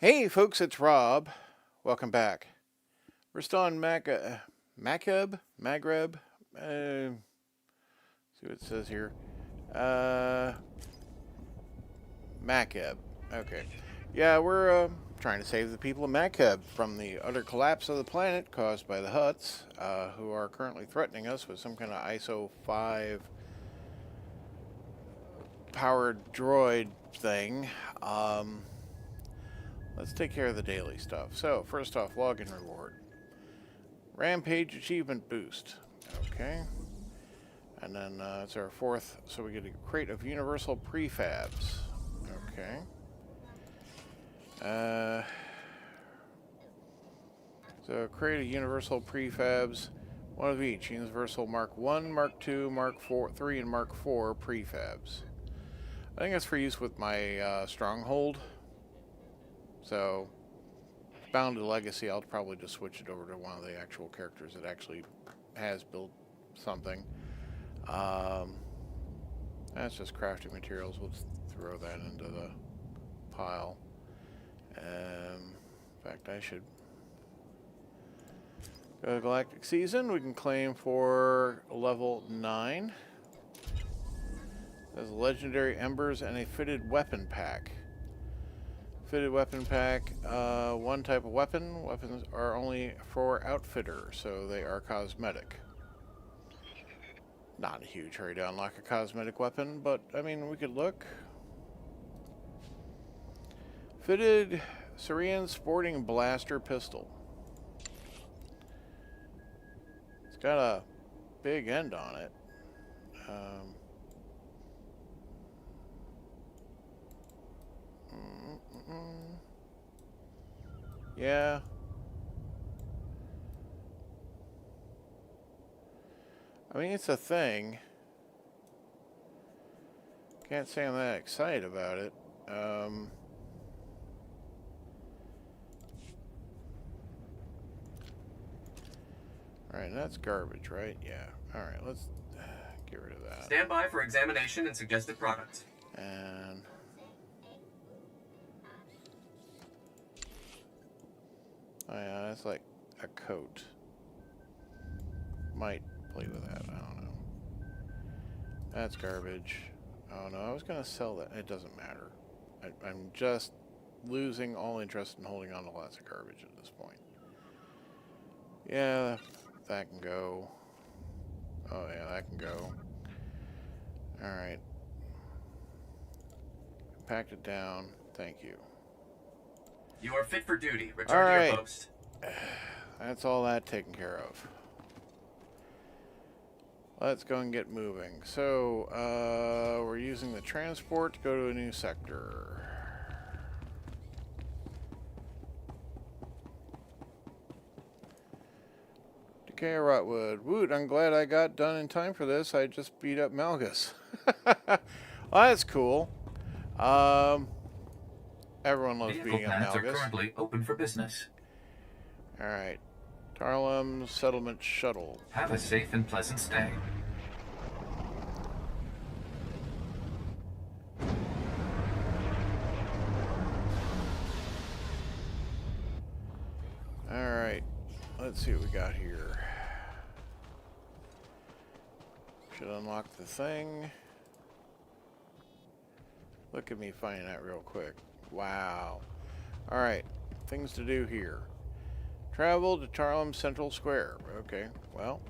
Hey folks, it's Rob. Welcome back. We're still on Makeb. See what it says here. Makeb. Okay. Yeah, we're trying to save the people of Makeb from the utter collapse of the planet caused by the Hutts, who are currently threatening us with some kind of ISO 5 powered droid thing. Let's take care of the daily stuff. So, first off, login reward. Rampage achievement boost. Okay. And then it's our fourth, so we get a crate of universal prefabs. Okay. So, crate of universal prefabs, one of each. Universal Mark 1, Mark 2, Mark 3, and Mark 4 prefabs. I think that's for use with my stronghold. So, bound to legacy, I'll probably just switch it over to one of the actual characters that actually has built something. That's just crafting materials. We'll just throw that into the pile. In fact, I should go to Galactic Season. We can claim for level 9. There's legendary embers and a fitted weapon pack. Fitted weapon pack, one type of weapon. Weapons are only for outfitter, so they are cosmetic. Not a huge hurry to unlock a cosmetic weapon, but I mean, we could look. Fitted Syrian Sporting Blaster Pistol. It's got a big end on it. Yeah. I mean, it's a thing. Can't say I'm that excited about it. Alright, that's garbage, right? Yeah. Alright, let's get rid of that. Stand by for examination and suggested product. And oh yeah, that's like a coat. Might play with that, I don't know. That's garbage. Oh no, I was gonna sell that. It doesn't matter. I'm just losing all interest in holding on to lots of garbage at this point. Yeah, that can go. Oh yeah, that can go. Alright. Packed it down. Thank you. You are fit for duty. Return to your post. That's all that taken care of. Let's go and get moving. So, we're using the transport to go to a new sector. Decay Rotwood. Woot, I'm glad I got done in time for this. I just beat up Malgus. Well, that's cool. Everyone loves beating up Malgus. Are currently open for business. Alright. Tarlum Settlement Shuttle. Have a safe and pleasant stay. Alright. Let's see what we got here. Should unlock the thing. Look at me finding that real quick. Wow. Alright. Things to do here. Travel to Tarlum Central Square. Okay, well,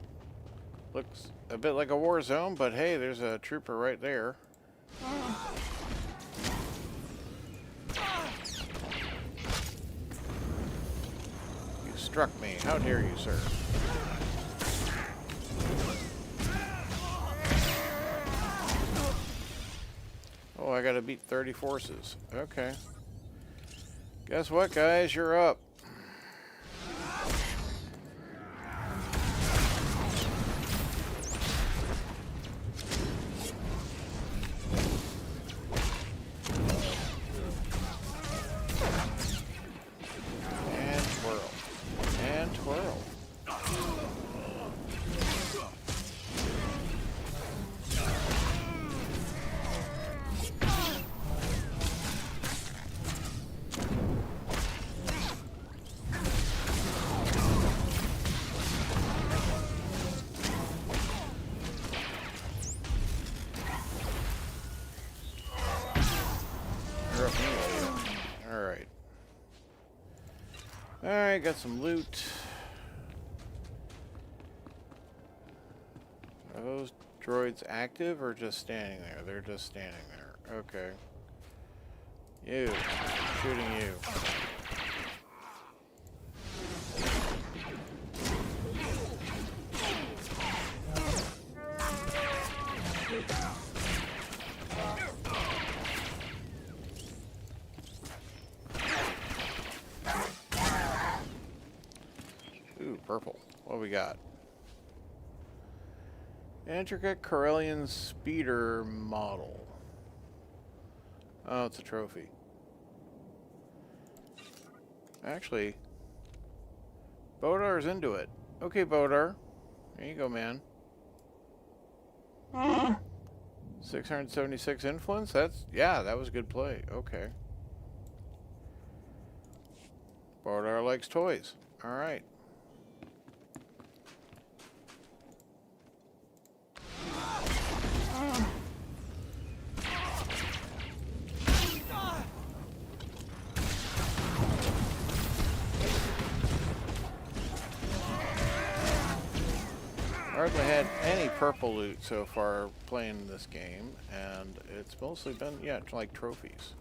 looks a bit like a war zone, but hey, there's a trooper right there. You struck me. How dare you, sir? Oh, I gotta beat 30 forces. Okay. Guess what, guys? You're up. interrupt me while you... Alright. Alright, got some loot. Are those droids active or just standing there? They're just standing there. Okay. You. Shooting you. Ooh, purple. What do we got? Intricate Corellian speeder model. Oh, it's a trophy. Actually, Bodar's into it. Okay, Bodar. There you go, man. 676 influence? Yeah, that was a good play. Okay. Bodar likes toys. Alright. Hardly had any purple loot so far playing this game, and it's mostly been, yeah, like trophies.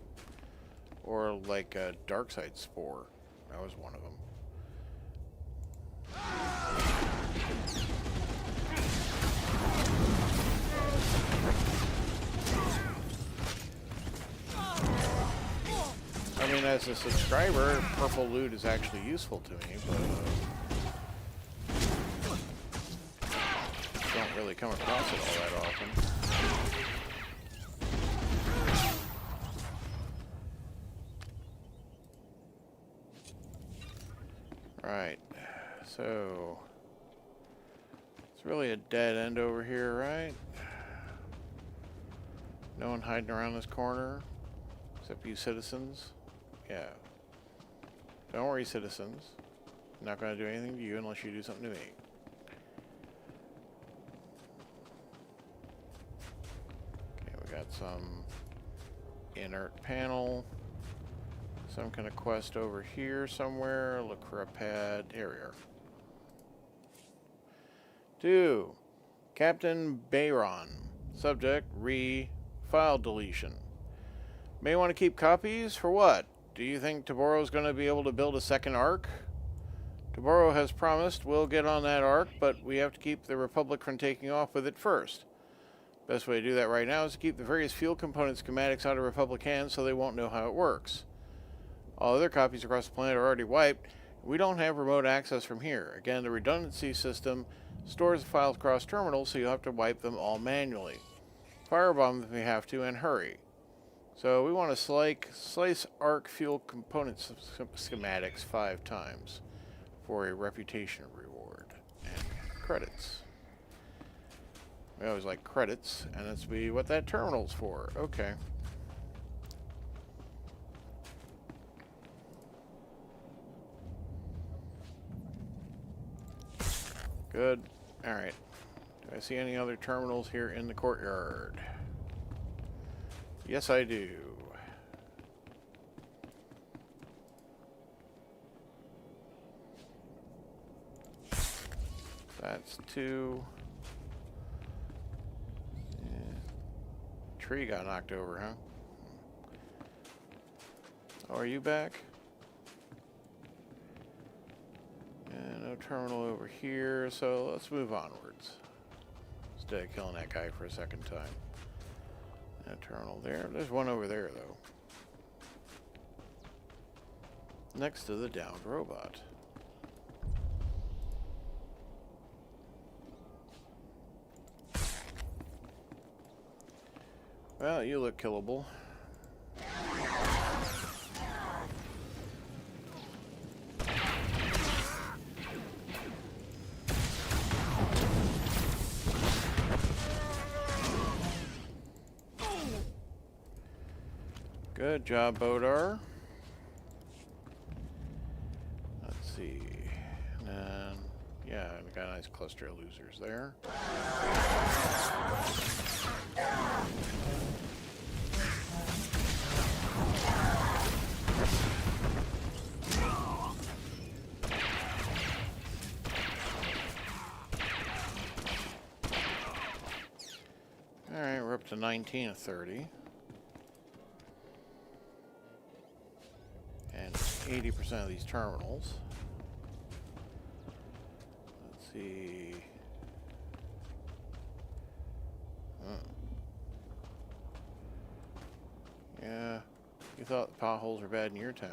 Or like a dark side spore. That was one of them. I mean, as a subscriber, purple loot is actually useful to me, but don't really come across it all that often. Right, so it's really a dead end over here, right? No one hiding around this corner, except you citizens. Yeah. Don't worry, citizens. I'm not going to do anything to you unless you do something to me. Okay, we got some inert panel. Some kind of quest over here somewhere. Look for a pad. Here we are. 2. Captain Bayron. Subject, file deletion. May want to keep copies? For what? Do you think Toborro's going to be able to build a second arc? Toborro has promised we'll get on that arc, but we have to keep the Republic from taking off with it first. Best way to do that right now is to keep the various fuel component schematics out of Republic hands so they won't know how it works. All other copies across the planet are already wiped. We don't have remote access from here. Again, the redundancy system stores the files across terminals, so you'll have to wipe them all manually. Firebomb if we have to, and hurry. So we want to slice arc fuel component schematics 5 times for a reputation reward. And credits. We always like credits, and that's what that terminal's for. Okay. Good. Alright. Do I see any other terminals here in the courtyard? Yes, I do. That's 2. Yeah. Tree got knocked over, huh? Oh, are you back? And no terminal over here, so let's move onwards. Instead of killing that guy for a second time. That terminal there. There's one over there, though. Next to the downed robot. Well, you look killable. Good job, Bodar. Let's see. And then, yeah, we got a nice cluster of losers there. to 19 of 30. And 80% of these terminals. Let's see. Yeah, you thought the potholes were bad in your town.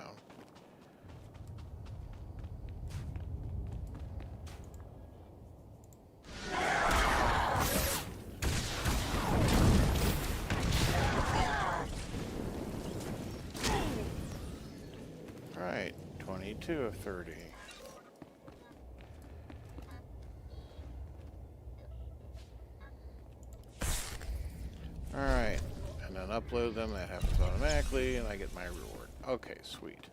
Right, 22 of 30. Alright, and then upload them. That happens automatically, and I get my reward. Okay, sweet.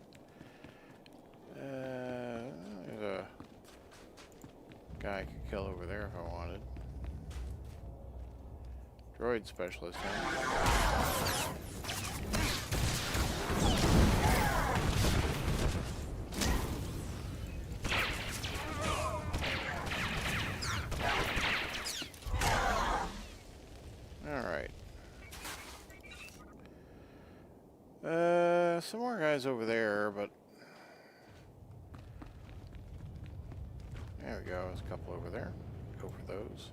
There's a guy I could kill over there if I wanted. Droid specialist, huh? Alright. Some more guys over there, but there we go. There's a couple over there. Go for those.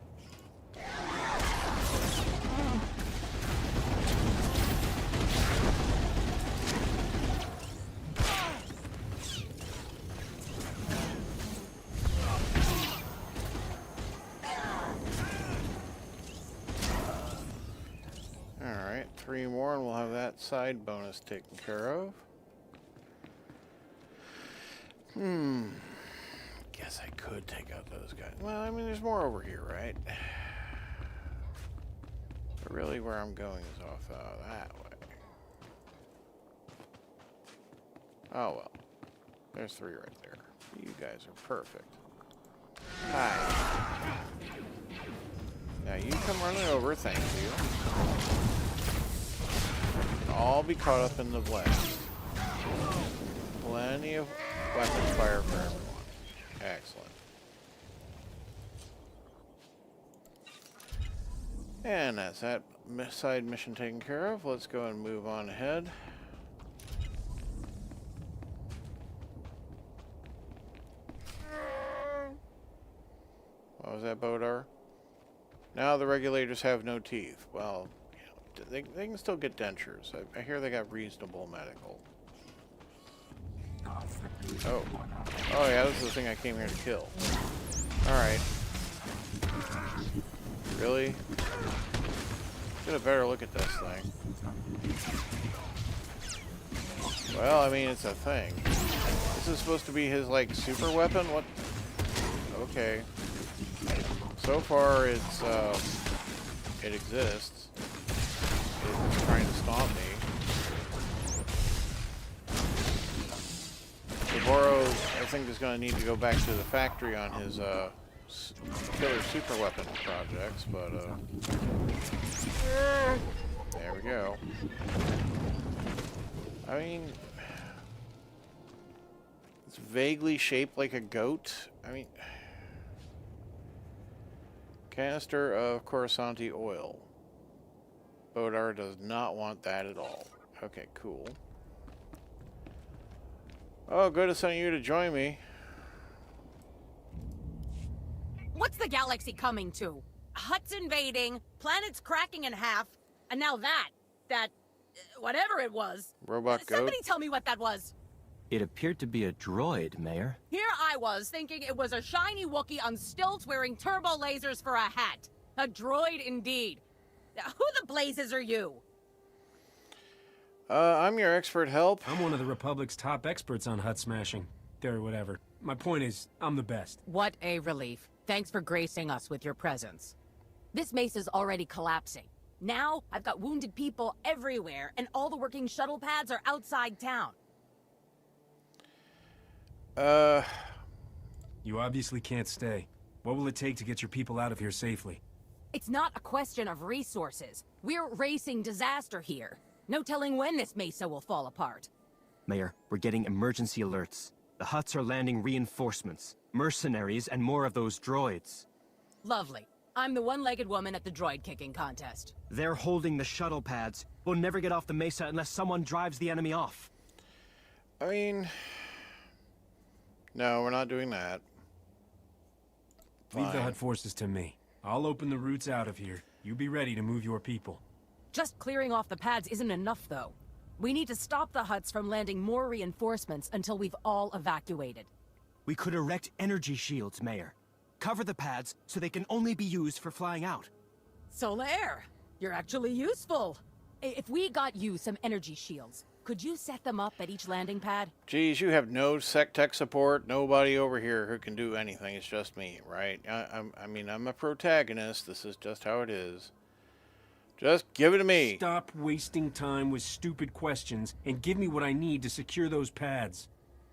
Alright, 3 more and we'll have that side bonus taken care of. Guess I could take out those guys. Well, I mean, there's more over here, right? But really where I'm going is off that way. Oh well. There's 3 right there. You guys are perfect. Hi. Now you come running over, thank you. All be caught up in the blast. Plenty of weapons fire for everyone. Excellent. And that's that side mission taken care of. Let's go and move on ahead. What was that, Bodar? Now the regulators have no teeth. Well, you know, they can still get dentures. I hear they got reasonable medical. Oh. Oh yeah, this is the thing I came here to kill. Alright. Really? Get a better look at this thing. Well, I mean, it's a thing. This is supposed to be his, like, super weapon? What? Okay. So far, it's, it exists. It's trying to stomp me. Toborro, I think, is going to need to go back to the factory on his, killer super weapon projects, but, there we go. I mean, it's vaguely shaped like a goat. I mean, canister of Coruscanti oil. Bodar does not want that at all. Okay, cool. Oh, good to send you to join me. What's the galaxy coming to? Hutt's invading, planet's cracking in half, and now whatever it was. Robot goat? Somebody tell me what that was. It appeared to be a droid, Mayor. Here I was, thinking it was a shiny Wookiee on stilts wearing turbo lasers for a hat. A droid indeed. Who the blazes are you? I'm your expert help. I'm one of the Republic's top experts on Hutt smashing. Or whatever. My point is, I'm the best. What a relief. Thanks for gracing us with your presence. This mesa's already collapsing. Now, I've got wounded people everywhere, and all the working shuttle pads are outside town. You obviously can't stay. What will it take to get your people out of here safely? It's not a question of resources. We're racing disaster here. No telling when this mesa will fall apart. Mayor, we're getting emergency alerts. The Hutts are landing reinforcements, mercenaries, and more of those droids. Lovely. I'm the one-legged woman at the droid kicking contest. They're holding the shuttle pads. We'll never get off the mesa unless someone drives the enemy off. I mean... No, we're not doing that. Leave the Fine. Hutt forces to me. I'll open the routes out of here. You be ready to move your people. Just clearing off the pads isn't enough, though. We need to stop the Hutts from landing more reinforcements until we've all evacuated. We could erect energy shields, Mayor. Cover the pads so they can only be used for flying out. Solaire, you're actually useful. If we got you some energy shields, could you set them up at each landing pad? Geez, you have no tech support, nobody over here who can do anything. It's just me, right? I mean, I'm a protagonist. This is just how it is. Just give it to me. Stop wasting time with stupid questions and give me what I need to secure those pads.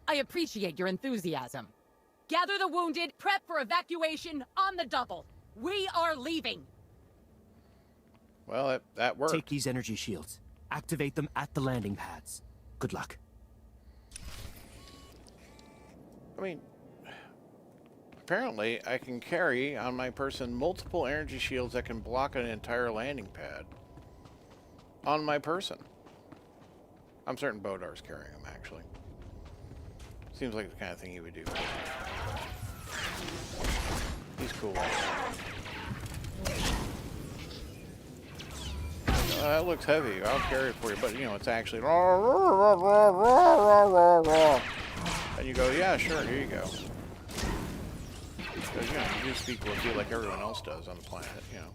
I appreciate your enthusiasm. Gather the wounded, prep for evacuation on the double. We are leaving. Well, that worked. Take these energy shields. Activate them at the landing pads. Good luck. I mean, apparently I can carry on my person multiple energy shields that can block an entire landing pad. On my person. I'm certain Bodar's carrying them, actually. Seems like the kind of thing he would do. He's cool. That looks heavy. I'll carry it for you, but you know, it's actually... And you go, yeah, sure, here you go. Because, you know, you do speak Wookiee like everyone else does on the planet, you know.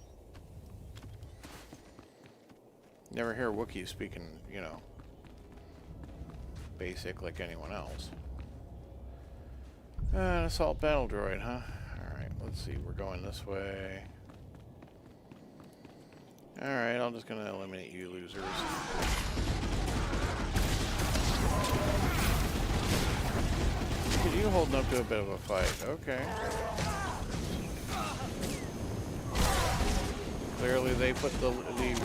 Never hear Wookiees speaking, you know, basic like anyone else. An assault battle droid, huh? Alright, let's see, we're going this way. Alright, I'm just gonna eliminate you losers. You holding up to a bit of a fight, okay. Clearly they put the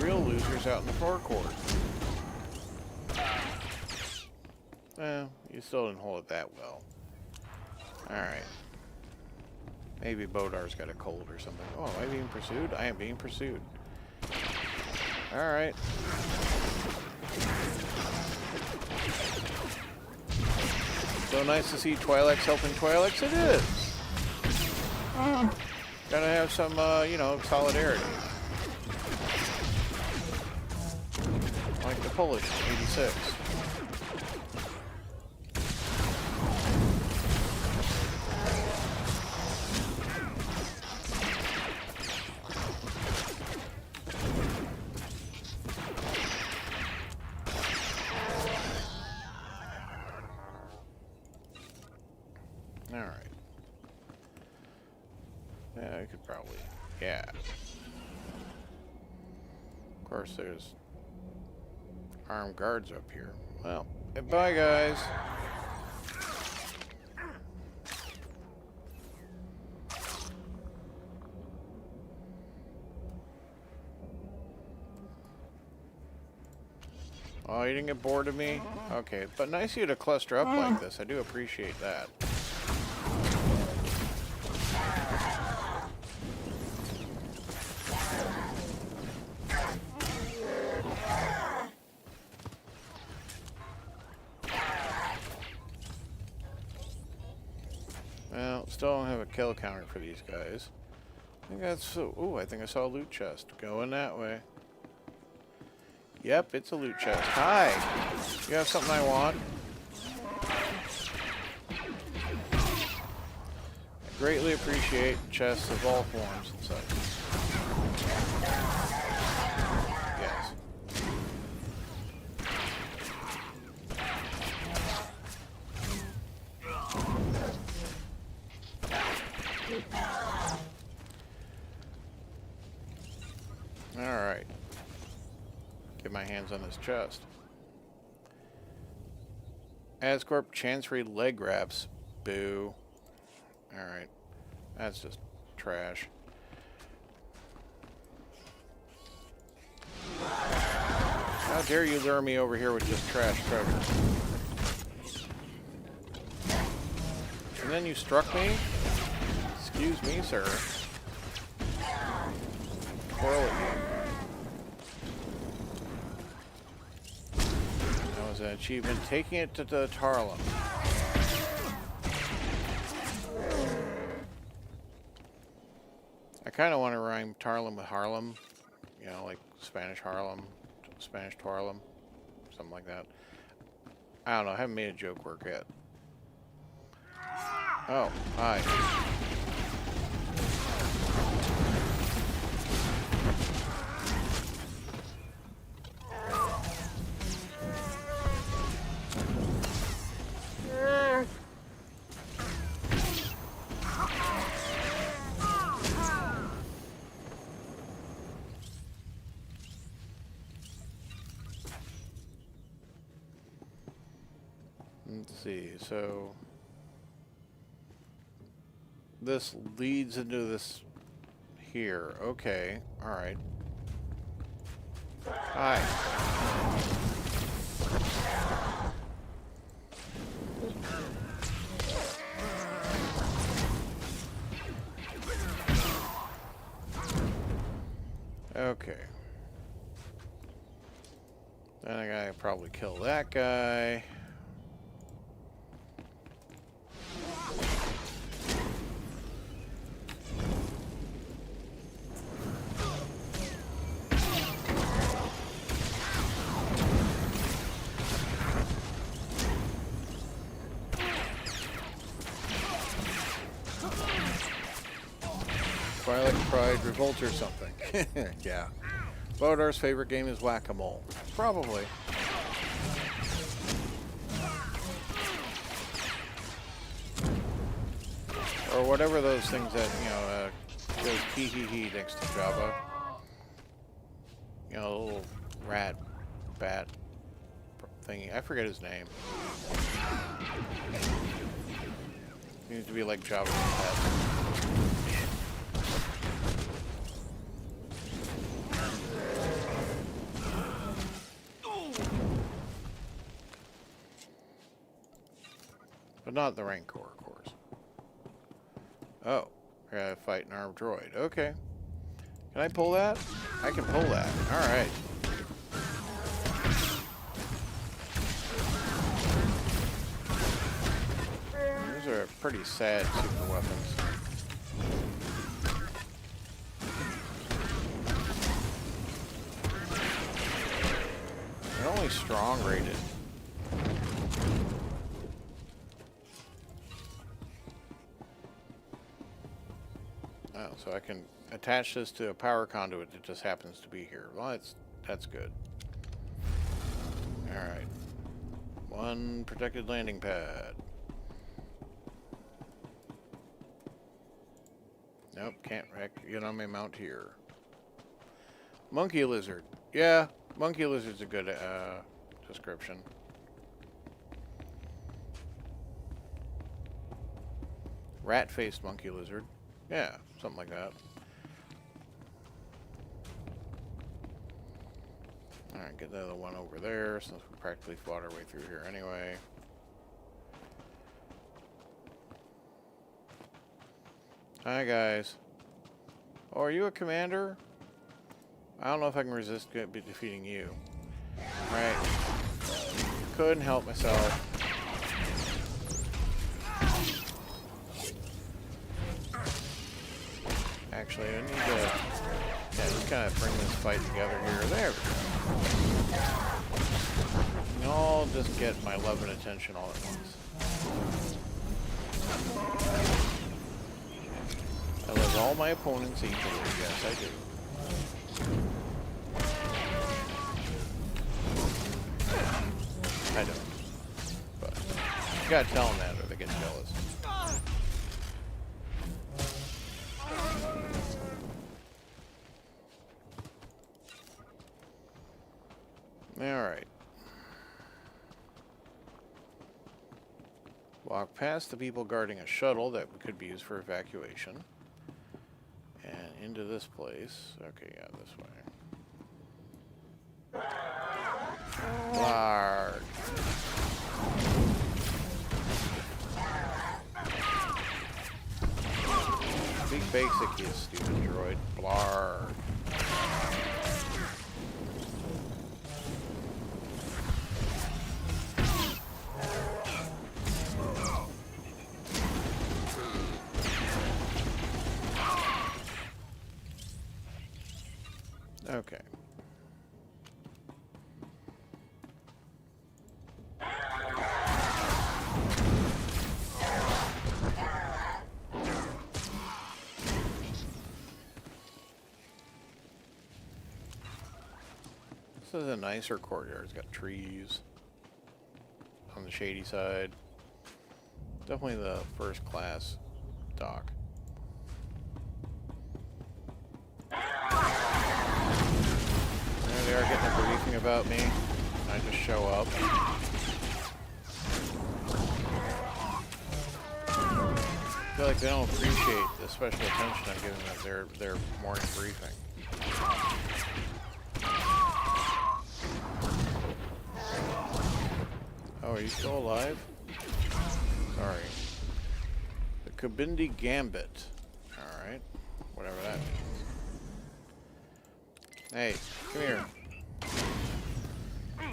real losers out in the forecourt. You still didn't hold it that well. Alright. Maybe Bodar's got a cold or something. Oh, am I being pursued? I am being pursued. Alright. So nice to see Twi'leks helping Twi'leks. It is. Gotta have some, you know, solidarity. Like the Polish, 86. Alright. Yeah, I could probably... Yeah. Of course, there's armed guards up here. Well, bye, guys. Oh, you didn't get bored of me? Okay, but nice of you to cluster up like this. I do appreciate that. Well, still don't have a kill counter for these guys. I think that's... Ooh, I think I saw a loot chest. Going that way. Yep, it's a loot chest. Hi! You have something I want? I greatly appreciate chests of all forms and such. Yes. Alright. Get my hands on this chest. Ascorp Chancery leg wraps. Boo. Alright. That's just trash. How dare you lure me over here with just trash treasure? And then you struck me? Excuse me, sir. twirl at you. That was an achievement, taking it to the Harlem. I kind of want to rhyme Tarlem with Harlem. You know, like Spanish Harlem, Spanish Harlem, something like that. I don't know, I haven't made a joke work yet. Oh, hi. Let's see, so this leads into this here. Okay, alright. Hi. Okay. Then I gotta probably kill that guy. Twilight Pride Revolt or something. Yeah. Bodar's favorite game is Whack-A-Mole. Probably. Or whatever those things that, you know, goes hee next to Java. You know, a little rat, bat thingy. I forget his name. Seems to be like Java's pet. But not the Rancor, of course. Oh, I gotta fight an armed droid. Okay. Can I pull that? I can pull that. Alright. These are pretty sad super weapons. They're only strong rated. Oh, so I can attach this to a power conduit that just happens to be here. Well, that's good. Alright. One protected landing pad. Nope, can't get on my mount here. Monkey lizard. Yeah, monkey lizard's a good description. Rat-faced monkey lizard. Yeah, something like that. Alright, get the other one over there since we practically fought our way through here anyway. Hi guys. Oh, are you a commander? I don't know if I can resist defeating you. Alright. Couldn't help myself. Actually, I need to just kind of bring this fight together here. There we go. And I'll just get my love and attention all at once. I love all my opponents equally. Yes, I do. I don't. But you gotta tell them that or they get jealous. Alright. Walk past the people guarding a shuttle that could be used for evacuation. And into this place. Okay, yeah, this way. Blarg. Speak basic, you stupid droid. Blarg. Okay. This is a nicer courtyard. It's got trees on the shady side. Definitely the first class dock. There they are getting a briefing about me. I just show up. I feel like they don't appreciate the special attention I'm giving them their morning briefing. Oh, are you still alive? Sorry. The Kabindi Gambit. Alright. Whatever that means. Hey, come here.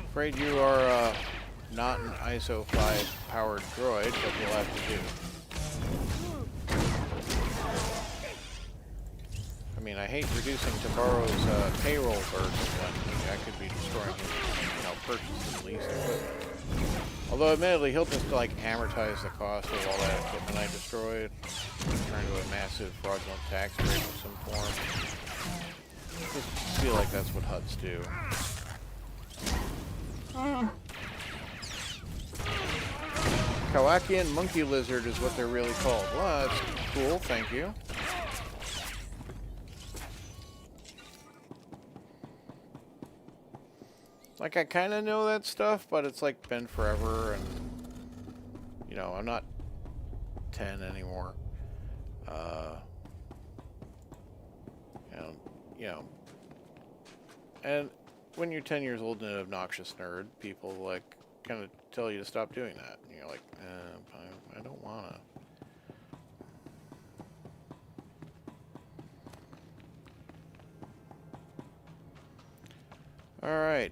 Afraid you are not an ISO 5 powered droid, but you'll have to do. I mean, I hate reducing Toborro's payroll burden when I could be destroying his, purchase and lease equipment. Although, admittedly, he'll just, like, amortize the cost of all that equipment I destroyed. Turn into a massive fraudulent tax break of some form. Just feel like that's what Hutts do. Kawakian monkey lizard is what they're really called. Well, that's cool, thank you. Like, I kind of know that stuff, but it's like been forever, and I'm not 10 anymore. And when you're 10 years old and an obnoxious nerd, people like kind of tell you to stop doing that, and you're like, I don't wanna. All right.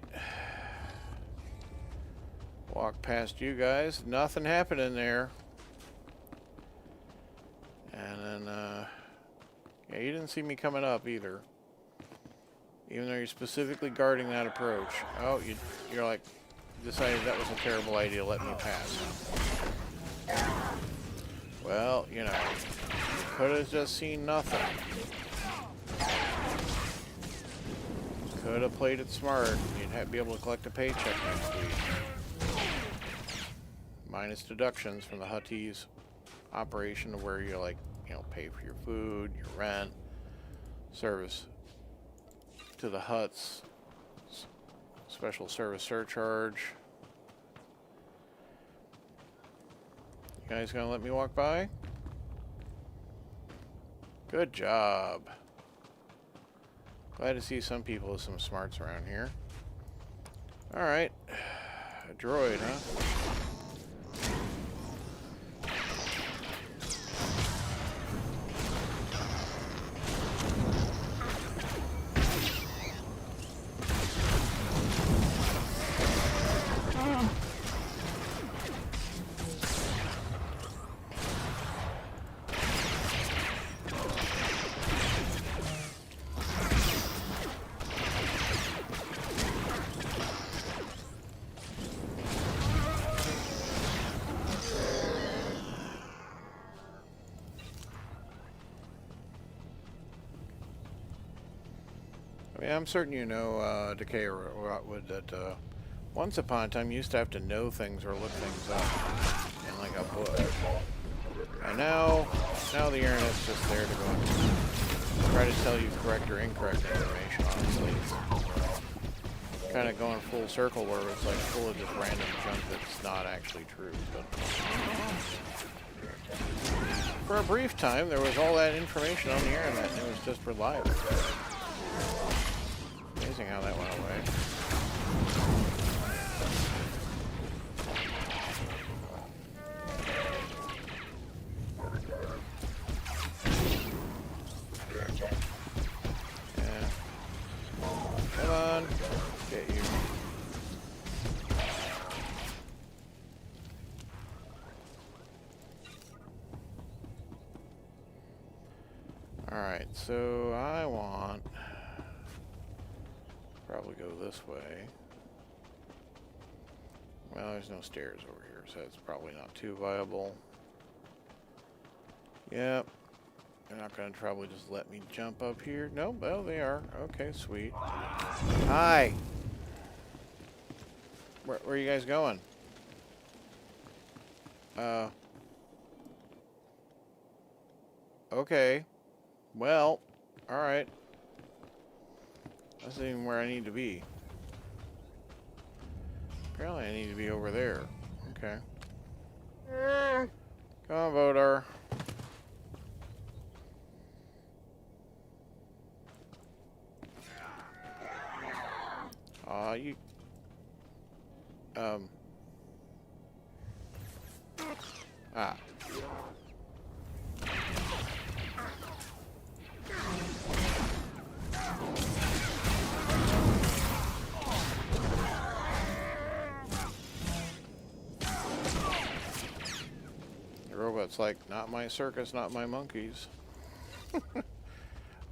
Walk past you guys. Nothing happened in there. And then, yeah, you didn't see me coming up either. Even though you're specifically guarding that approach. Oh, you're like, decided that was a terrible idea. Let me pass. Well, you could have just seen nothing. Could have played it smart. You'd be able to collect a paycheck next week. Minus deductions from the Hutties operation, where you pay for your food, your rent, service to the Hutts, special service surcharge. You guys gonna let me walk by? Good job. Glad to see some people with some smarts around here. Alright. A droid, huh? I'm certain you know, Decay or Rotwood, that once upon a time you used to have to know things or look things up in like a book. And now the internet's just there to go and try to tell you correct or incorrect information, honestly. It's kind of going full circle where it's like full of just random junk that's not actually true. But for a brief time, there was all that information on the internet and it was just reliable. Amazing how that went away. Yeah. Come on. Get you. Alright, so I want this way. Well, there's no stairs over here, so it's probably not too viable. Yep. They're not going to probably just let me jump up here. No, well, they are. Okay, sweet. Hi! Where are you guys going? Okay. Well, alright. That's not even where I need to be. Apparently I need to be over there. Okay. Come on, Vodar. You... Ah. The robot's like, not my circus, not my monkeys.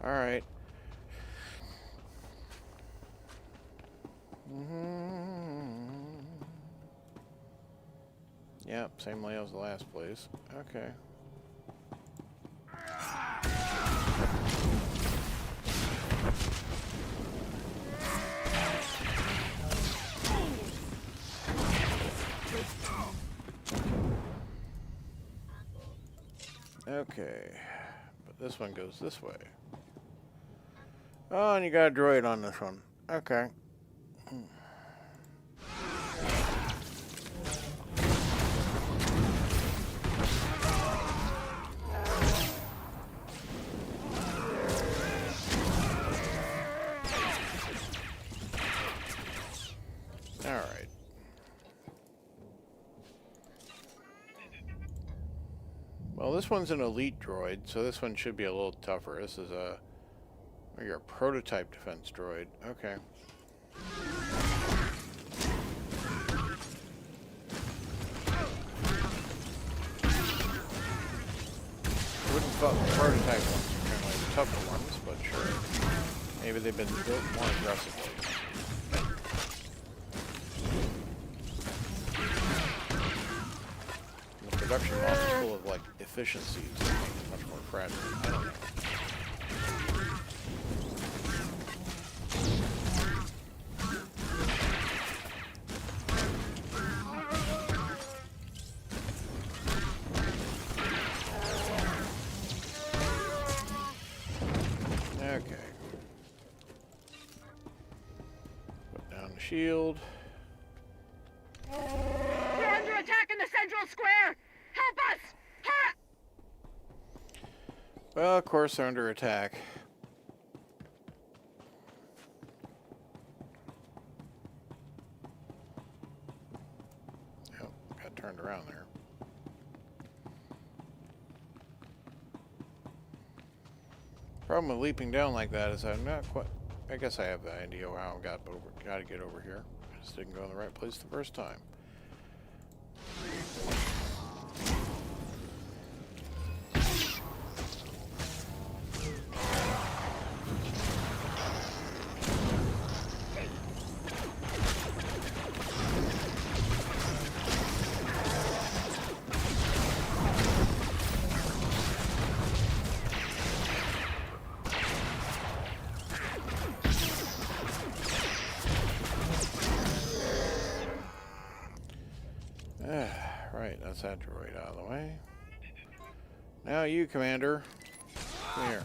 Alright. Yep, same layout as the last place. Okay. Okay. But this one goes this way. Oh, and you got a droid on this one. Okay. Alright. Well, this one's an elite droid, so this one should be a little tougher. This is a... or your prototype defense droid. Okay. I wouldn't thought the prototype ones were kind of like the tougher ones, but sure. Maybe they've been built more aggressively. The production model is full of like efficiencies that make it much more fragile. I don't know. Okay. Put down the shield. We're under attack in the central square! Help us! Hurry! Well, of course they're under attack. Yep, got turned around there. Problem with leaping down like that is I'm not quite... I guess I have the idea how I got to get over here. I just didn't go in the right place the first time. Right, that's that droid out of the way. Now you, Commander. Come here.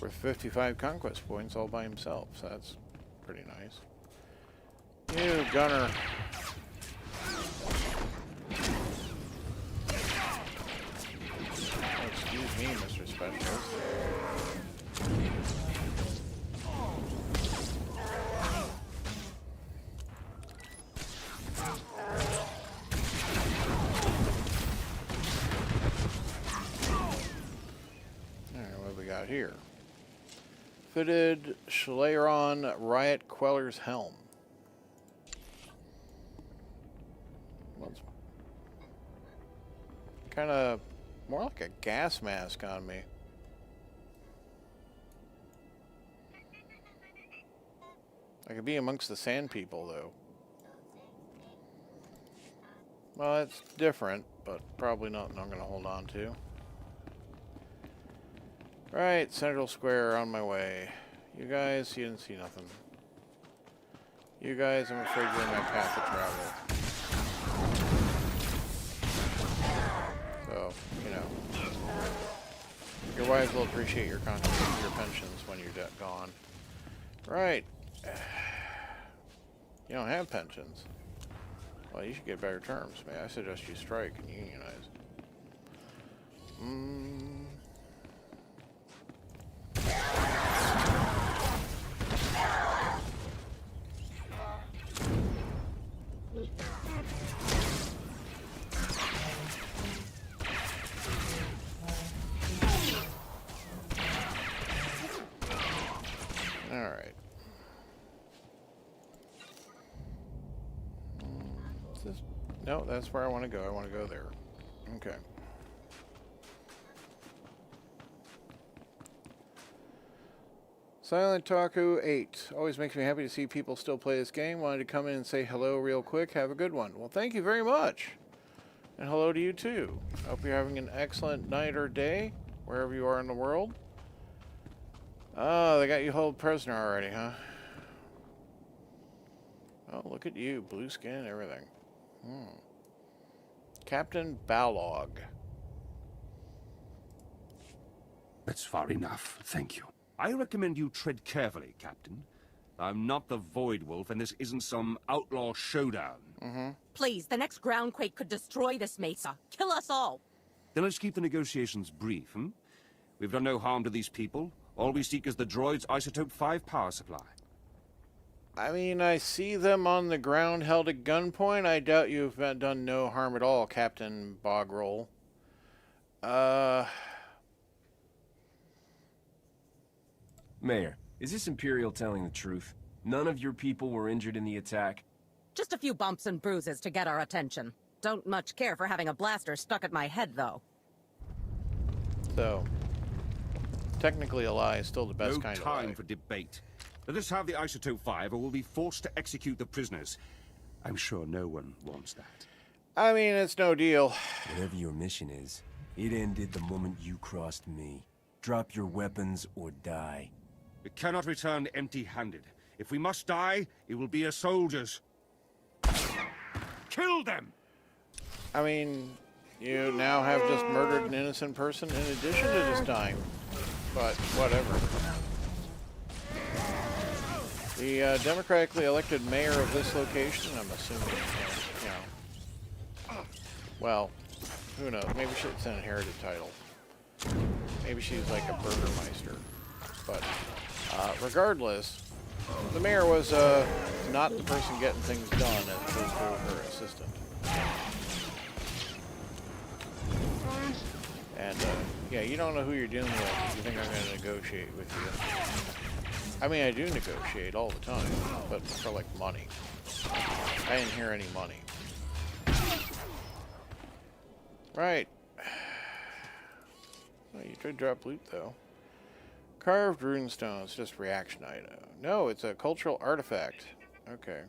Worth 55 conquest points all by himself, so that's pretty nice. You, Gunner. Excuse me, Mr. specialist. Alright, what do we got here? Fitted Schleyeron Riot Queller's Helm. Well, it's kind of more like a gas mask on me. I could be amongst the sand people, though. Well, it's different, but probably nothing I'm going to hold on to. Right, Central Square, on my way. You guys, you didn't see nothing. You guys, I'm afraid you're in my path of travel. So, you know. Your wives will appreciate your contribution to your pensions when you're gone. Right. You don't have pensions. Well, you should get better terms. May I suggest you strike and unionize. All right. No, that's where I want to go. I want to go there. Okay. Silent Taku 8. Always makes me happy to see people still play this game. Wanted to come in and say hello real quick. Have a good one. Well, thank you very much. And hello to you too. Hope you're having an excellent night or day, wherever you are in the world. Oh, they got you held prisoner already, huh? Oh, look at you. Blue skin and everything. Captain Balog. That's far enough, thank you. I recommend you tread carefully, Captain. I'm not the Void Wolf, and this isn't some outlaw showdown. Please, the next groundquake could destroy this mesa. Kill us all. Then let's keep the negotiations brief, hmm? We've done no harm to these people. All we seek is the droid's Isotope 5 power supply. I mean, I see them on the ground held at gunpoint. I doubt you've done no harm at all, Captain Bogrol. Mayor, is this Imperial telling the truth? None of your people were injured in the attack? Just a few bumps and bruises to get our attention. Don't much care for having a blaster stuck at my head, though. So, technically a lie is still the best No kind of lie. time for debate. Let us have the Isotope 5, or we'll be forced to execute the prisoners. I'm sure no one wants that. I mean, it's no deal. Whatever your mission is, it ended the moment you crossed me. Drop your weapons or die. We cannot return empty-handed. If we must die, it will be as soldiers. Kill them! I mean, you now have just murdered an innocent person in addition to just dying. But, whatever. The democratically elected mayor of this location, I'm assuming, you know. Well, who knows? Maybe it's an inherited title. Maybe she's like a burgermeister. But, regardless, the mayor was not the person getting things done as opposed to her assistant. And, yeah, you don't know who you're dealing with if you think I'm going to negotiate with you. I mean, I do negotiate all the time, but for, like, money. I didn't hear any money. Right. Oh, you did drop loot, though. Carved runestone, it's just reaction item. No, it's a cultural artifact. Okay.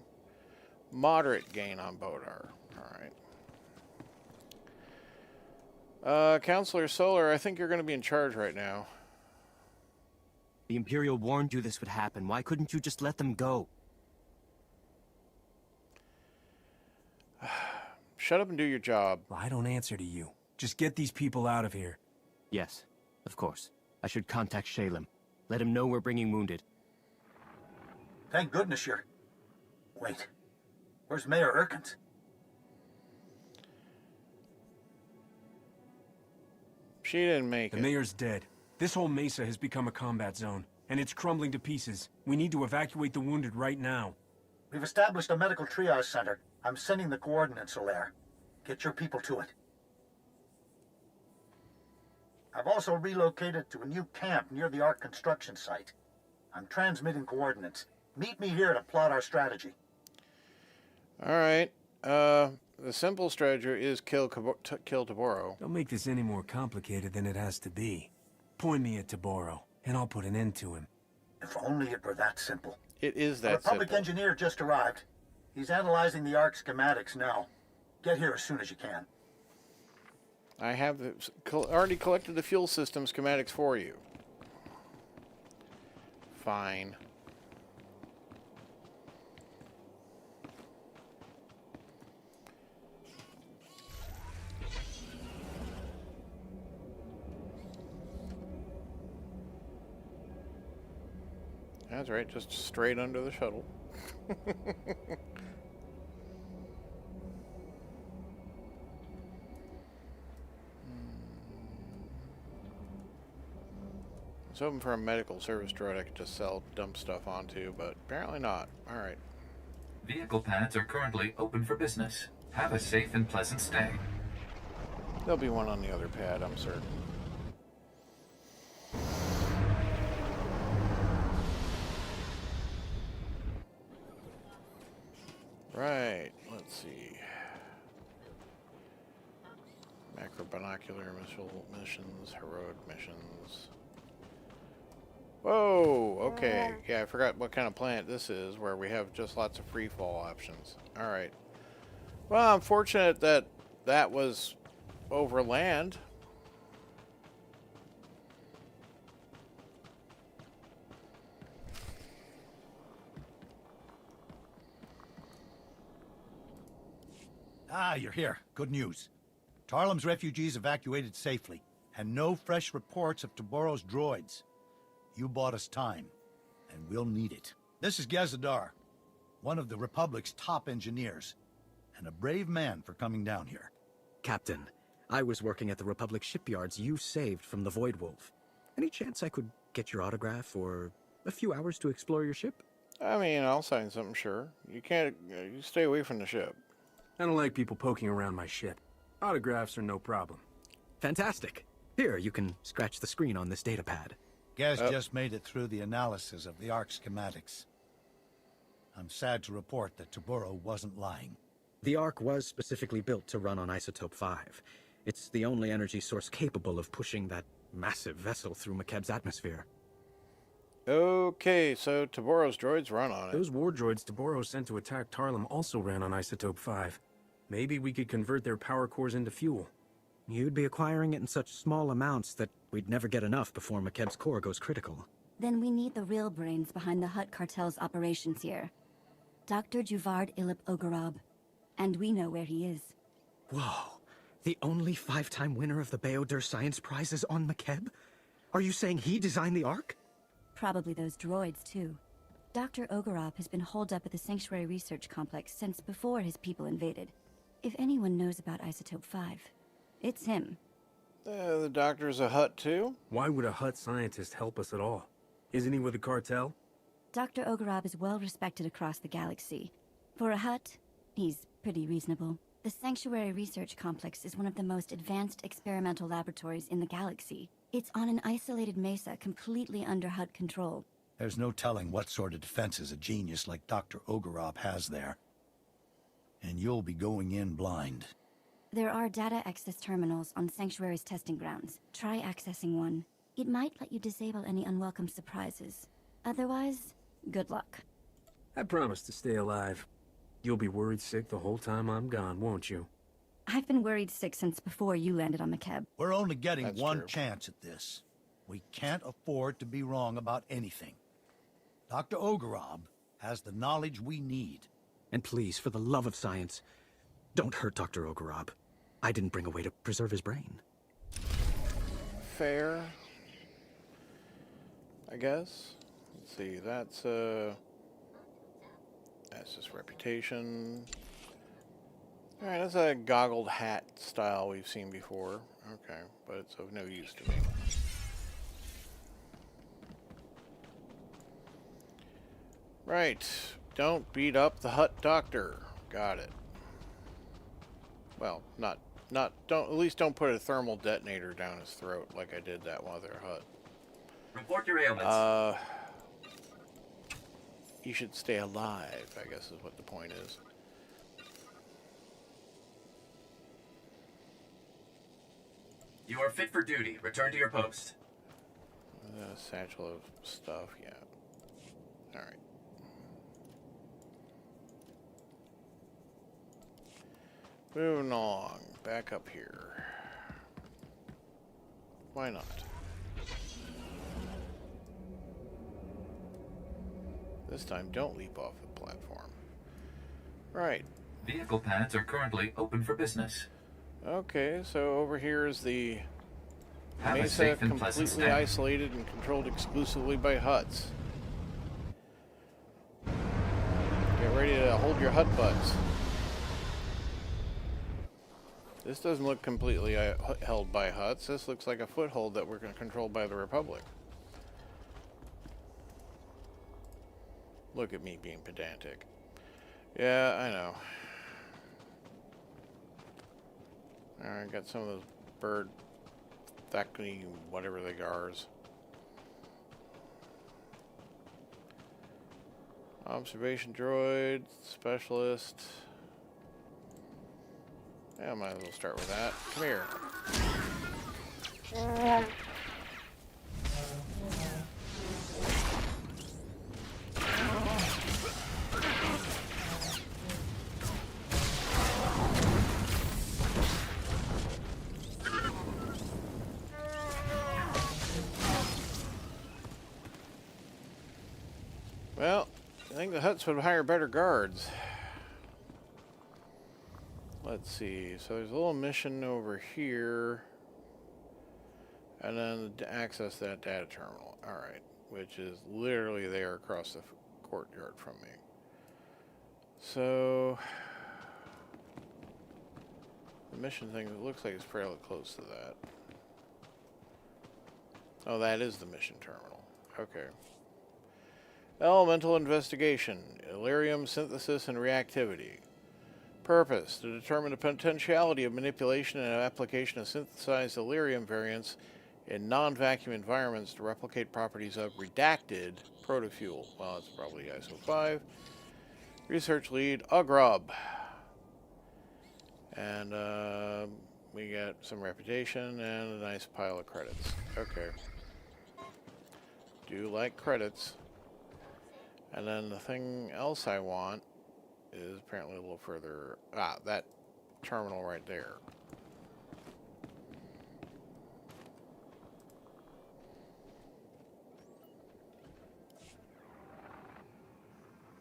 Moderate gain on Bodar. Alright. Counselor Solar, I think you're going to be in charge right now. The Imperial warned you this would happen. Why couldn't you just let them go? Shut up and do your job. Well, I don't answer to you. Just get these people out of here. Yes, of course. I should contact Shalem. Let him know we're bringing wounded. Thank goodness you're... Wait. Where's Mayor Erkins? She didn't make The it. mayor's dead. This whole mesa has become a combat zone, and it's crumbling to pieces. We need to evacuate the wounded right now. We've established a medical triage center. I'm sending the coordinates, Solaire. Get your people to it. I've also relocated to a new camp near the Ark construction site. I'm transmitting coordinates. Meet me here to plot our strategy. Alright. The simple strategy is kill Toborro. Don't make this any more complicated than it has to be. Point me at Toborro, and I'll put an end to him. If only it were that simple. It is The that Republic simple. engineer just arrived. He's analyzing the Ark schematics now. Get here as soon as you can. I have already collected the fuel system schematics for you. Fine. That's right, just straight under the shuttle. I was hoping for a medical service droid I could just dump stuff onto, but apparently not. Alright. Vehicle pads are currently open for business. Have a safe and pleasant stay. There'll be one on the other pad, I'm certain. Right, let's see. Macro binocular missions, heroic missions. Whoa, okay. Yeah, I forgot what kind of planet this is, where we have just lots of free fall options. Alright. Well, I'm fortunate that that was over land. Ah, you're here. Good news. Tarlem's refugees evacuated safely, and no fresh reports of Toborro's droids. You bought us time, and we'll need it. This is Gazadar, one of the Republic's top engineers, and a brave man for coming down here. Captain, I was working at the Republic shipyards you saved from the Void Wolf. Any chance I could get your autograph or a few hours to explore your ship? I mean, I'll sign something, sure. You can't... you stay away from the ship. I don't like people poking around my ship. Autographs are no problem. Fantastic. Here, you can scratch the screen on this data pad. Gaz just made it through the analysis of the Ark schematics. I'm sad to report that Toborro wasn't lying. The Ark was specifically built to run on Isotope 5. It's the only energy source capable of pushing that massive vessel through Makeb's atmosphere. Okay, so Toborro's droids run on it. Those war droids Toborro sent to attack Tarlem also ran on Isotope 5. Maybe we could convert their power cores into fuel. You'd be acquiring it in such small amounts that we'd never get enough before Makeb's core goes critical. Then we need the real brains behind the Hutt cartel's operations here. Dr. Juvard Ilip Ogorab. And we know where he is. Whoa. The only 5-time winner of the Bayodur Science Prize is on Makeb? Are you saying he designed the Ark? Probably those droids, too. Dr. Ogorab has been holed up at the Sanctuary Research Complex since before his people invaded. If anyone knows about Isotope 5, it's him. The doctor's a Hutt, too? Why would a Hutt scientist help us at all? Isn't he with the cartel? Dr. Ogorab is well respected across the galaxy. For a Hutt, he's pretty reasonable. The Sanctuary Research Complex is one of the most advanced experimental laboratories in the galaxy. It's on an isolated mesa completely under Hutt control. There's no telling what sort of defenses a genius like Dr. Ogorab has there. And you'll be going in blind. There are data access terminals on Sanctuary's testing grounds. Try accessing one. It might let you disable any unwelcome surprises. Otherwise, good luck. I promise to stay alive. You'll be worried sick the whole time I'm gone, won't you? I've been worried sick since before you landed on Makeb. We're only getting That's one true. chance at this. We can't afford to be wrong about anything. Dr. Ogorab has the knowledge we need. And please, for the love of science, don't hurt Dr. Ogorab. I didn't bring a way to preserve his brain. Fair. I guess. Let's see, that's just reputation. Alright, that's a goggled hat style we've seen before. Okay, but it's of no use to me. Right. Don't beat up the Hutt doctor. Got it. Well, don't, at least don't put a thermal detonator down his throat like I did that other Hutt. Report your ailments. You should stay alive, I guess is what the point is. You are fit for duty. Return to your post. Satchel of stuff, yeah. Alright. Moving along. Back up here. Why not? This time, don't leap off the platform. Right. Vehicle pads are currently open for business. Okay, so over here is the Have a Mesa, safe and pleasant completely stay. isolated and controlled exclusively by Hutts. Get ready to hold your Hutt butts. This doesn't look completely held by Hutts. This looks like a foothold that we're controlled by the Republic. Look at me being pedantic. Yeah, I know. Alright, got some of those bird thacony, whatever they are. Observation droid, specialist. Yeah, I might as well start with that. Come here. Well, I think the Hutts would hire better guards. Let's see. So there's a little mission over here. And then to access that data terminal. Alright. Which is literally there across the courtyard from me. So the mission thing, it looks like it's fairly close to that. Oh, that is the mission terminal. Okay. Elemental investigation, Illyrium synthesis and reactivity. Purpose, to determine the potentiality of manipulation and application of synthesized Illyrium variants in non-vacuum environments to replicate properties of redacted protofuel. Well, it's probably ISO 5. Research lead, Ugrub. And we got some reputation and a nice pile of credits. Okay. Do like credits. And then the thing else I want is apparently a little further. Ah, that terminal right there.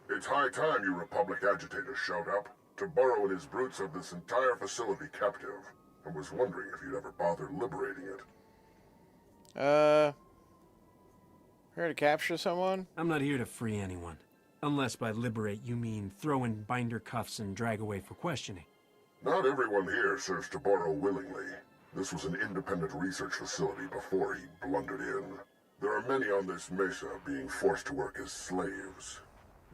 It's high time you Republic agitators showed up. Toborro and his brutes have this entire facility captive. I was wondering if you'd ever bother liberating it. Here to capture someone? I'm not here to free anyone. Unless by liberate you mean throw in binder cuffs and drag away for questioning. Not everyone here serves Toborro willingly. This was an independent research facility before he blundered in. There are many on this mesa being forced to work as slaves.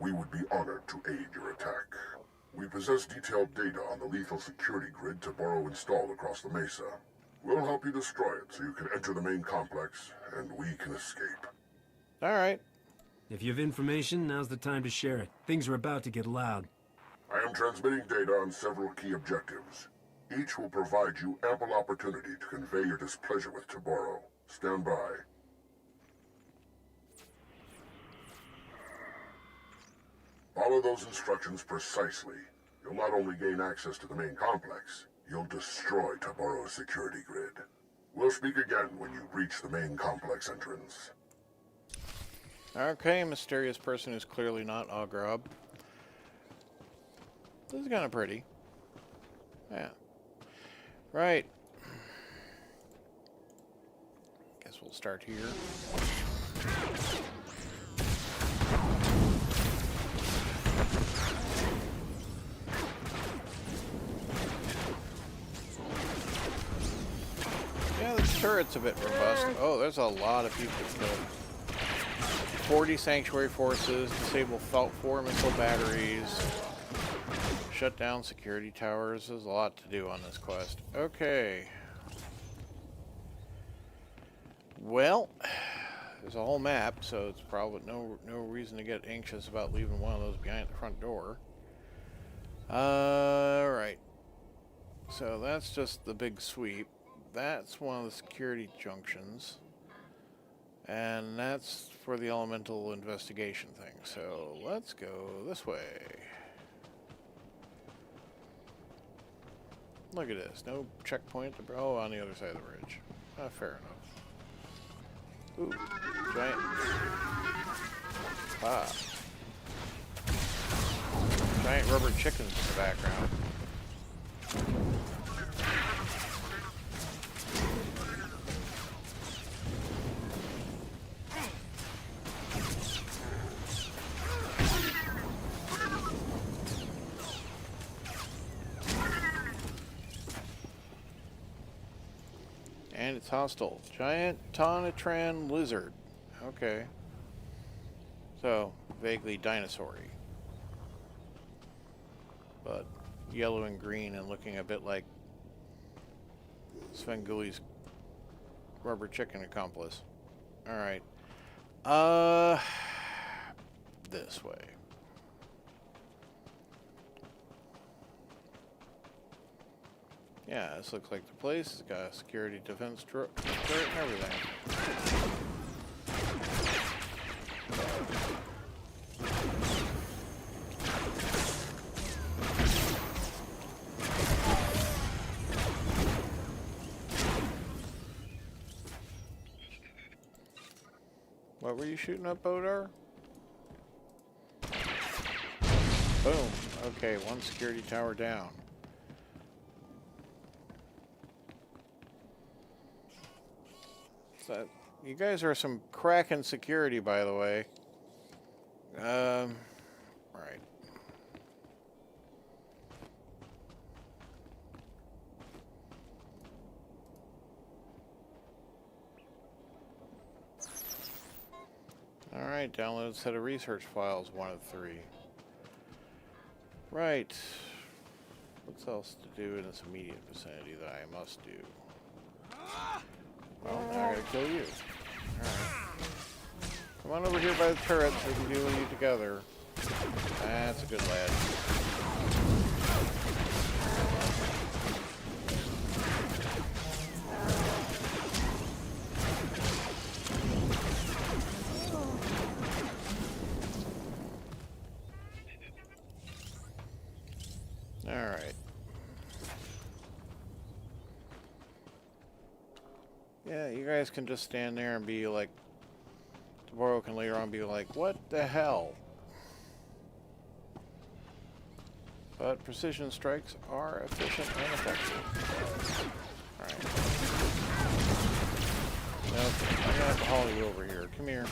We would be honored to aid your attack. We possess detailed data on the lethal security grid Toborro installed across the mesa. We'll help you destroy it so you can enter the main complex, and we can escape. Alright. If you have information, now's the time to share it. Things are about to get loud. I am transmitting data on several key objectives. Each will provide you ample opportunity to convey your displeasure with Toborro. Stand by. Follow those instructions precisely. You'll not only gain access to the main complex, you'll destroy Toborro's security grid. We'll speak again when you reach the main complex entrance. Okay, mysterious person who's clearly not Ugrub. This is kind of pretty. Yeah. Right. Guess we'll start here. Yeah, this turret's a bit robust. Oh, there's a lot of people still 40 sanctuary forces, disable 4 missile batteries, shut down security towers. There's a lot to do on this quest. Okay. Well, there's a whole map, so it's probably no reason to get anxious about leaving one of those behind the front door. Alright. So that's just the big sweep. That's one of the security junctions. And that's for the elemental investigation thing. So let's go this way. Look at this. No checkpoint. Oh, on the other side of the bridge. Fair enough. Ooh, giant. Ah. Giant rubber chickens in the background. And it's hostile. Giant Tonatran lizard. Okay. So, vaguely dinosaur-y. But yellow and green and looking a bit like Svenguli's rubber chicken accomplice. Alright. This way. Yeah, this looks like the place. It's got a security defense turret and everything. What were you shooting up, Bodar? Boom. Okay, one security tower down. So, you guys are some cracking security, by the way. Right. Alright, download a set of research files, 1 of 3. Right. What's else to do in this immediate vicinity that I must do? Well, now I gotta kill you. Alright. Come on over here by the turret so we can deal with you together. That's a good lad. Alright. Yeah, you guys can just stand there and be like, Toborro can later on be like, what the hell? But precision strikes are efficient and effective. Alright. Nope, I'm gonna have to haul you over here. Come here.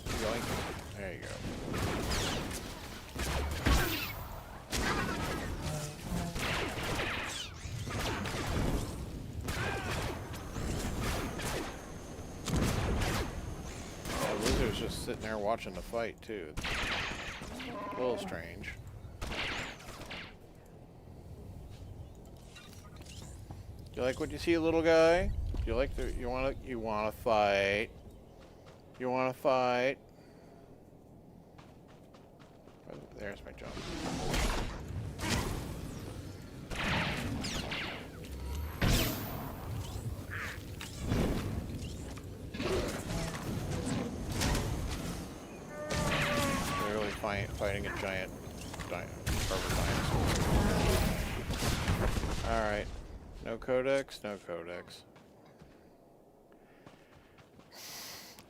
Yoink. There you go. Just sitting there watching the fight too. It's a little strange. You like what you see, little guy? You like the you wanna fight? You wanna fight? Oh, there's my jump. Fighting a giant rubber dinosaur. Alright. No codex, no codex.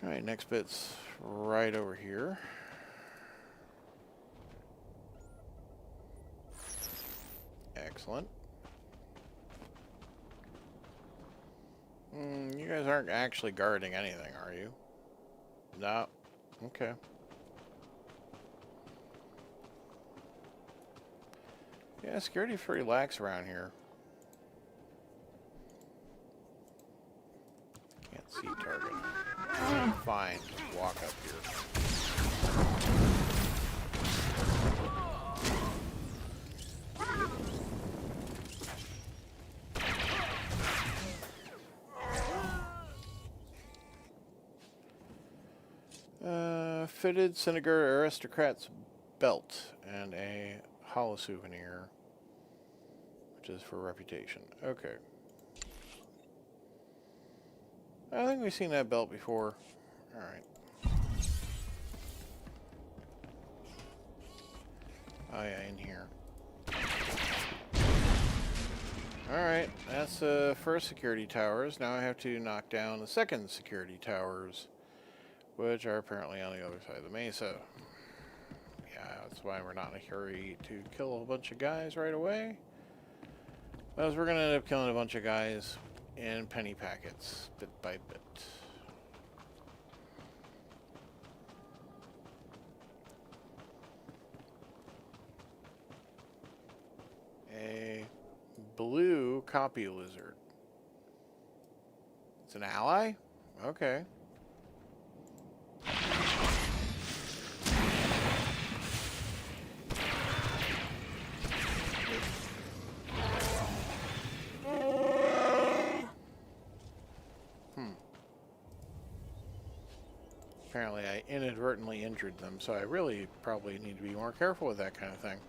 Alright, next bit's right over here. Excellent. You guys aren't actually guarding anything, are you? No. Okay. Yeah, security's pretty lax around here. Can't see target. fine. Just walk up here. Fitted Senegar aristocrat's belt and a hollow souvenir, which is for reputation. Okay. I think we've seen that belt before. Alright. Oh yeah, in here. Alright, that's the first security towers. Now I have to knock down the second security towers, which are apparently on the other side of the mesa. Yeah, that's why we're not in a hurry to kill a bunch of guys right away. Because we're going to end up killing a bunch of guys in penny packets, bit by bit. A blue copy lizard. It's an ally? Okay. Apparently I inadvertently injured them, so I really probably need to be more careful with that kind of thing.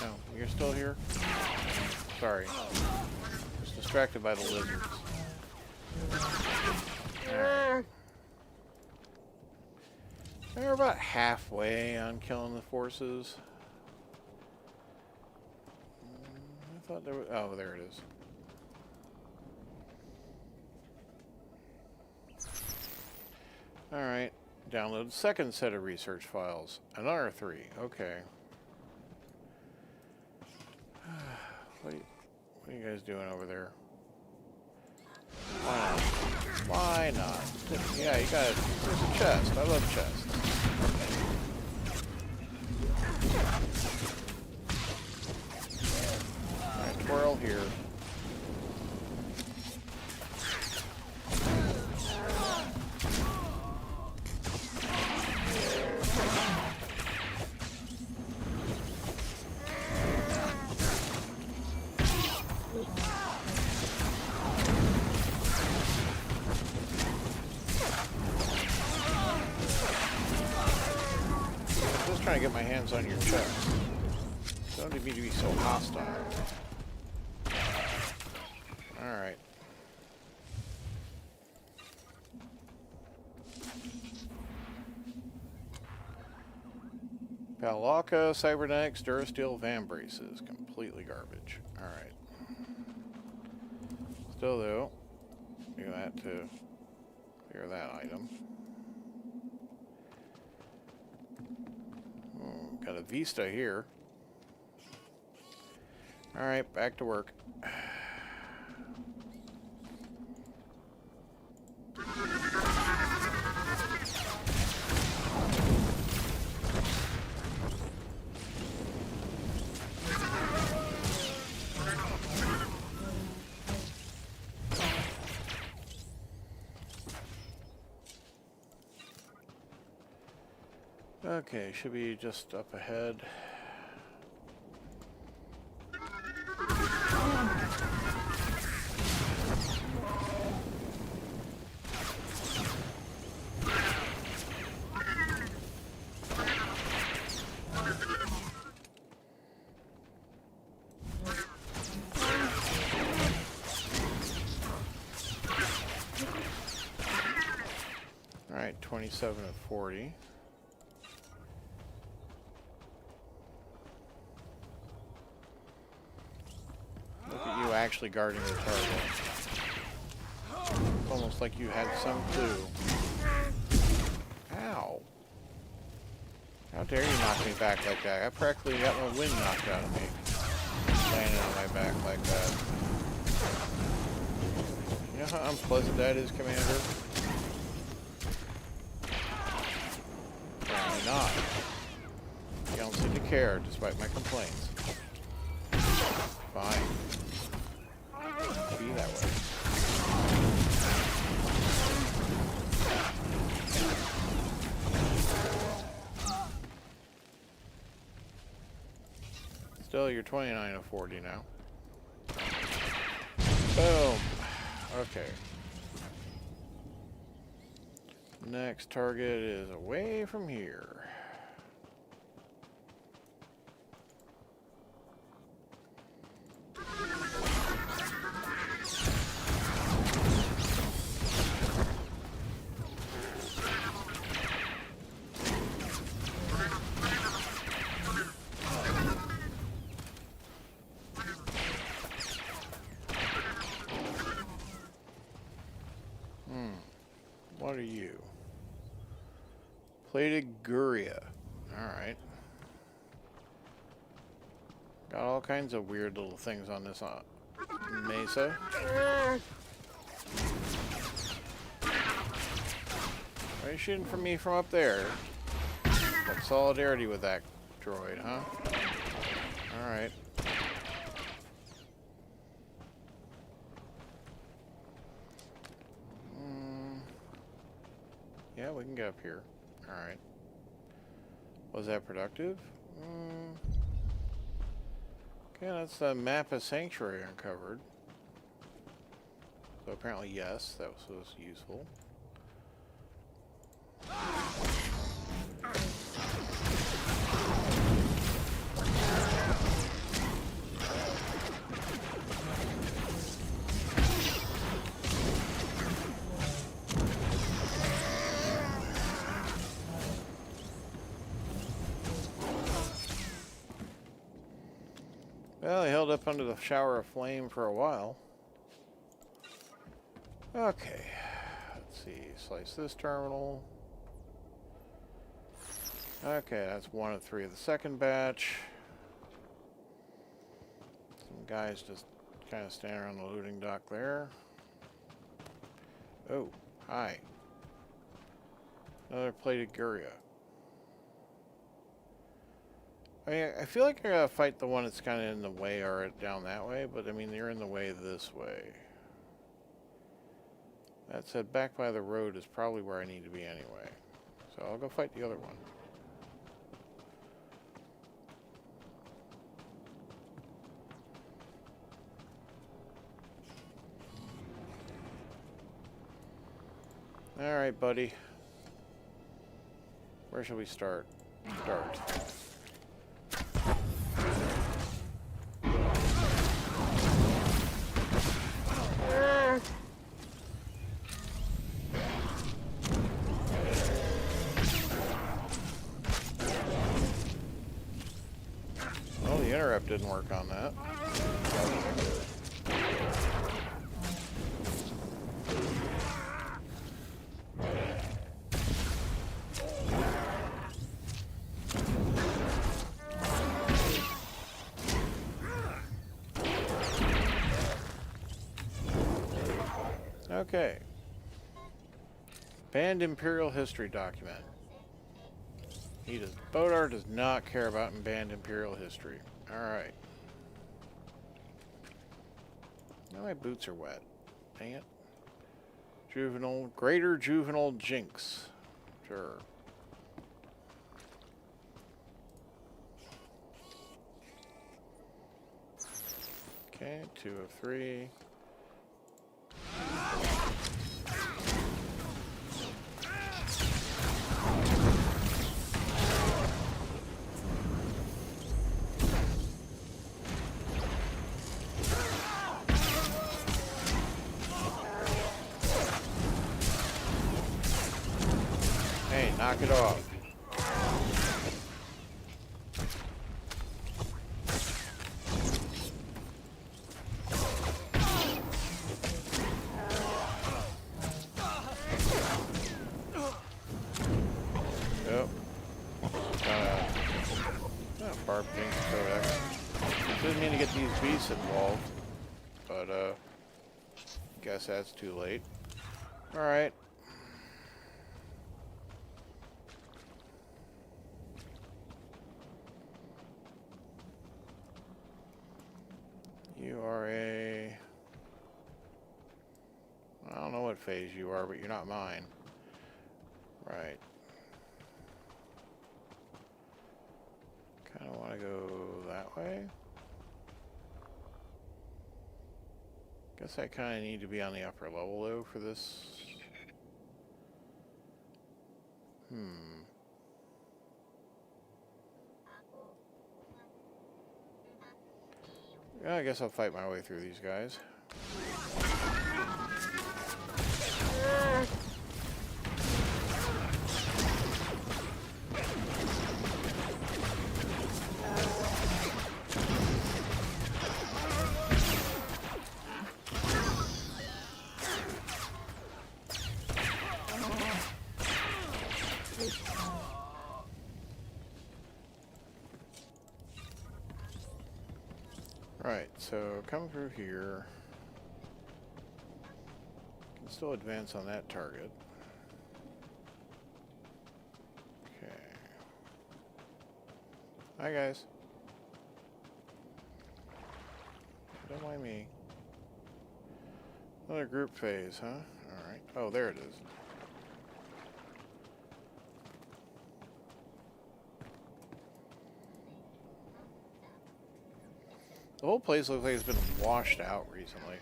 Oh, you're still here? Sorry. I was distracted by the lizards. Alright. We're about halfway on killing the forces. I thought there was... Oh, there it is. Alright. Download the second set of research files. Another 3. Okay. What are you guys doing over there? Why not? Why not? Yeah, you got it. There's a chest. I love chests. Alright, twirl here. Trying to get my hands on your chest. Don't need me to be so hostile. Alright. Palaka, cybernetics, Durasteel, van braces. Completely garbage. Alright. Still though, do that to clear that item. Got a Vista here. Alright, back to work. Okay, should be just up ahead. All right, 27 of 40. Actually guarding the target. It's almost like you had some clue. Ow. How dare you knock me back like that? I practically got my wind knocked out of me. Landing on my back like that. You know how unpleasant that is, Commander? Apparently not. You don't seem to care, despite my complaints. Fine. Be that way. Still, you're 29 of 40 now. Boom. Okay. Next target is away from here. What are you? Plated Guria. Alright. Got all kinds of weird little things on this mesa. Why are you shooting for me from up there? Got solidarity with that droid, huh? Alright. Yeah, we can get up here. Alright. Was that productive? Okay, that's the map of Sanctuary uncovered. So apparently, yes, that was useful. Well, he held up under the shower of flame for a while. Okay, let's see, slice this terminal. Okay, that's 1 of 3 of the second batch. Some guys just kind of standing around the looting dock there. Oh, hi. Another plated Guria. I mean, I feel like I gotta fight the one that's kind of in the way or down that way, but I mean, they're in the way this way. That said, back by the road is probably where I need to be anyway. So I'll go fight the other one. Alright, buddy. Where shall we start? Start. Well, the interrupt didn't work on that. Okay. Banned Imperial History document. Bodar does not care about banned Imperial history. Alright. Now my boots are wet. Dang it. Greater juvenile jinx. Sure. Okay, 2 of 3. Hey, knock it off. Yep. Barb Jinx Codex. Didn't mean to get these beasts involved, but Guess that's too late. Alright. You are a... I don't know what phase you are, but you're not mine. Right. Kind of want to go that way. Guess I kind of need to be on the upper level though for this. Yeah, I guess I'll fight my way through these guys. Right, so come through here. Can still advance on that target. Okay. Hi guys. Don't mind me. Another group phase, huh? Alright. Oh, there it is. The whole place looks like it's been washed out recently.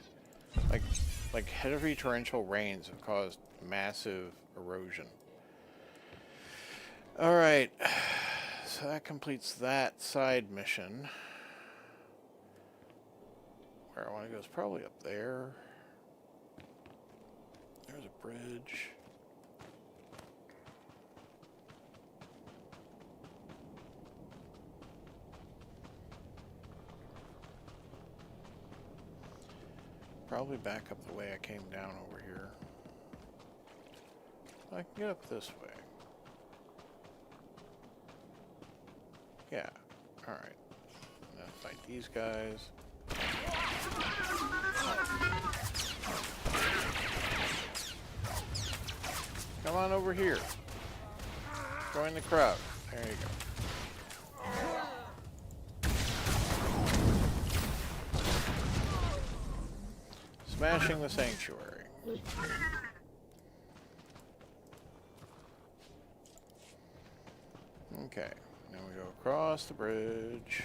Like heavy torrential rains have caused massive erosion. Alright. So that completes that side mission. Where I want to go is probably up there. There's a bridge. Probably back up the way I came down over here. I can get up this way. Yeah. Alright. Now fight these guys. Come on over here. Join the crowd. There you go. Smashing the sanctuary. Okay, now we go across the bridge.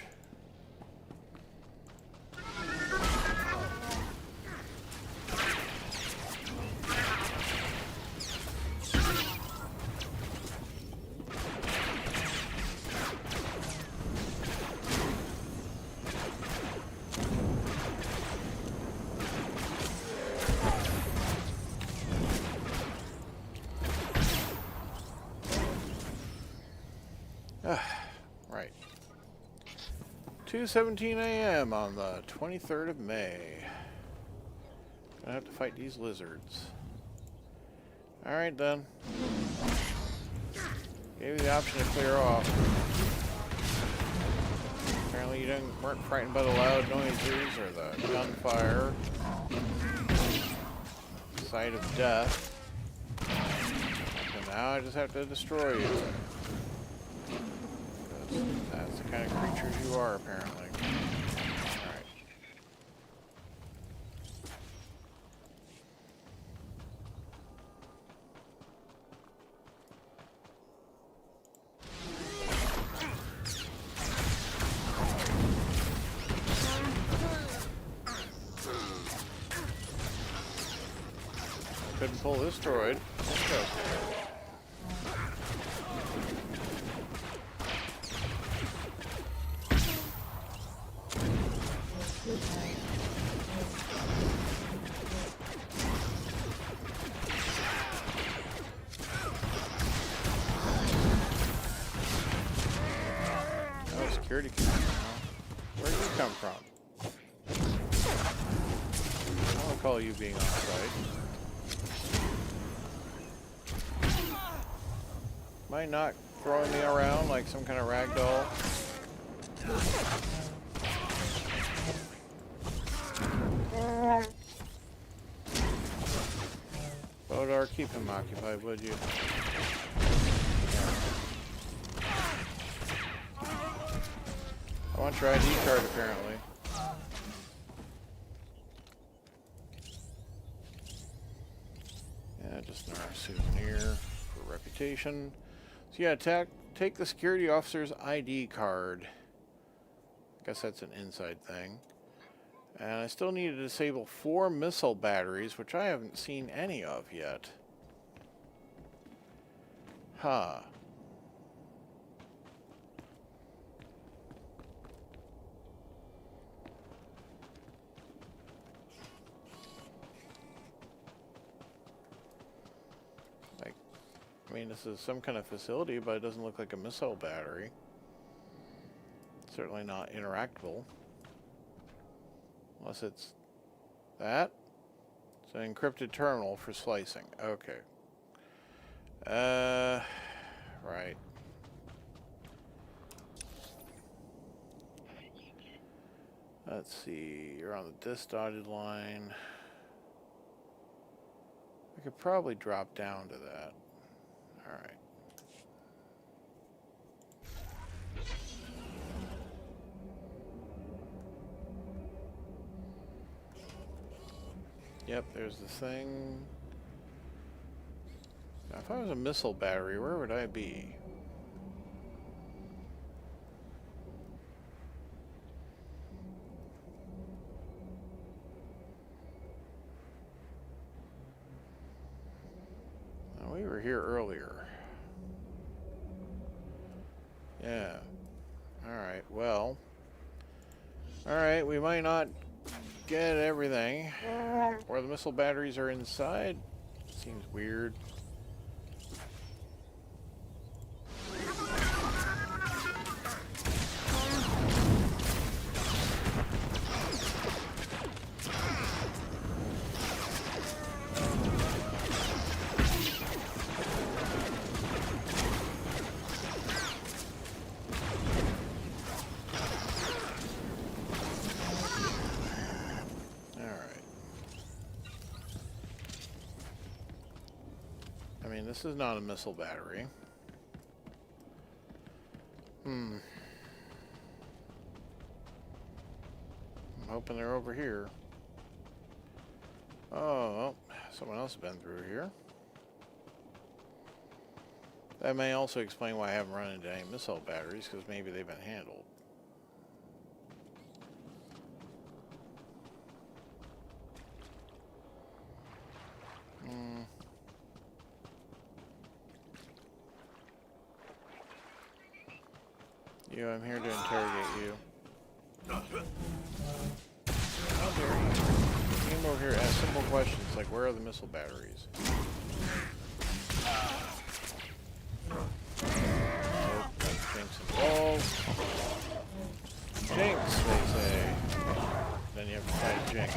Right. 2:17 a.m. on the 23rd of May. Gonna have to fight these lizards. Alright then. Gave you the option to clear off. Apparently you weren't frightened by the loud noises or the gunfire. Sight of death. So now I just have to destroy you. That's the kind of creatures you are, apparently. Alright. Couldn't pull this droid. Let's go. Oh, security camera. Where did you come from? I don't recall you being on site. Am I not throwing me around like some kind of ragdoll? Bodar, keep him occupied, would you? I want your ID card, apparently. Yeah, just another souvenir for reputation. So yeah, take the security officer's ID card. Guess that's an inside thing. And I still need to disable 4 missile batteries, which I haven't seen any of yet. Huh. Like, I mean, this is some kind of facility, but it doesn't look like a missile battery. Certainly not interactable. Unless it's that. It's an encrypted terminal for slicing. Okay. Right. Let's see. You're on this dotted line. I could probably drop down to that. All right. Yep, there's the thing. Now, if I was a missile battery, where would I be? Now, we were here earlier. Yeah. Alright, well. Alright, we might not get everything. Where the missile batteries are inside seems weird. This is not a missile battery. I'm hoping they're over here. Oh, someone else has been through here. That may also explain why I haven't run into any missile batteries, because maybe they've been handled. I'm here to interrogate you. How dare you? You came over here to ask simple questions like, where are the missile batteries? Oh, got Jinx involved. Jinx, they say. Then you have to fight Jinx.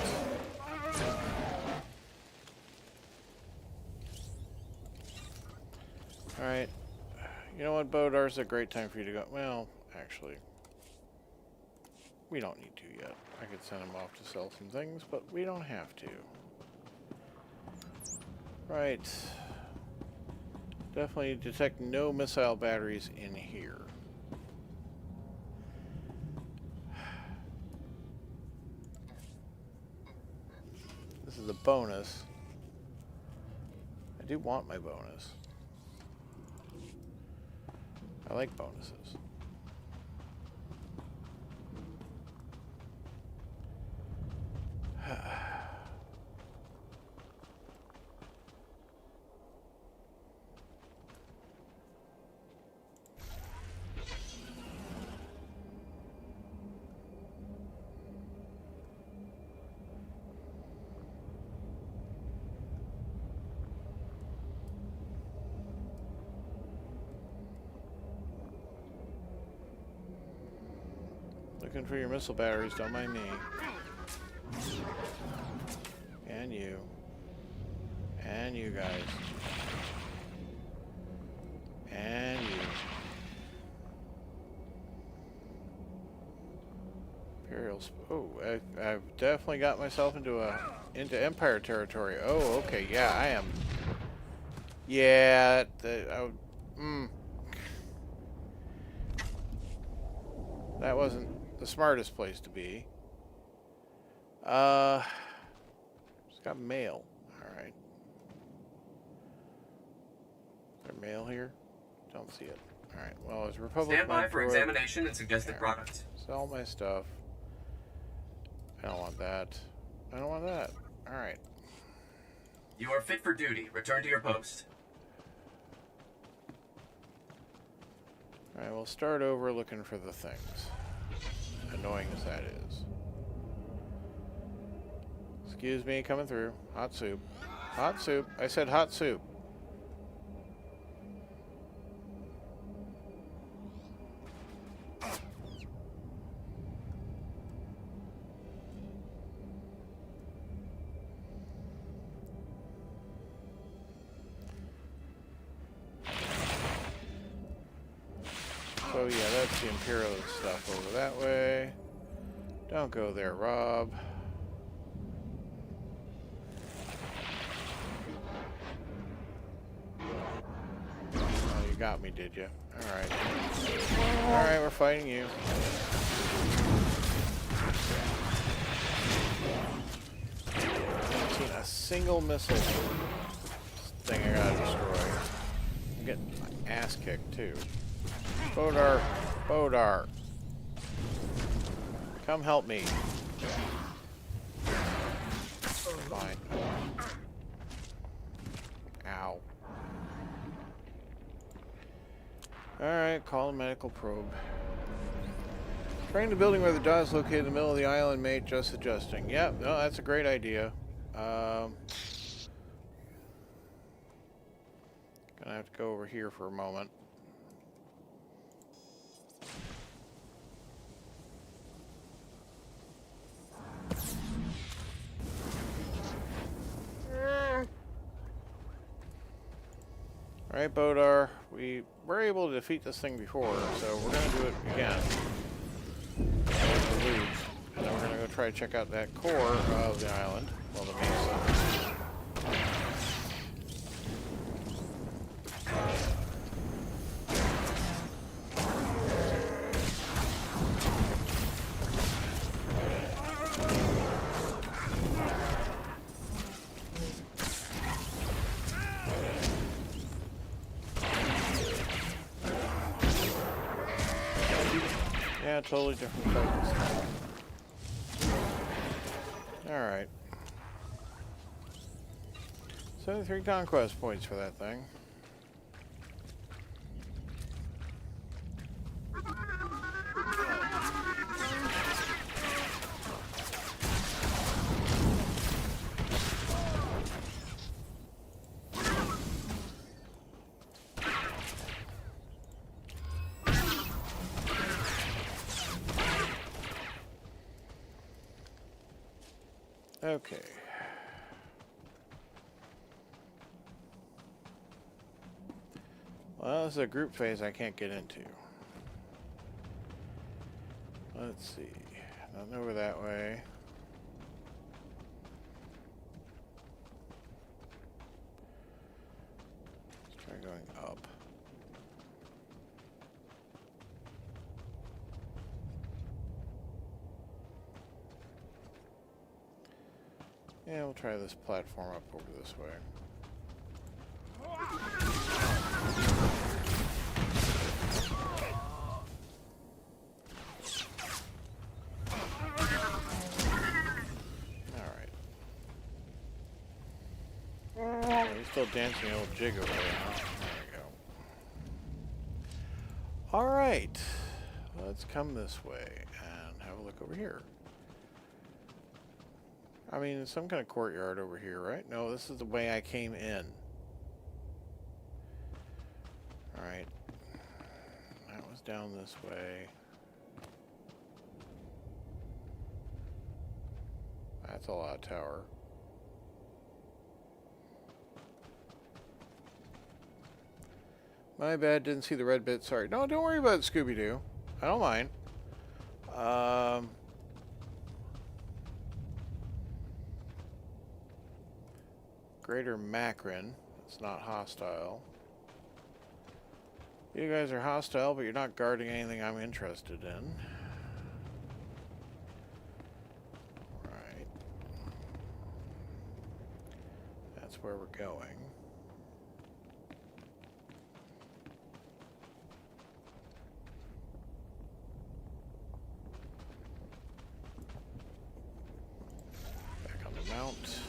Alright. You know what, Bodar's a great time for you to go. Well, actually, we don't need to yet. I could send him off to sell some things, but we don't have to. Right. Definitely detect no missile batteries in here. This is a bonus. I do want my bonus. I like bonuses. Looking for your missile batteries, don't mind me. And you. And you guys. And you. Imperials. Oh, I've definitely got myself into Empire territory. Oh, okay, yeah, I am Yeah, that wasn't the smartest place to be. It's got mail. Alright. Is there mail here? Don't see it. Alright, well, it's Republic. Stand by for examination and suggested products. Sell my stuff. I don't want that. I don't want that. Alright. You are fit for duty. Return to your post. Alright, we'll start over looking for the things. Annoying as that is. Excuse me, coming through. Hot soup. Hot soup. I said hot soup. So yeah, that's the Imperial stuff over that way. Don't go there, Rob. Oh, you got me, did you? Alright. Alright, we're fighting you. I haven't seen a single missile thing I gotta destroy. I'm getting my ass kicked, too. Bodar! Bodar! Come help me. Fine. Ow. Alright, call a medical probe. Train the building where the dot is located in the middle of the island, mate. Just adjusting. Yep, no, that's a great idea. Gonna have to go over here for a moment. Alright, Bodar, we were able to defeat this thing before, so we're going to do it again. And then we're going to go try to check out that core of the island. Well, the main side. Yeah, totally different focus. Alright. 73 conquest points for that thing. Okay. Well, this is a group phase I can't get into. Let's see. Nothing over that way. Let's try going up. Yeah, we'll try this platform up over this way. Alright. Oh, he's still dancing the old jig over there, huh? There we go. Alright. Let's come this way and have a look over here. I mean, there's some kind of courtyard over here, right? No, this is the way I came in. Alright. That was down this way. That's a lot of tower. My bad, didn't see the red bit. Sorry. No, don't worry about it, Scooby-Doo. I don't mind. Greater Macron. It's not hostile. You guys are hostile, but you're not guarding anything I'm interested in. Right. That's where we're going. Back on the mount.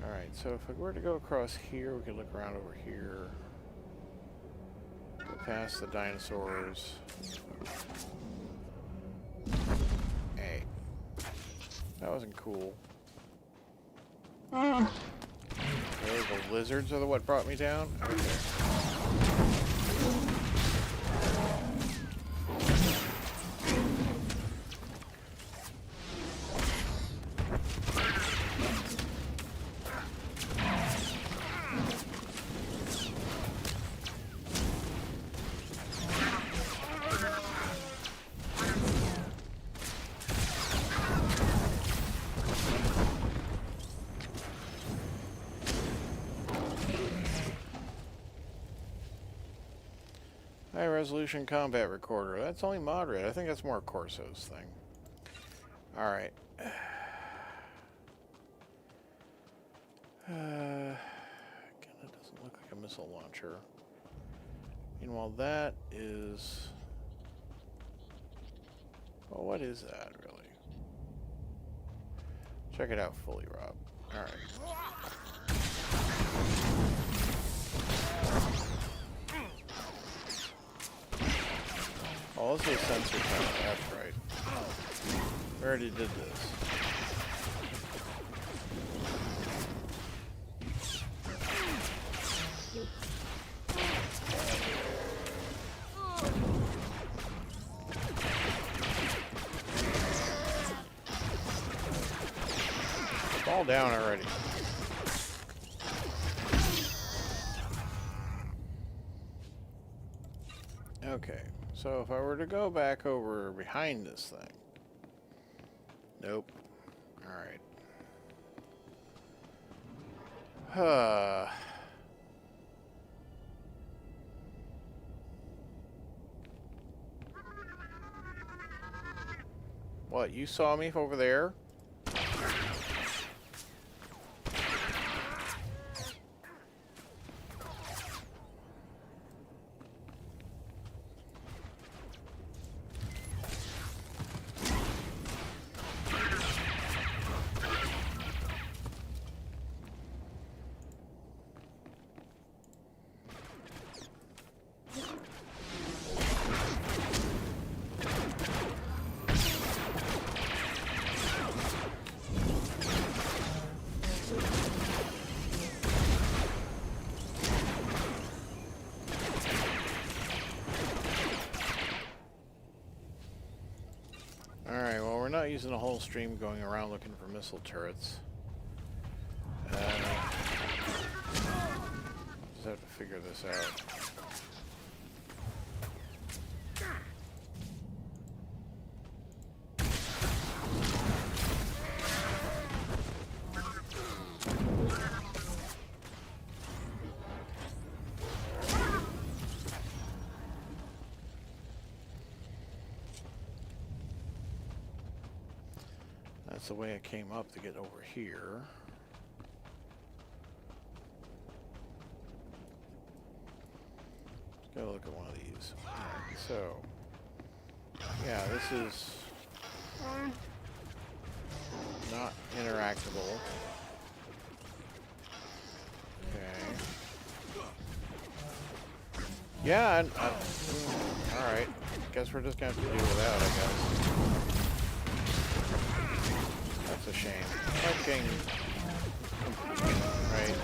Alright, so if we were to go across here, we could look around over here. Go past the dinosaurs. Hey. That wasn't cool. Okay, the lizards are what brought me down? Okay. High resolution combat recorder. That's only moderate. I think that's more Corso's thing. Alright. Again, it doesn't look like a missile launcher. Meanwhile, that is... Well, what is that, really? Check it out fully, Rob. Alright. Oh, this is a sensor panel. That's right. We already did this. Fall down already. Okay. So if I were to go back over behind this thing. Nope. Alright. What, you saw me over there? Alright, well, we're not using a whole stream going around looking for missile turrets. Just have to figure this out. That's the way I came up to get over here. Let's go look at one of these. Alright, so yeah, this is not interactable. Okay. Yeah, alright. Guess we're just gonna have to deal with that, I guess. That's a shame. Okay. Right.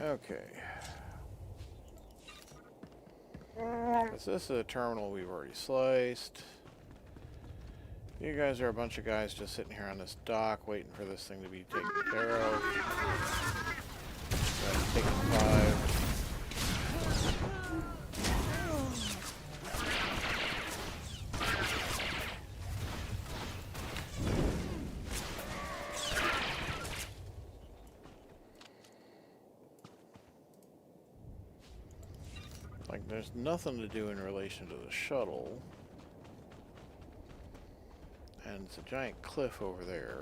Okay. This is a terminal we've already sliced. You guys are a bunch of guys just sitting here on this dock waiting for this thing to be taken care of. Taking 5. Like, there's nothing to do in relation to the shuttle. And it's a giant cliff over there.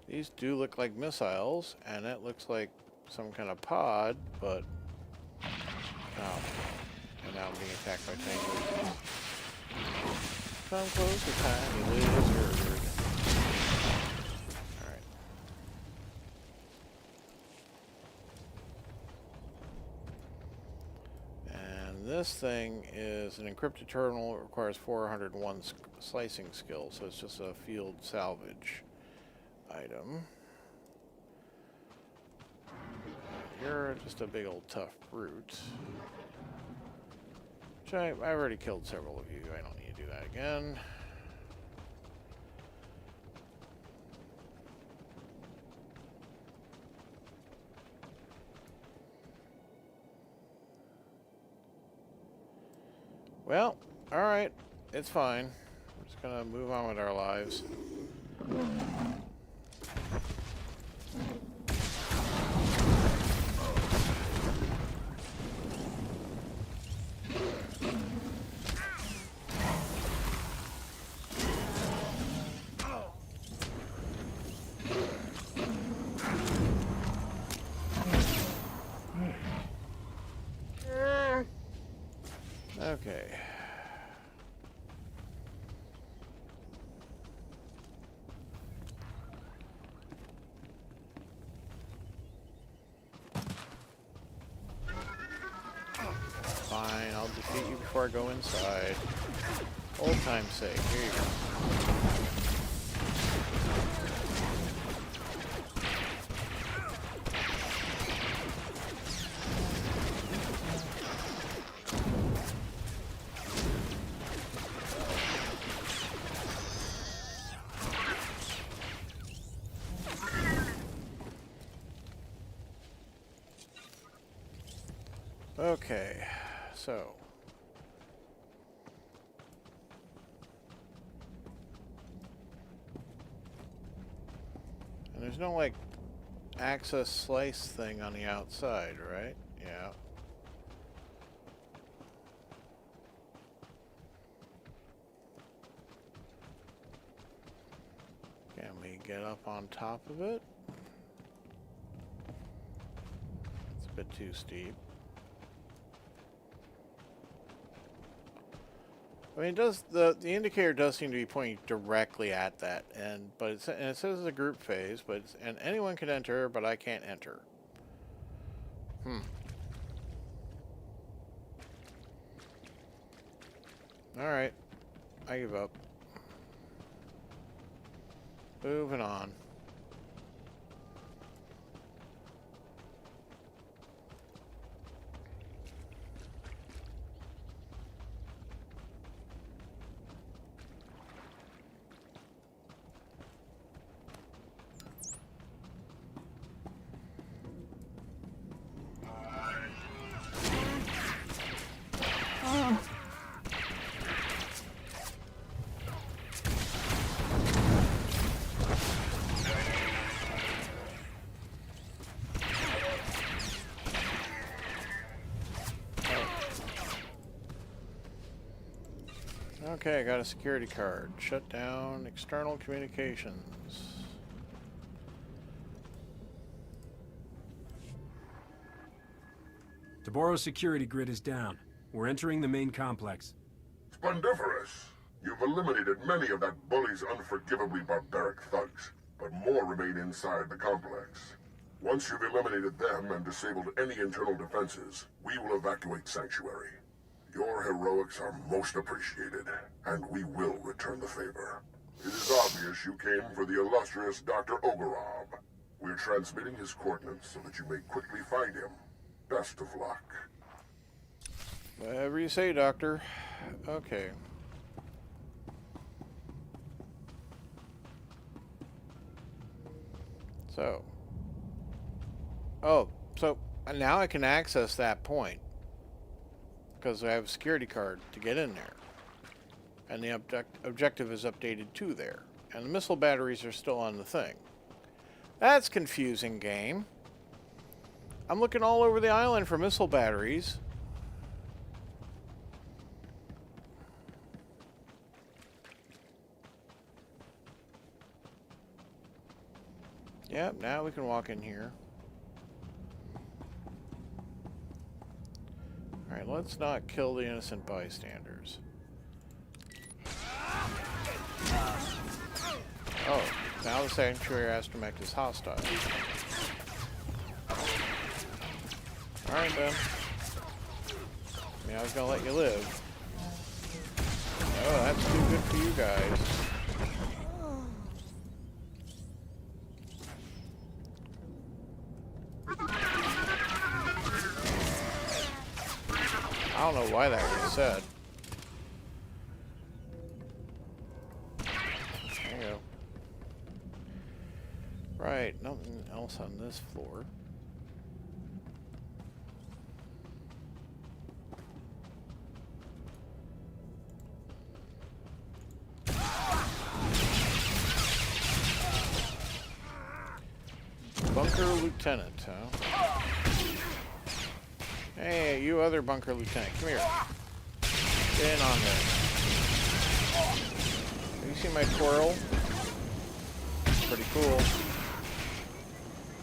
These do look like missiles, and that looks like some kind of pod, but... Oh. And now I'm being attacked by tiny lizards. Come closer, tiny lizard. Alright. And this thing is an encrypted terminal. It requires 401 slicing skill, so it's just a field salvage item. You're just a big old tough brute. Which I already killed several of you. I don't need to do that again. Well, alright. It's fine. We're just gonna move on with our lives. Okay. Fine, I'll defeat you before I go inside. Old time's sake. Here you go. Okay, so and there's no like access slice thing on the outside, right? Yeah. Can we get up on top of it? It's a bit too steep. I mean, it does the indicator does seem to be pointing directly at that, but it says it's a group phase, but and anyone can enter, but I can't enter. All right, I give up. Moving on. Okay, I got a security card. Shut down external communications. Toborro's security grid is down. We're entering the main complex. Splendiferous! You've eliminated many of that bully's unforgivably barbaric thugs, but more remain inside the complex. Once you've eliminated them and disabled any internal defenses, we will evacuate Sanctuary. Your heroics are most appreciated, and we will return the favor. It is obvious you came for the illustrious Dr. Ogorov. We're transmitting his coordinates so that you may quickly find him. Best of luck. Whatever you say, Doctor. Okay. So. Oh, so And now I can access that point because I have a security card to get in there. And the objective is updated to there. And the missile batteries are still on the thing. That's confusing, game. I'm looking all over the island for missile batteries. Yep, now we can walk in here. Alright, let's not kill the innocent bystanders. Oh, now the sanctuary astromech is hostile. Alright then. I mean, I was gonna let you live. Oh, that's too good for you guys. I don't know why that was said. There you go. Right, nothing else on this floor. Bunker Lieutenant, huh? Hey, you other Bunker Lieutenant, come here. Get in on there. Have you seen my twirl? Pretty cool.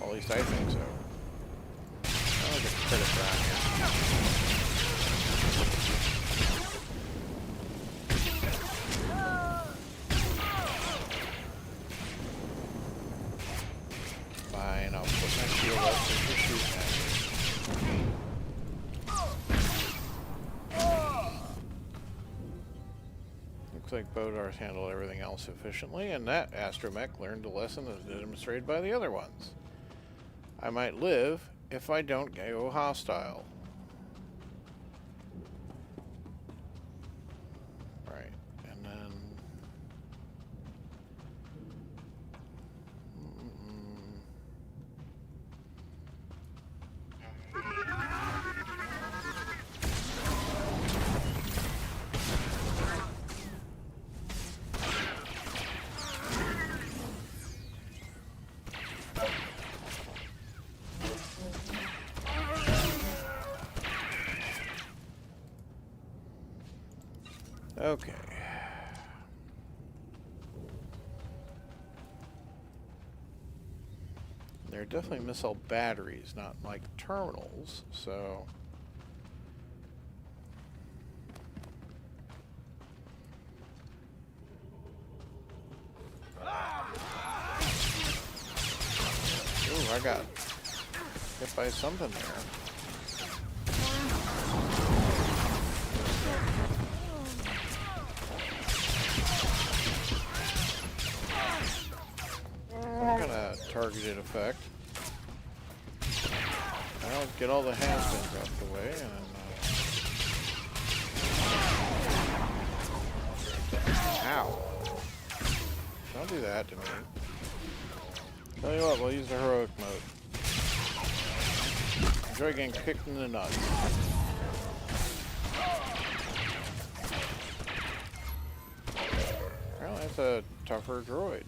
Well, at least I think so. I don't get credit around here. Fine, I'll put my shield up since you're shooting at me. Looks like Bodar's handled everything else efficiently, and that astromech learned a lesson as demonstrated by the other ones. I might live if I don't go hostile. Right, and then... Okay. They're definitely missile batteries, not like terminals, so... Ooh, I got hit by something there. Targeted effect. I'll get all the has-beens out the way and ow. Don't do that to me. Tell you what, we'll use the heroic mode. Enjoy getting kicked in the nuts. Well, that's a tougher droid.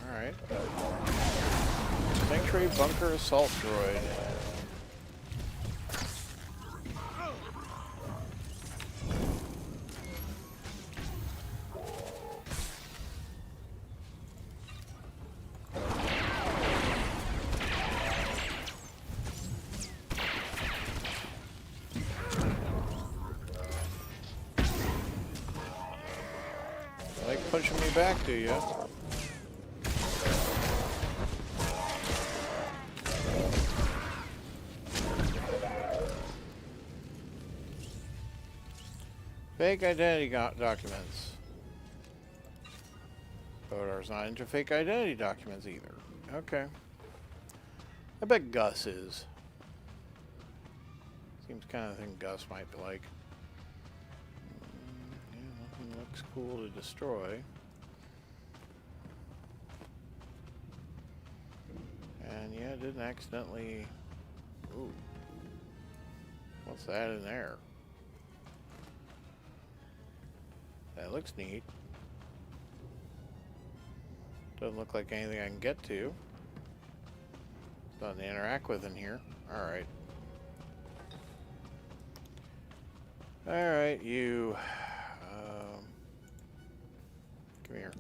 Alright. Sanctuary Bunker Assault Droid. You like punching me back, do you? Fake identity documents. Bodar's not into fake identity documents either. Okay. I bet Gus is. Seems kind of thing Gus might be like. Yeah, nothing looks cool to destroy. And yeah, I didn't accidentally... Ooh. What's that in there? That looks neat. Doesn't look like anything I can get to. Nothing to interact with in here. Alright. Alright, you. Come here.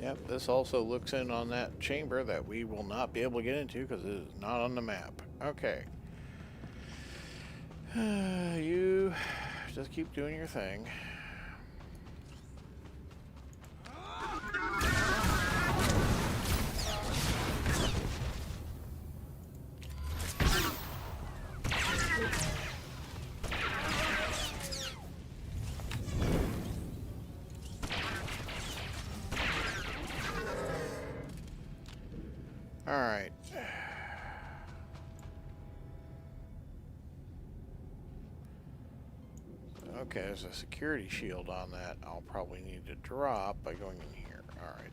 Yep, this also looks in on that chamber that we will not be able to get into because it is not on the map. Okay. You just keep doing your thing. Alright. Okay, there's a security shield on that I'll probably need to drop by going in here. Alright.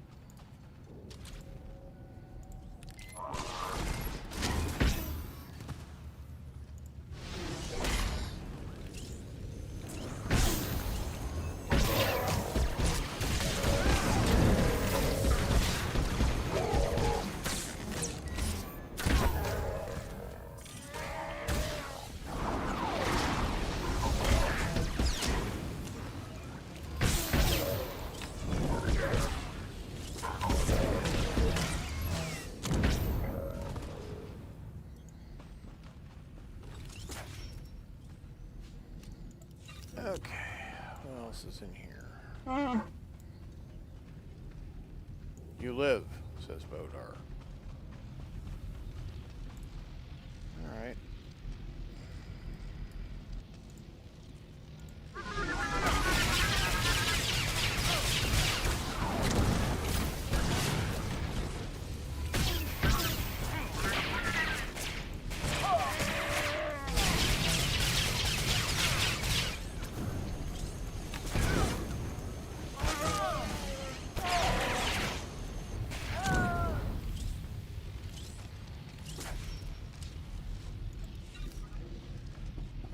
Okay, what else is in here? You live, says Bodar. Alright.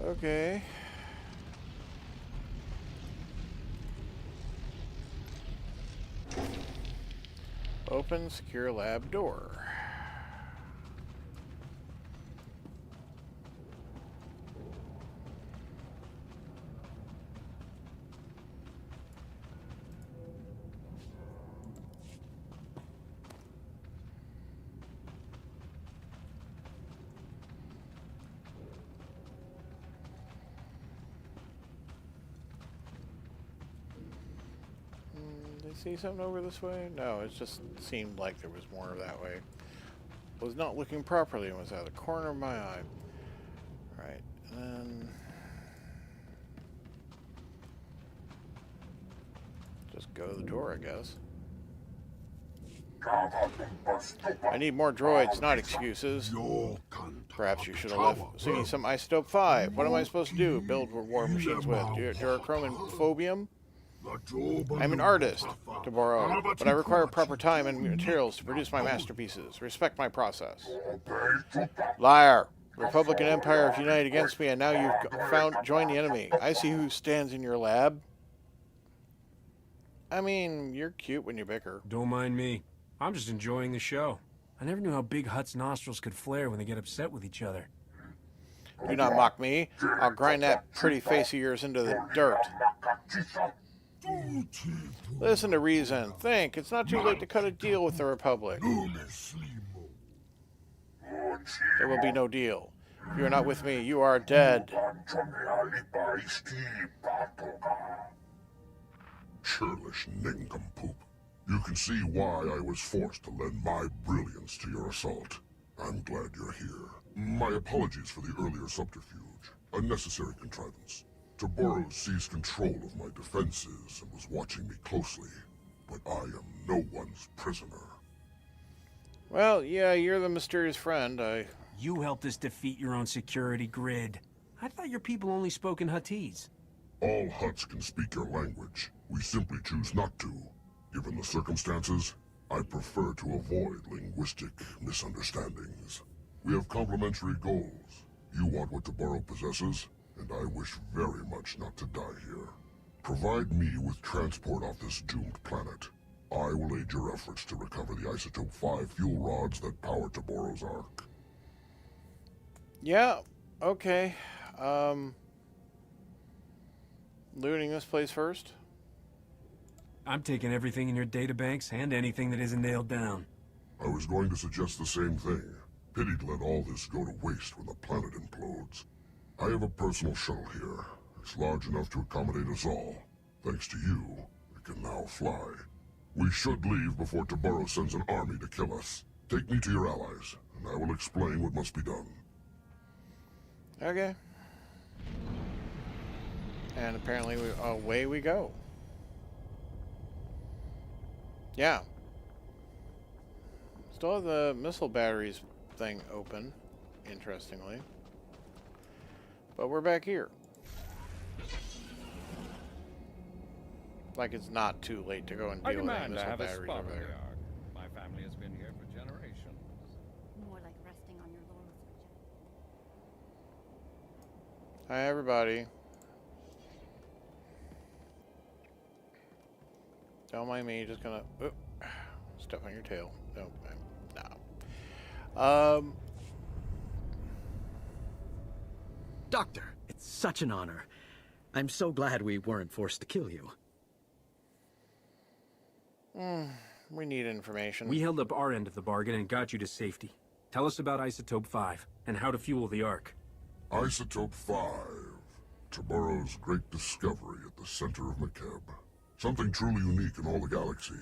Okay. Open secure lab door. See something over this way? No, it just seemed like there was more that way. Was not looking properly and was out of the corner of my eye. Right, and then just go to the door, I guess. I need more droids, not excuses. Perhaps you should have left singing some Isotope 5. What am I supposed to do? Build war machines with durachrome and phobium? I'm an artist, Toborro, but I require proper time and materials to produce my masterpieces. Respect my process. Liar! Republic and Empire have united against me, and now you've joined the enemy. I see who stands in your lab. I mean, you're cute when you bicker. Don't mind me. I'm just enjoying the show. I never knew how big Hutt's nostrils could flare when they get upset with each other. Do not mock me. I'll grind that pretty face of yours into the dirt. Listen to reason. Think. It's not too late to cut a deal with the Republic. There will be no deal. If you are not with me, you are dead. Churlish nincompoop. You can see why I was forced to lend my brilliance to your assault. I'm glad you're here. My apologies for the earlier subterfuge. A necessary contrivance. Toborro seized control of my defenses and was watching me closely, but I am no one's prisoner. Well, yeah, you're the mysterious friend. You helped us defeat your own security grid. I thought your people only spoke in Huttese. All Hutts can speak your language. We simply choose not to. Given the circumstances, I prefer to avoid linguistic misunderstandings. We have complementary goals. You want what Toborro possesses, and I wish very much not to die here. Provide me with transport off this doomed planet. I will aid your efforts to recover the Isotope 5 fuel rods that power Toborro's Ark. Yeah, okay. Looting this place first? I'm taking everything in your databanks and anything that isn't nailed down. I was going to suggest the same thing. Pity to let all this go to waste when the planet implodes. I have a personal shuttle here. It's large enough to accommodate us all. Thanks to you, it can now fly. We should leave before Toborro sends an army to kill us. Take me to your allies, and I will explain what must be done. Okay. And apparently away we go. Yeah. Still have the missile batteries thing open, interestingly. But we're back here. Like it's not too late to go and deal with the missile batteries over there. My family has been here for generations. More like resting on your laurels. Hi, everybody. Don't mind me, just gonna step on your tail. No. Doctor, it's such an honor. I'm so glad we weren't forced to kill you. We need information. We held up our end of the bargain and got you to safety. Tell us about Isotope 5 and how to fuel the Ark. Isotope 5. Toborro's great discovery at the center of Makeb. Something truly unique in all the galaxy,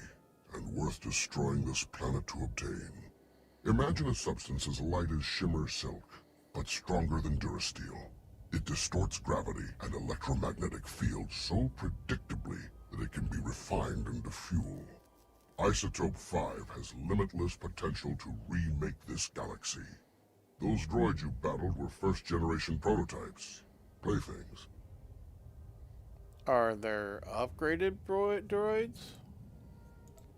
and worth destroying this planet to obtain. Imagine a substance as light as shimmer silk, but stronger than Durasteel. It distorts gravity and electromagnetic fields so predictably that it can be refined into fuel. Isotope 5 has limitless potential to remake this galaxy. Those droids you battled were first-generation prototypes. Playthings. Are there upgraded droids?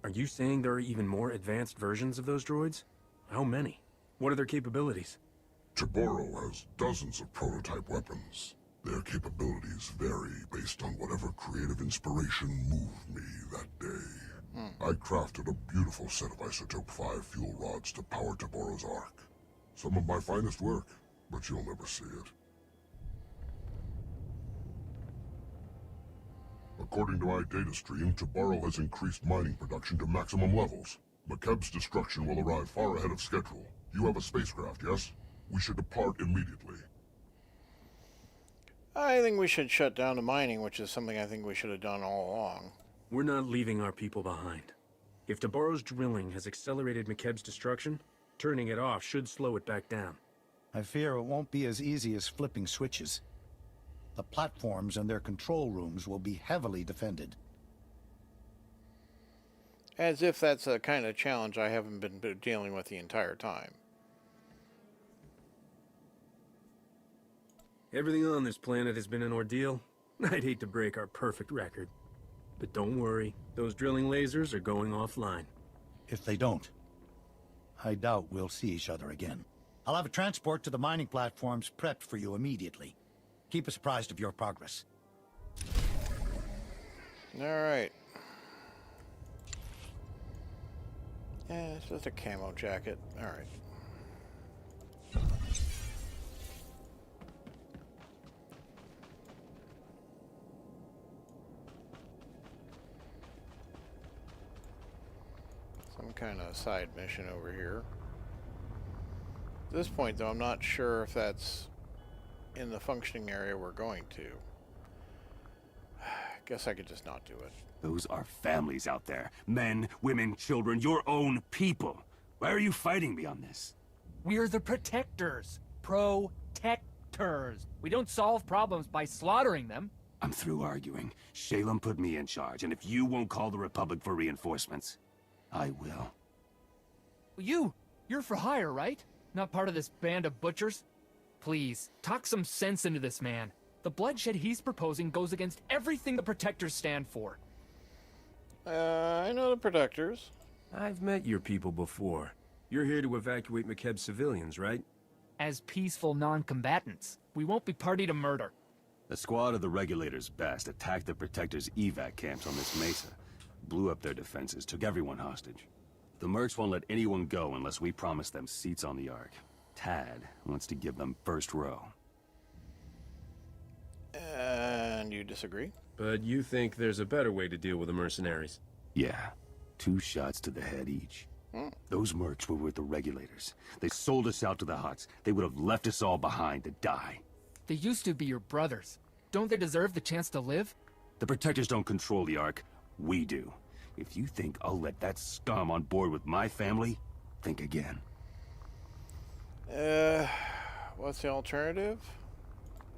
Are you saying there are even more advanced versions of those droids? How many? What are their capabilities? Toborro has dozens of prototype weapons. Their capabilities vary based on whatever creative inspiration moved me that day. I crafted a beautiful set of Isotope 5 fuel rods to power Toborro's Ark. Some of my finest work, but you'll never see it. According to my data stream, Toborro has increased mining production to maximum levels. Makeb's destruction will arrive far ahead of schedule. You have a spacecraft, yes? We should depart immediately. I think we should shut down the mining, which is something I think we should have done all along. We're not leaving our people behind. If Toborro's drilling has accelerated Makeb's destruction, turning it off should slow it back down. I fear it won't be as easy as flipping switches. The platforms and their control rooms will be heavily defended. As if that's a kind of challenge I haven't been dealing with the entire time. Everything on this planet has been an ordeal. I'd hate to break our perfect record. But don't worry, those drilling lasers are going offline. If they don't, I doubt we'll see each other again. I'll have a transport to the mining platforms prepped for you immediately. Keep us apprised of your progress. Alright. Yeah, it's just a camo jacket. Alright. Some kind of side mission over here. At this point, though, I'm not sure if that's in the functioning area we're going to. Guess I could just not do it. Those are families out there. Men, women, children, your own people. Why are you fighting me on this? We're the protectors. Protectors. We don't solve problems by slaughtering them. I'm through arguing. Shalem put me in charge, and if you won't call the Republic for reinforcements, I will. You're for hire, right? Not part of this band of butchers? Please, talk some sense into this man. The bloodshed he's proposing goes against everything the protectors stand for. I know the protectors. I've met your people before. You're here to evacuate Makeb civilians, right? As peaceful non-combatants, we won't be party to murder. A squad of the Regulators' best attacked the Protectors' evac camps on this mesa, blew up their defenses, took everyone hostage. The mercs won't let anyone go unless we promise them seats on the Ark. Tad wants to give them first row. And you disagree? But you think there's a better way to deal with the mercenaries? Yeah, 2 shots to the head each. Those mercs were with the Regulators. They sold us out to the Hutts. They would have left us all behind to die. They used to be your brothers. Don't they deserve the chance to live? The Protectors don't control the Ark. We do. If you think I'll let that scum on board with my family, think again. What's the alternative?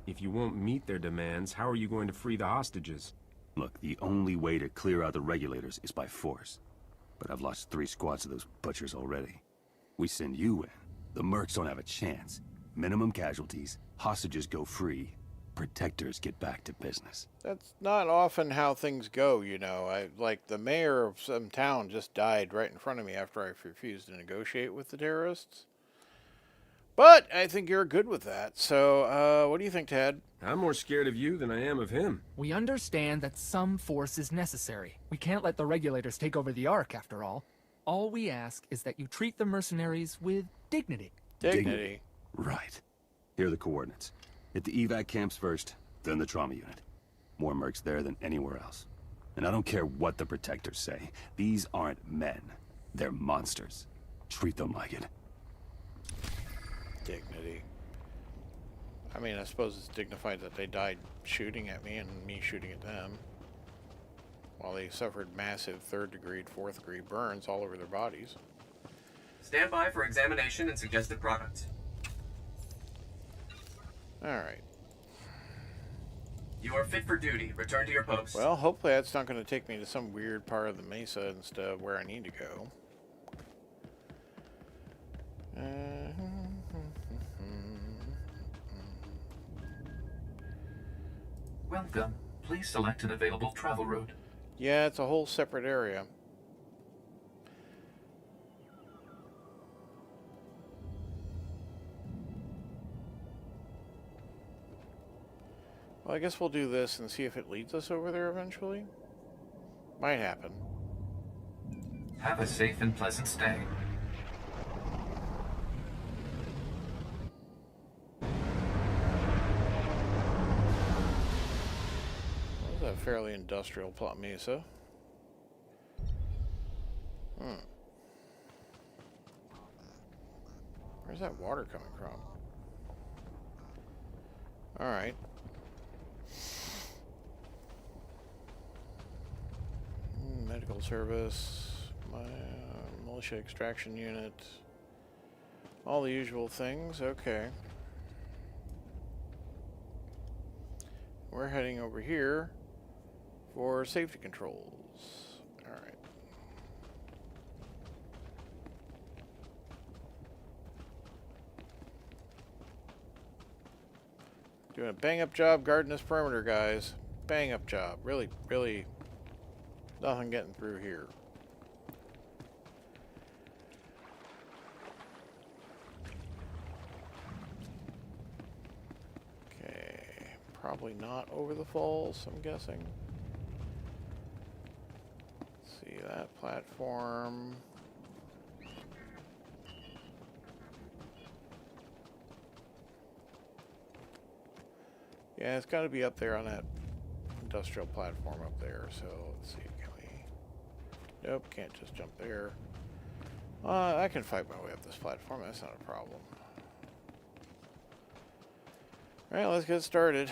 If you won't meet their demands, how are you going to free the hostages? Look, the only way to clear out the Regulators is by force. But I've lost 3 squads of those butchers already. We send you in. The mercs don't have a chance. Minimum casualties, hostages go free, Protectors get back to business. That's not often how things go, you know. Like, the mayor of some town just died right in front of me after I refused to negotiate with the terrorists. But I think you're good with that. So, what do you think, Tad? I'm more scared of you than I am of him. We understand that some force is necessary. We can't let the Regulators take over the Ark, after all. All we ask is that you treat the mercenaries with dignity. Dignity? Right. Here are the coordinates. Hit the evac camps first, then the trauma unit. More mercs there than anywhere else. And I don't care what the Protectors say. These aren't men. They're monsters. Treat them like it. Dignity. I mean, I suppose it's dignified that they died shooting at me and me shooting at them, while they suffered massive 3rd degree and 4th degree burns all over their bodies. Stand by for examination and suggested products. Alright. You are fit for duty. Return to your post. Well, hopefully that's not going to take me to some weird part of the mesa instead of where I need to go. Welcome. Please select an available travel route. Yeah, it's a whole separate area. Well, I guess we'll do this and see if it leads us over there eventually. Might happen. Have a safe and pleasant stay. That was a fairly industrial plot mesa. Where's that water coming from? Alright. Medical service, my militia extraction unit, all the usual things. Okay. We're heading over here for safety controls. Alright. Doing a bang-up job guarding this perimeter, guys. Bang-up job. Really, really nothing getting through here. Okay. Probably not over the falls, I'm guessing. Let's see that platform. Yeah, it's got to be up there on that industrial platform up there. So let's see, can we? Nope, can't just jump there. I can fight my way up this platform. That's not a problem. All right, let's get started.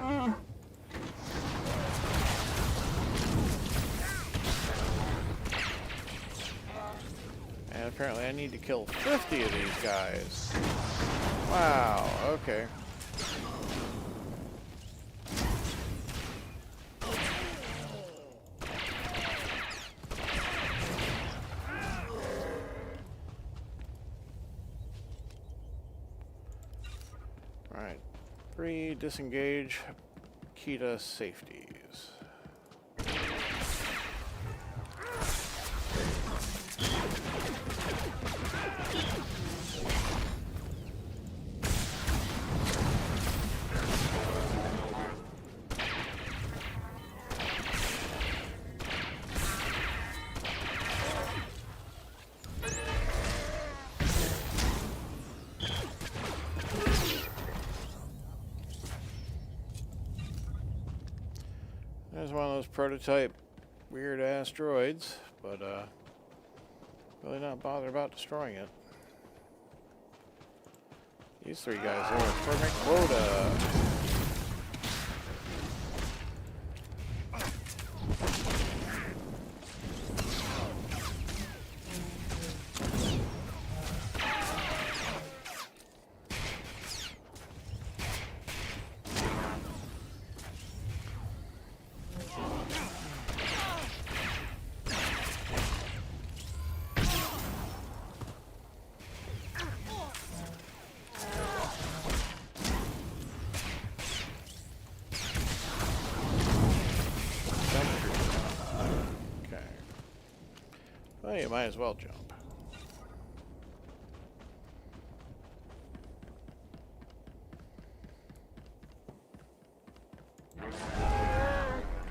And apparently I need to kill 50 of these guys. Wow, okay. Alright. 3 disengage, key to safeties. There's one of those prototype weird ass droids, but really not bothered about destroying it. These 3 guys are a perfect quota. Well, you might as well jump.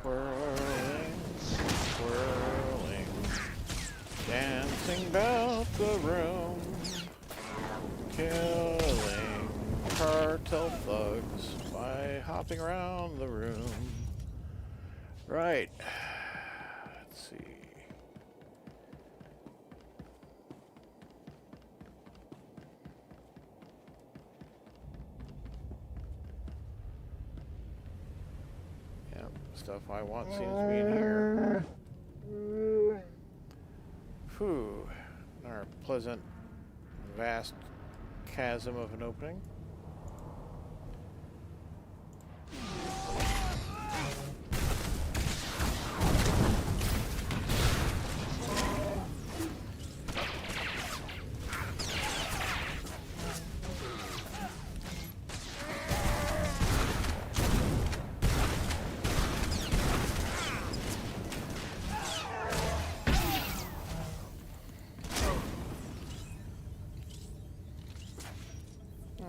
Twirling, twirling, dancing about the room, killing cartel thugs by hopping around the room. Right. Let's see. Stuff I want seems to be in here. Whew. Our pleasant, vast chasm of an opening.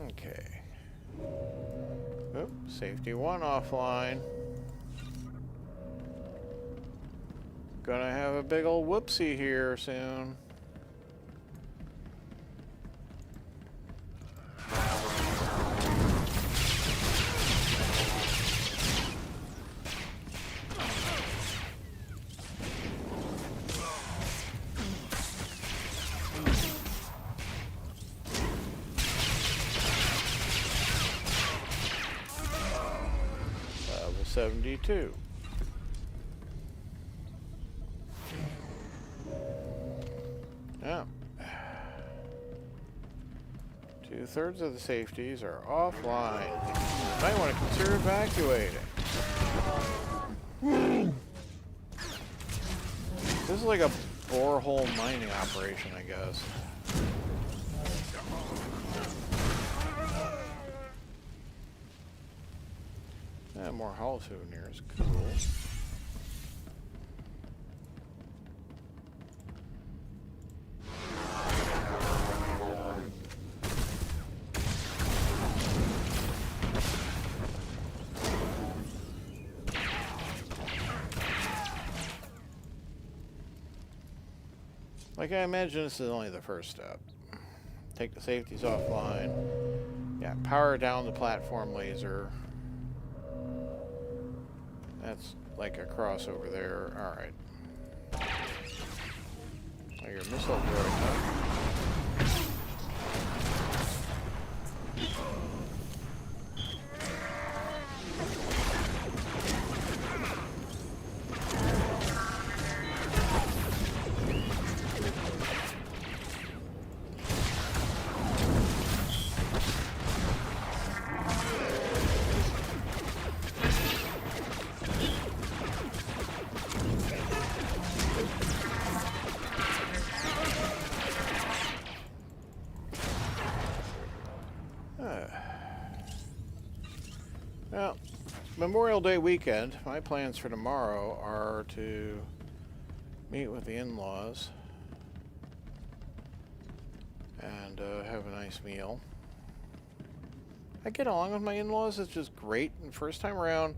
Okay. Oop, safety 1 offline. Gonna have a big old whoopsie here soon. Level 72. Yeah. 2/3 of the safeties are offline. Might want to consider evacuating. This is like a borehole mining operation, I guess. Yeah, more hull souvenirs. Cool. Like, I imagine this is only the first step. Take the safeties offline. Yeah, power down the platform laser. That's like a crossover there. Alright. Oh, you're a missile droid, huh? Well, Memorial Day weekend. My plans for tomorrow are to meet with the in-laws and have a nice meal. I get along with my in-laws. It's just great. And first time around,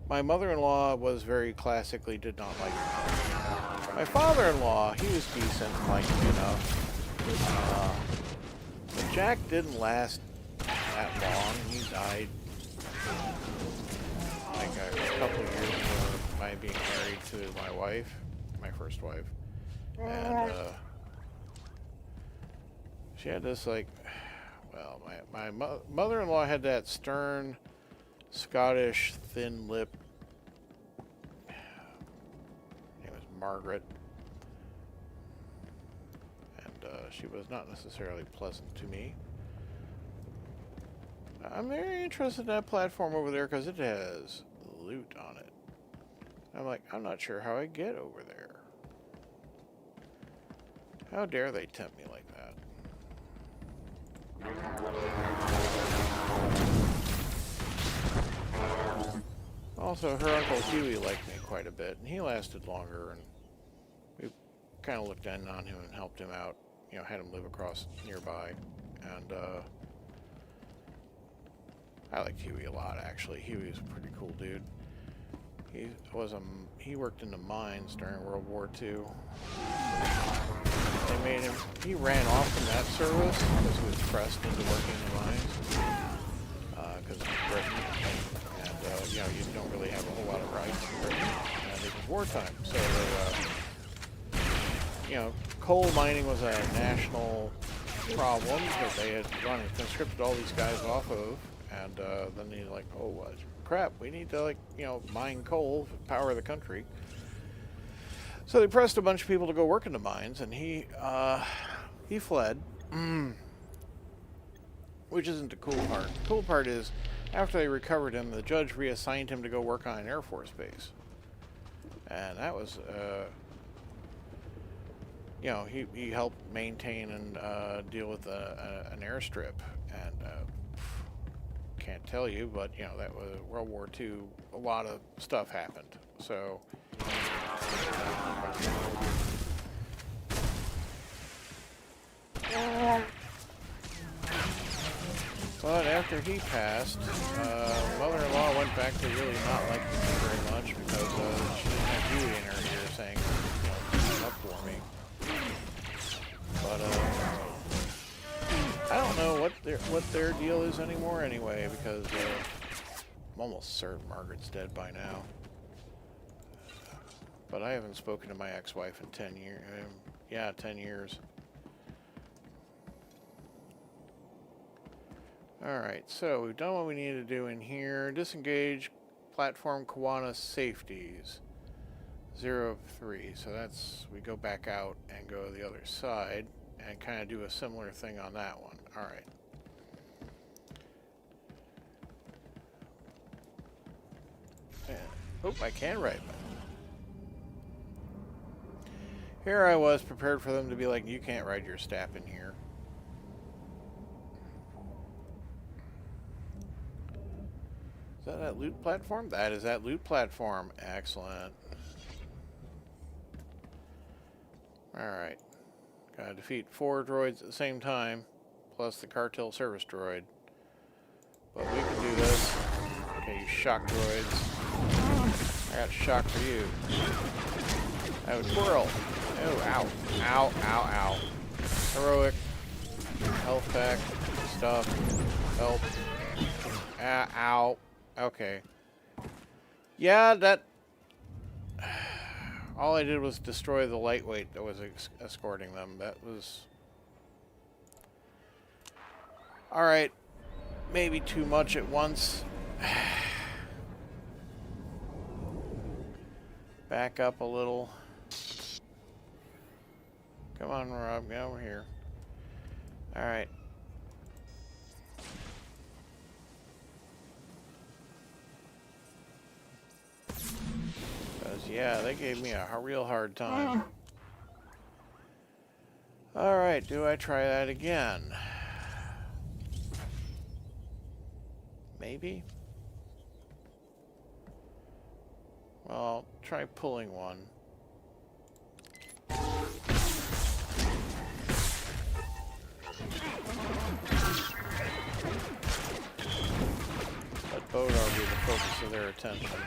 my mother-in-law was very classically did not like me. My father-in-law, he was decent, liked me enough. But Jack didn't last that long. He died like a couple of years before my being married to my wife, my first wife. And she had this like, well, my mother-in-law had that stern, Scottish, thin lip. Her name was Margaret. And she was not necessarily pleasant to me. I'm very interested in that platform over there because it has loot on it. I'm like, I'm not sure how I get over there. How dare they tempt me like that? Also, her Uncle Huey liked me quite a bit, and he lasted longer, and we kind of looked in on him and helped him out. You know, had him live across nearby, and I liked Huey a lot, actually. Huey was a pretty cool dude. He worked in the mines during World War II. They made him, he ran off from that service because he was pressed into working in the mines. Because Britain, and you know, you don't really have a whole lot of rights in Britain. And it was wartime. So they, you know, coal mining was a national problem that they had run and conscripted all these guys off of. And then they're like, oh, what? Crap, we need to, like, you know, mine coal to power the country. So they pressed a bunch of people to go work in the mines, and he fled. Which isn't the cool part. The cool part is, after they recovered him, the judge reassigned him to go work on an Air Force base. And that was, you know, he helped maintain and deal with an airstrip. And can't tell you, but you know, that was World War II. A lot of stuff happened. So but after he passed, mother-in-law went back to really not liking me very much because she didn't have Huey in her ear saying, you know, keep up for me. But I don't know what their deal is anymore anyway, because I'm almost certain Margaret's dead by now. But I haven't spoken to my ex-wife in 10 years. Yeah, 10 years. Alright, so we've done what we need to do in here. Disengage platform Kiwanis safeties. 0 of 3. So that's, we go back out and go to the other side and kind of do a similar thing on that one. Alright. Oh, I can ride my... Here I was prepared for them to be like, you can't ride your staff in here. Is that loot platform? That is that loot platform. Excellent. Alright. Gotta defeat 4 droids at the same time, plus the cartel service droid. But we can do this. Okay, you shock droids. I got shock for you. Oh, twirl. Oh, ow. Ow, ow, ow. Heroic. Health pack. Stuff. Help. Ow. Okay. Yeah, that... All I did was destroy the lightweight that was escorting them. That was... Alright. Maybe too much at once. Back up a little. Come on, Rob. Get over here. Alright. Because, yeah, they gave me a real hard time. Alright, do I try that again? Maybe? Well, I'll try pulling one. Let Bodar be the focus of their attention.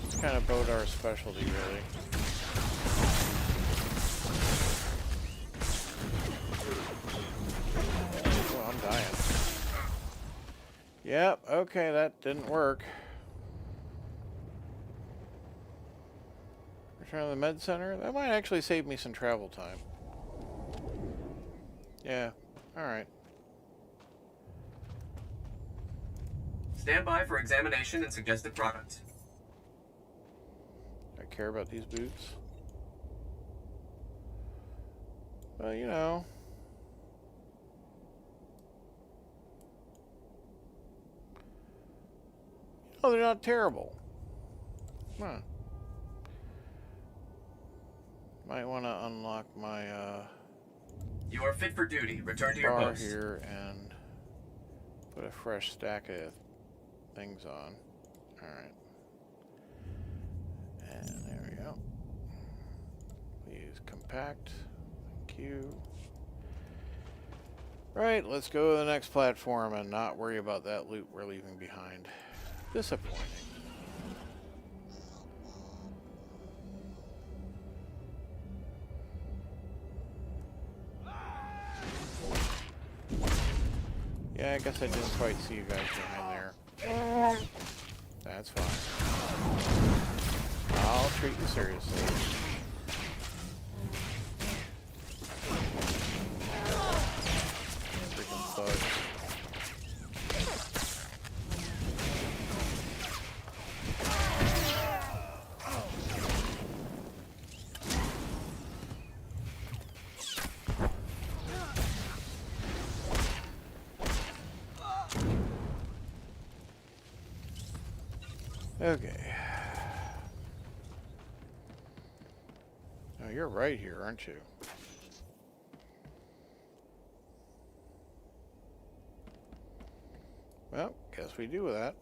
It's kind of Bodar's specialty, really. Oh, I'm dying. Yep, okay, that didn't work. Return to the med center? That might actually save me some travel time. Yeah, alright. Stand by for examination and suggested products. I care about these boots. Well, you know. Oh, they're not terrible. Huh. Might want to unlock my You are fit for duty. Return to your bar post. here and put a fresh stack of things on. Alright. And there we go. Please compact. Thank you. Right, let's go to the next platform and not worry about that loot we're leaving behind. Disappointing. Yeah, I guess I didn't quite see you guys behind there. That's fine. I'll treat you seriously. Freaking thugs. Okay. Now you're right here, aren't you? Well, guess we do with that.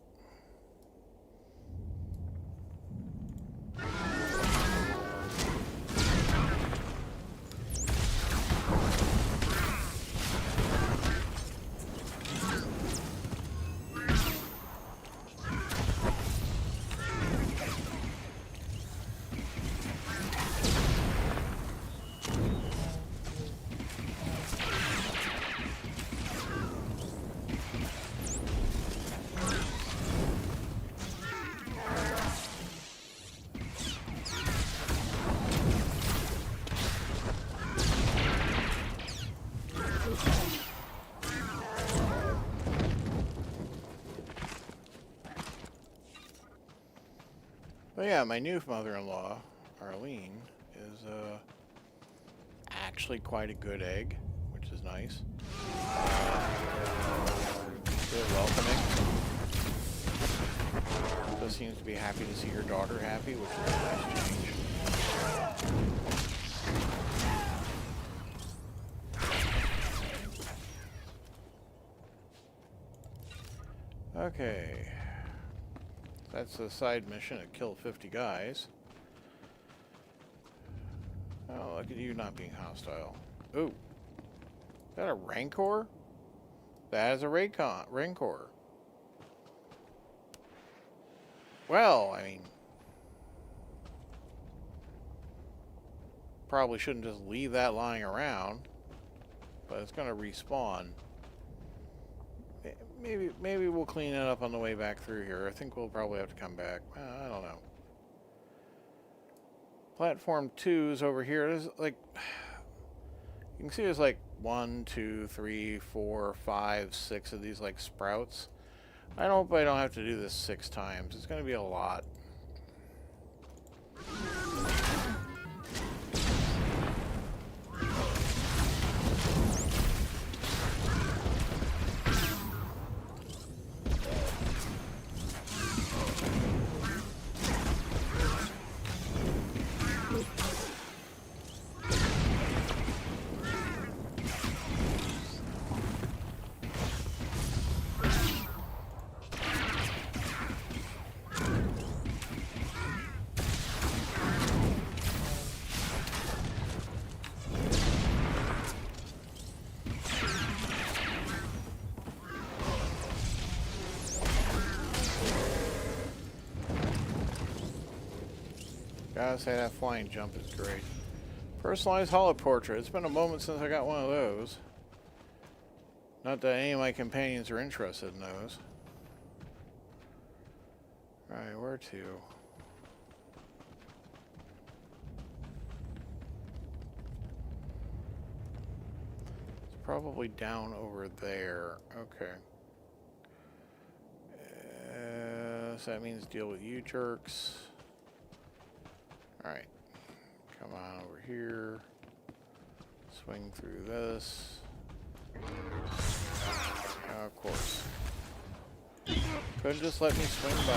But yeah, my new mother-in-law, Arlene, is actually quite a good egg, which is nice. Good welcoming. Also seems to be happy to see her daughter happy, which is a nice change. Okay. That's a side mission to kill 50 guys. Oh, look at you not being hostile. Ooh. Is that a Rancor? That is a Rancor. Well, I mean... probably shouldn't just leave that lying around. But it's going to respawn. Maybe we'll clean it up on the way back through here. I think we'll probably have to come back. I don't know. Platform 2 is over here. There's like... you can see there's like 1, 2, 3, 4, 5, 6 of these like sprouts. I hope I don't have to do this 6 times. It's going to be a lot. Gotta say that flying jump is great. Personalized holo portrait. It's been a moment since I got one of those. Not that any of my companions are interested in those. Alright, where to? It's probably down over there. Okay. So that means deal with you jerks. Alright. Come on over here. Swing through this. Of course. Couldn't just let me swing by.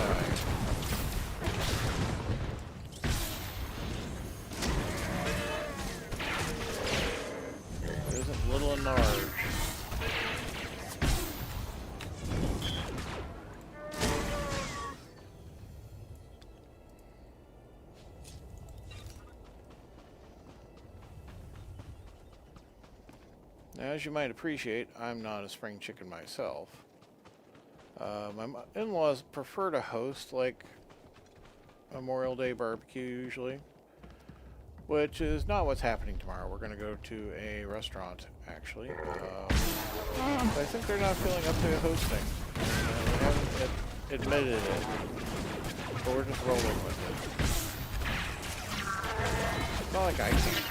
It isn't little and large. Now, as you might appreciate, I'm not a spring chicken myself. My in-laws prefer to host, like, Memorial Day barbecue usually, which is not what's happening tomorrow. We're going to go to a restaurant, actually. I think they're not feeling up to hosting. They haven't admitted it, but we're just rolling with it. It's not like I can't.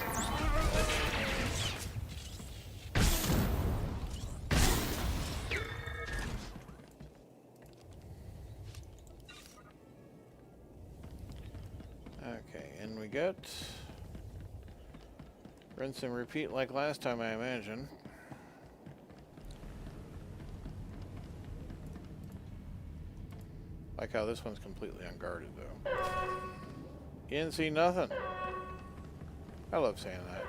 Okay, and we get rinse and repeat like last time, I imagine. Like how this one's completely unguarded, though. You didn't see nothing. I love saying that.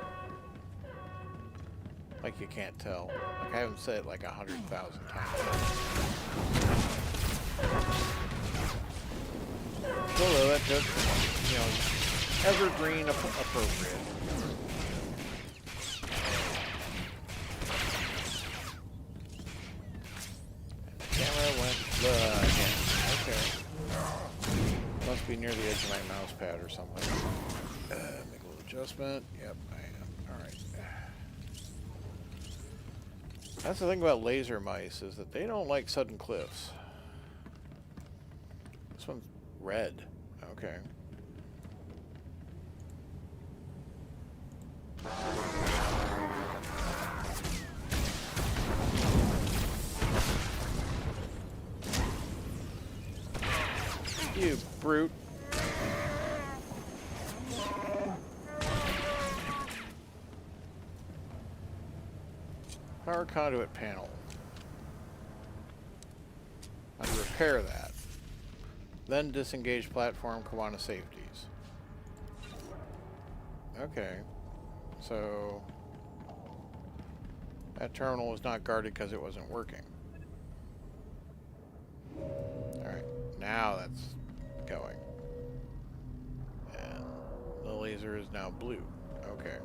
Like you can't tell. Like I haven't said it like 100,000 times. Although that just, you know, evergreen appropriate. And the camera went again. Okay. Must be near the edge of my mouse pad or something. Make a little adjustment. Yep, I am. Alright. That's the thing about laser mice, is that they don't like sudden cliffs. This one's red. Okay. You brute. Power conduit panel. I'd repair that. Then disengage platform Kiwana safeties. Okay. So that terminal was not guarded because it wasn't working. Alright, now that's going. And the laser is now blue. Okay.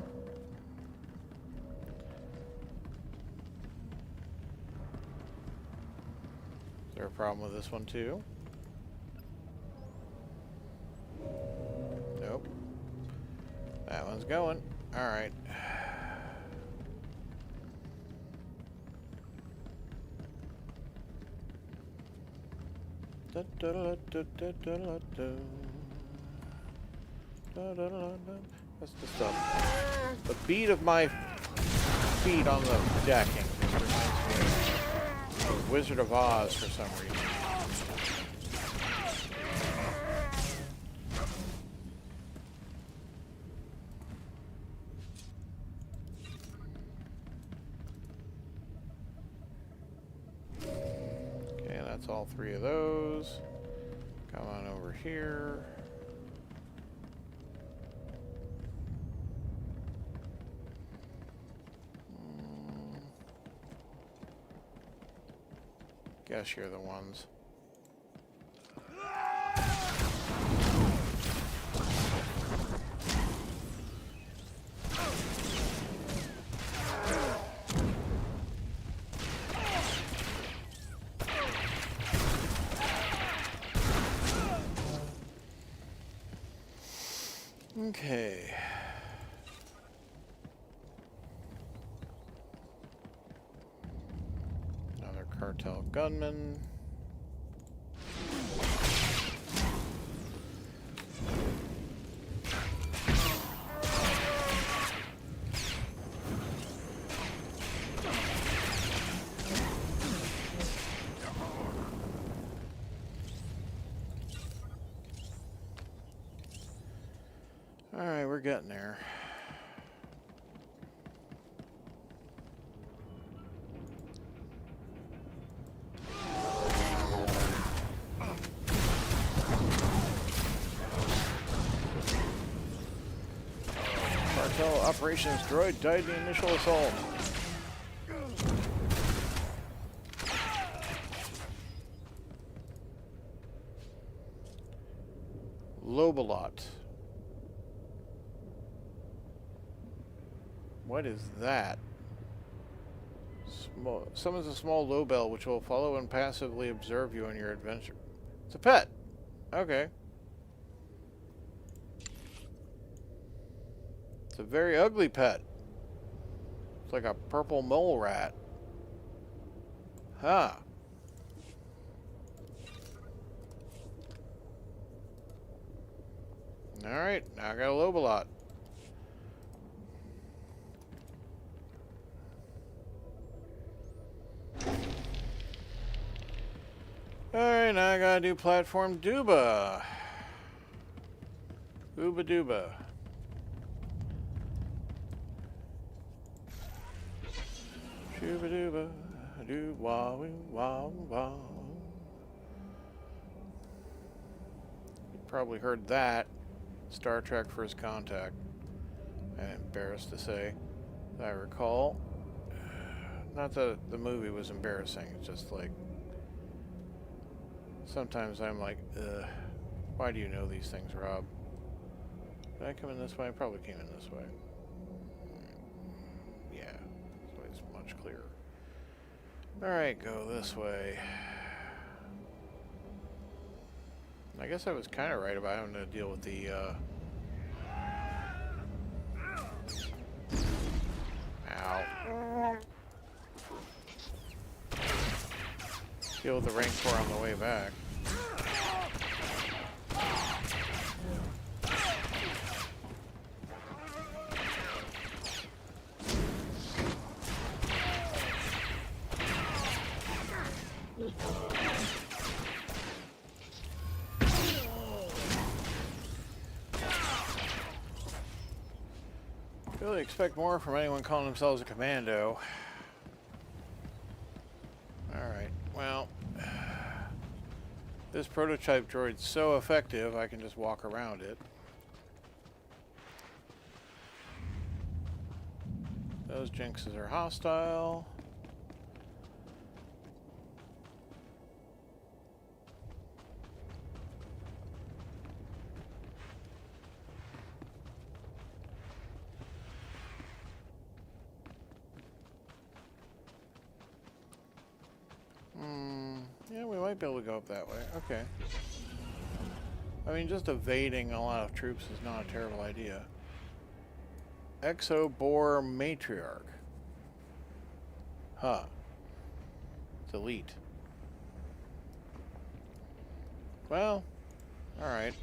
Is there a problem with this one too? Nope. That one's going. Alright. That's the stuff. The beat of my feet on the decking reminds me of Wizard of Oz for some reason. Okay, that's all three of those. Come on over here. Guess you're the ones. Okay. Another cartel gunman. Alright, we're getting there. Cartel operations droid died in the initial assault. Lobalot. What is that? Summons a small lobel which will follow and passively observe you on your adventure. It's a pet. Okay. It's a very ugly pet. It's like a purple mole rat. Huh. Alright, now I got a Lobalot. Alright, now I gotta do platform Dooba. Ooba Dooba. Dooba Dooba. Doo wah wah wah. You probably heard that. Star Trek First Contact. I'm embarrassed to say. I recall. Not that the movie was embarrassing, it's just like sometimes I'm like, why do you know these things, Rob? Did I come in this way? I probably came in this way. Yeah, this way is much clearer. Alright, go this way. I guess I was kind of right about having to deal with the, Ow. Deal with the Rancor on the way back. Really expect more from anyone calling themselves a commando. Alright, well, this prototype droid's so effective I can just walk around it. Those jinxes are hostile. Yeah, we might be able to go up that way. Okay. I mean, just evading a lot of troops is not a terrible idea. Exo-Bore Matriarch. Huh. It's elite. Well, alright.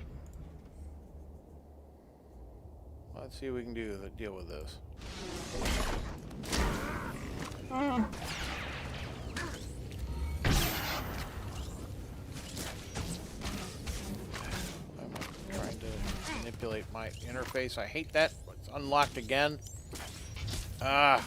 Let's see what we can do to deal with this. Manipulate my interface. I hate that. It's unlocked again. Ah.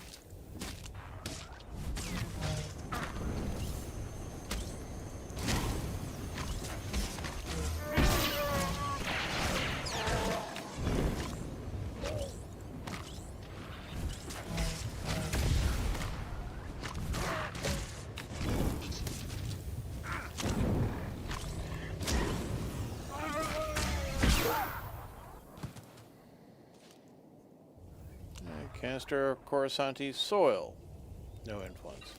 Canister of Coruscanti soil. No influence.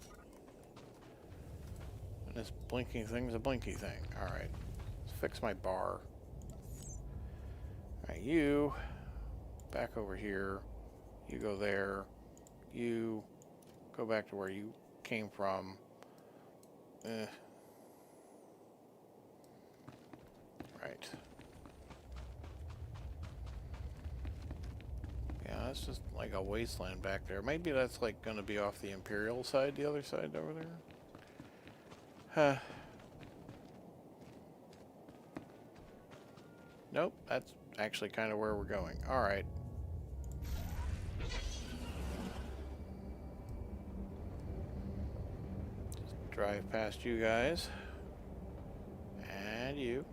And this blinking thing's a blinky thing. Alright. Let's fix my bar. Alright, you. back over here. You go there. You go back to where you came from. Right. Yeah, that's just like a wasteland back there. Maybe that's like going to be off the Imperial side, the other side over there. Huh. Nope, that's actually kind of where we're going. All right. Just drive past you guys. And you.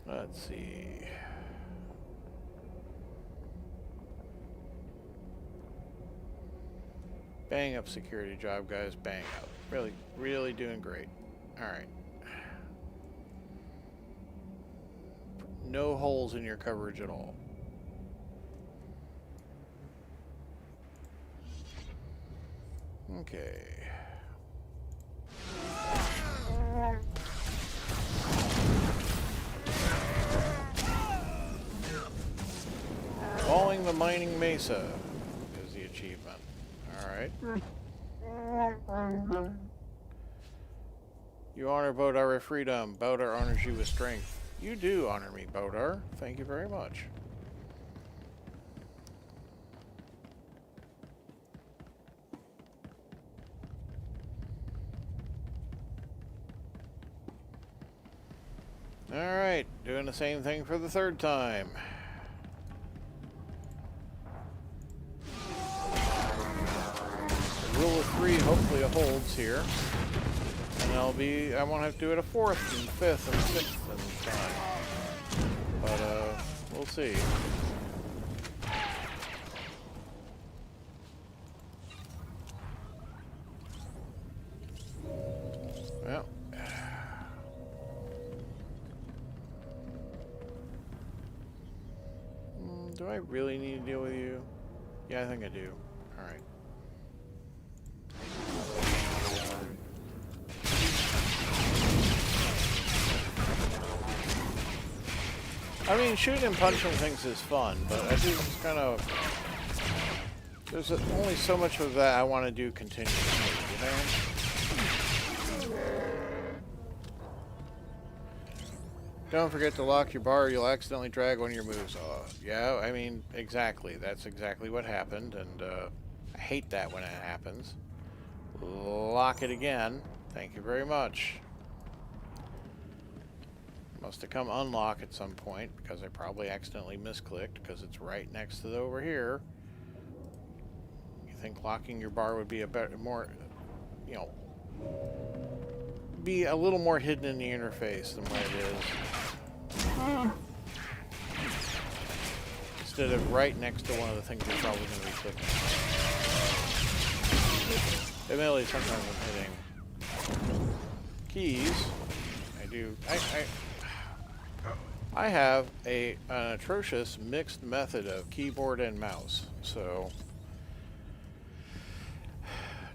Let's see. Bang up security job, guys. Bang up. Really, really doing great. All right. No holes in your coverage at all. Okay. Falling the mining mesa is the achievement. Alright. You honor Bodar with freedom. Bodar honors you with strength. You do honor me, Bodar. Thank you very much. Alright, doing the same thing for the third time. Rule of 3 hopefully holds here. And I won't have to do it a 4th and 5th and 6th and time. But we'll see. Well. Do I really need to deal with you? Yeah, I think I do. Alright. I mean, shooting and punching things is fun, but I do just kind of... There's only so much of that I want to do continuously, you know? Don't forget to lock your bar or you'll accidentally drag one of your moves. Yeah, I mean, exactly. That's exactly what happened, and I hate that when it happens. Lock it again. Thank you very much. Must have come unlock at some point, because I probably accidentally misclicked, because it's right next to the over here. You think locking your bar would be a better, more, you know, be a little more hidden in the interface than what it is. Instead of right next to one of the things you're probably going to be clicking. Admittedly, sometimes I'm hitting keys. I do. I have an atrocious mixed method of keyboard and mouse, so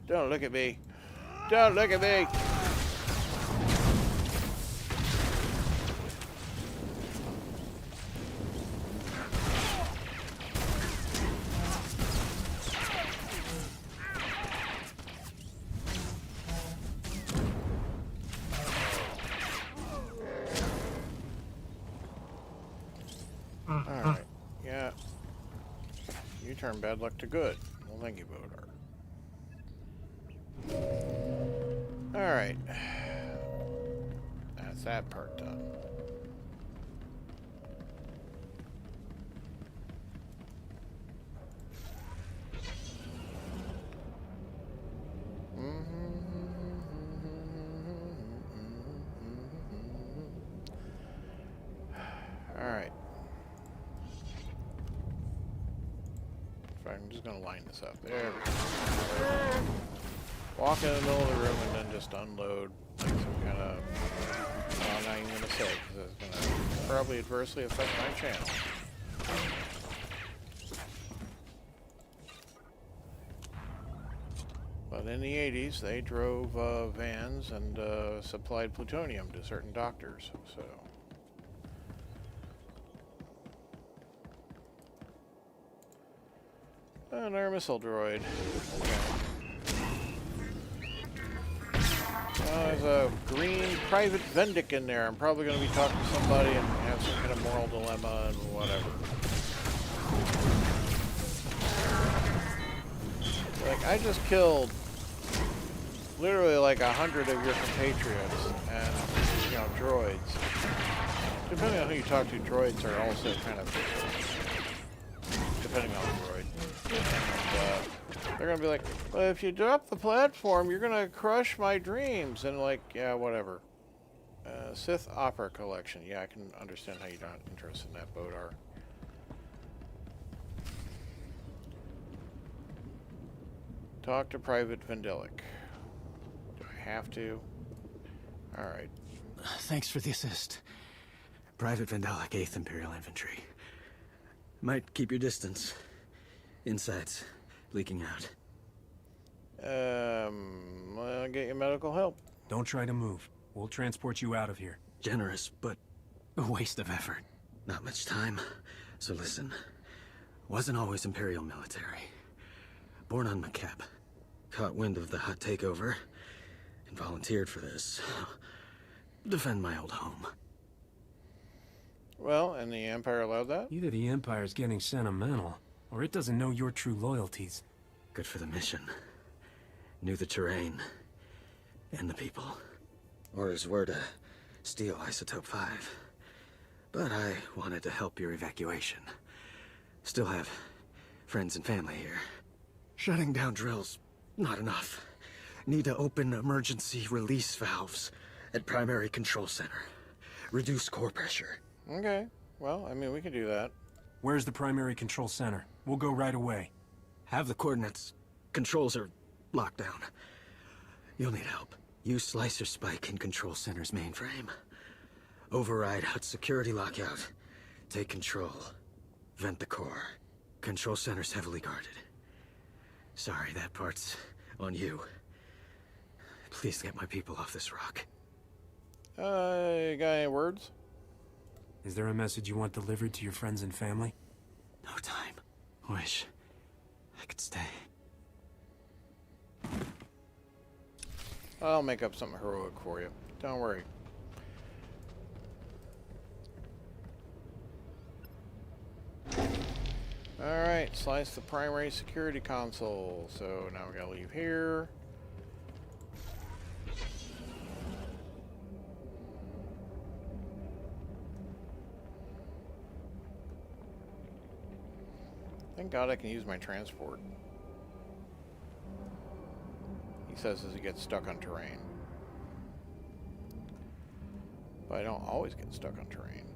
don't look at me. Don't look at me. Alright, yeah. You turn bad luck to good. Well, thank you, Bodar. Alright. That's that part done. Alright. I'm just going to line this up. There we go. Walk in the middle of the room and then just unload like some kind of... Well, I'm not even going to say, because it's going to probably adversely affect my channel. But But in the 80s, they drove vans and supplied plutonium to certain doctors, so... Another missile droid. There's a green private Vendic in there. I'm probably going to be talking to somebody and have some kind of moral dilemma and whatever. Like, I just killed literally like 100 of your compatriots and, you know, droids. Depending on who you talk to, droids are also kind of, depending on the droid. And, they're gonna be like, well, if you drop the platform, you're gonna crush my dreams. And like, yeah, whatever. Sith Opera Collection. Yeah, I can understand how you're not interested in that, Bodar. Talk to Private Vendelic. Do I have to? Alright. Thanks for the assist. Private Vendelic, 8th Imperial Infantry. Might keep your distance. Insides leaking out. I'll get you medical help. Don't try to move. We'll transport you out of here. Generous, but a waste of effort. Not much time. So listen. Wasn't always Imperial military. Born on Makeb. Caught wind of the Hutt takeover. And volunteered for this. Defend my old home. Well, and the Empire allowed that? Either the Empire's getting sentimental, or it doesn't know your true loyalties. Good for the mission. Knew the terrain. And the people. Orders were to steal Isotope 5. But I wanted to help your evacuation. Still have friends and family here. Shutting down drills, not enough. Need to open emergency release valves at primary control center. Reduce core pressure. Okay. Well, I mean, we can do that. Where's the primary control center? We'll go right away. Have the coordinates. Controls are locked down. You'll need help. Use Slicer Spike in control center's mainframe. Override Hutt security lockout. Take control. Vent the core. Control center's heavily guarded. Sorry, that part's on you. Please get my people off this rock. You got any words? Is there a message you want delivered to your friends and family? No time. Wish I could stay. I'll make up something heroic for you. Don't worry. Alright, slice the primary security console. So now we gotta leave here. Thank God I can use my transport. He says as he gets stuck on terrain. But I don't always get stuck on terrain.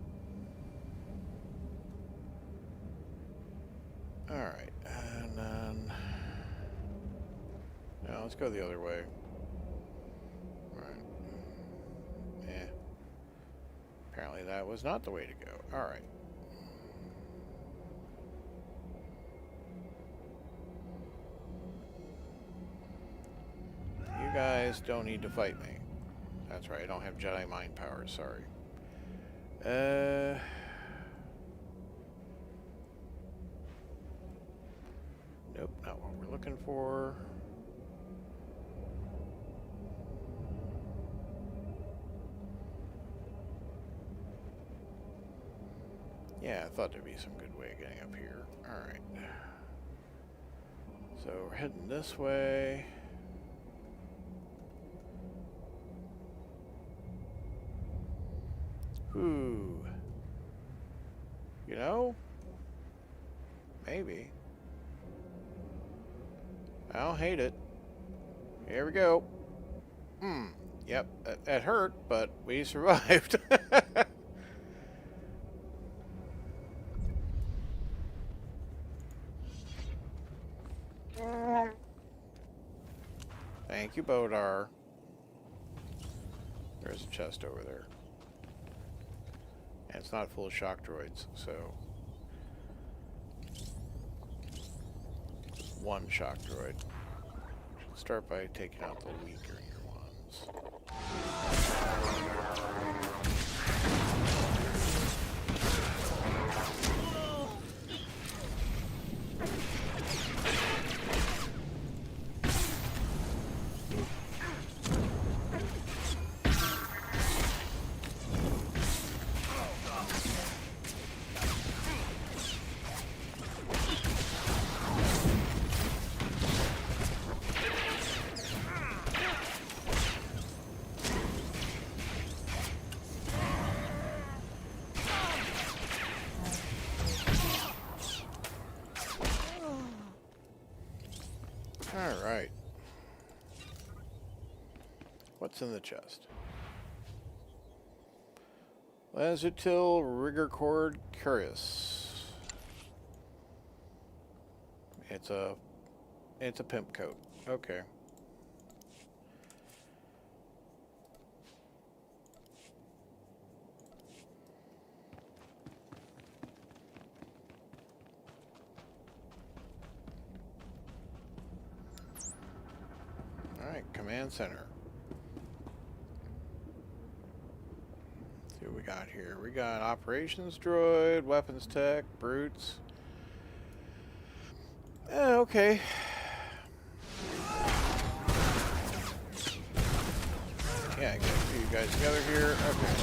Alright, and then... No, let's go the other way. Alright. Yeah. Apparently that was not the way to go. Alright. You guys don't need to fight me. That's right, I don't have Jedi mind powers, sorry. Nope, not what we're looking for. Yeah, I thought there'd be some good way of getting up here. Alright. So we're heading this way. Ooh. You know? Maybe. I don't hate it. Here we go. Yep, that hurt, but we survived. Thank you, Bodar. There's a chest over there. And it's not full of shock droids, so... Just one shock droid. Start by taking out the weaker ones. Alright. What's in the chest? Lazutil Rigor Cord Cuirass. It's a pimp coat. Okay. Alright, command center. Let's see what we got here. We got operations droid, weapons tech, brutes. Okay. Yeah, get a few guys together here. Okay.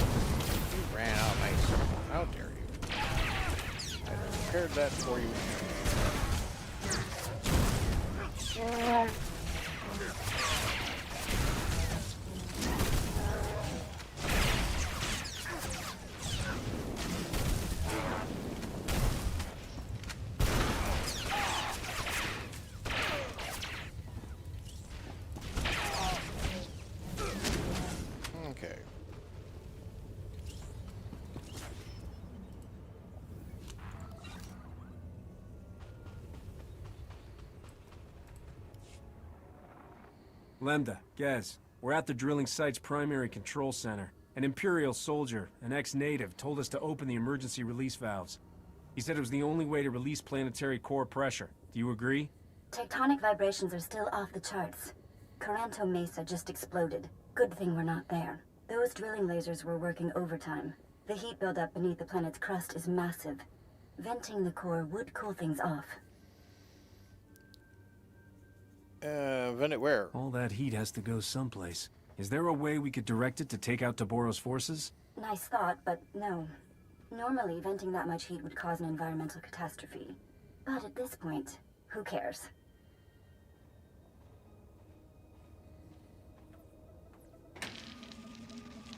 You ran out nice. How dare you? I prepared that for you. Okay. Lambda, Gaz, we're at the drilling site's primary control center. An Imperial soldier, an ex-native, told us to open the emergency release valves. He said it was the only way to release planetary core pressure. Do you agree? Tectonic vibrations are still off the charts. Coranto Mesa just exploded. Good thing we're not there. Those drilling lasers were working overtime. The heat buildup beneath the planet's crust is massive. Venting the core would cool things off. Vent it where? All that heat has to go someplace. Is there a way we could direct it to take out Toborro's forces? Nice thought, but no. Normally, venting that much heat would cause an environmental catastrophe. But at this point, who cares?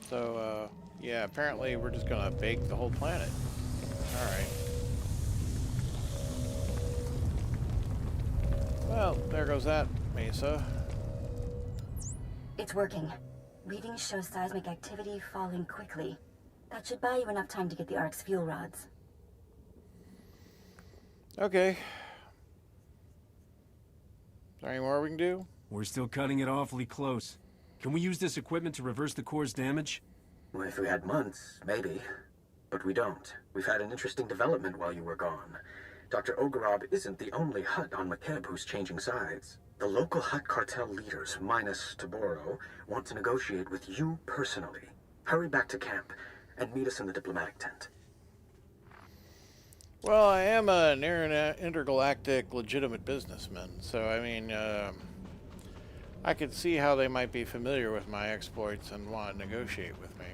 So, yeah, apparently we're just gonna bake the whole planet. Alright. Well, there goes that Mesa. It's working. Readings show seismic activity falling quickly. That should buy you enough time to get the Ark's fuel rods. Okay. Is there any more we can do? We're still cutting it awfully close. Can we use this equipment to reverse the core's damage? Well, if we had months, maybe. But we don't. We've had an interesting development while you were gone. Dr. Ogorob isn't the only Hutt on Makeb who's changing sides. The local Hutt cartel leaders, minus Toborro, want to negotiate with you personally. Hurry back to camp and meet us in the diplomatic tent. Well, I am an intergalactic legitimate businessman, so I mean, I could see how they might be familiar with my exploits and want to negotiate with me.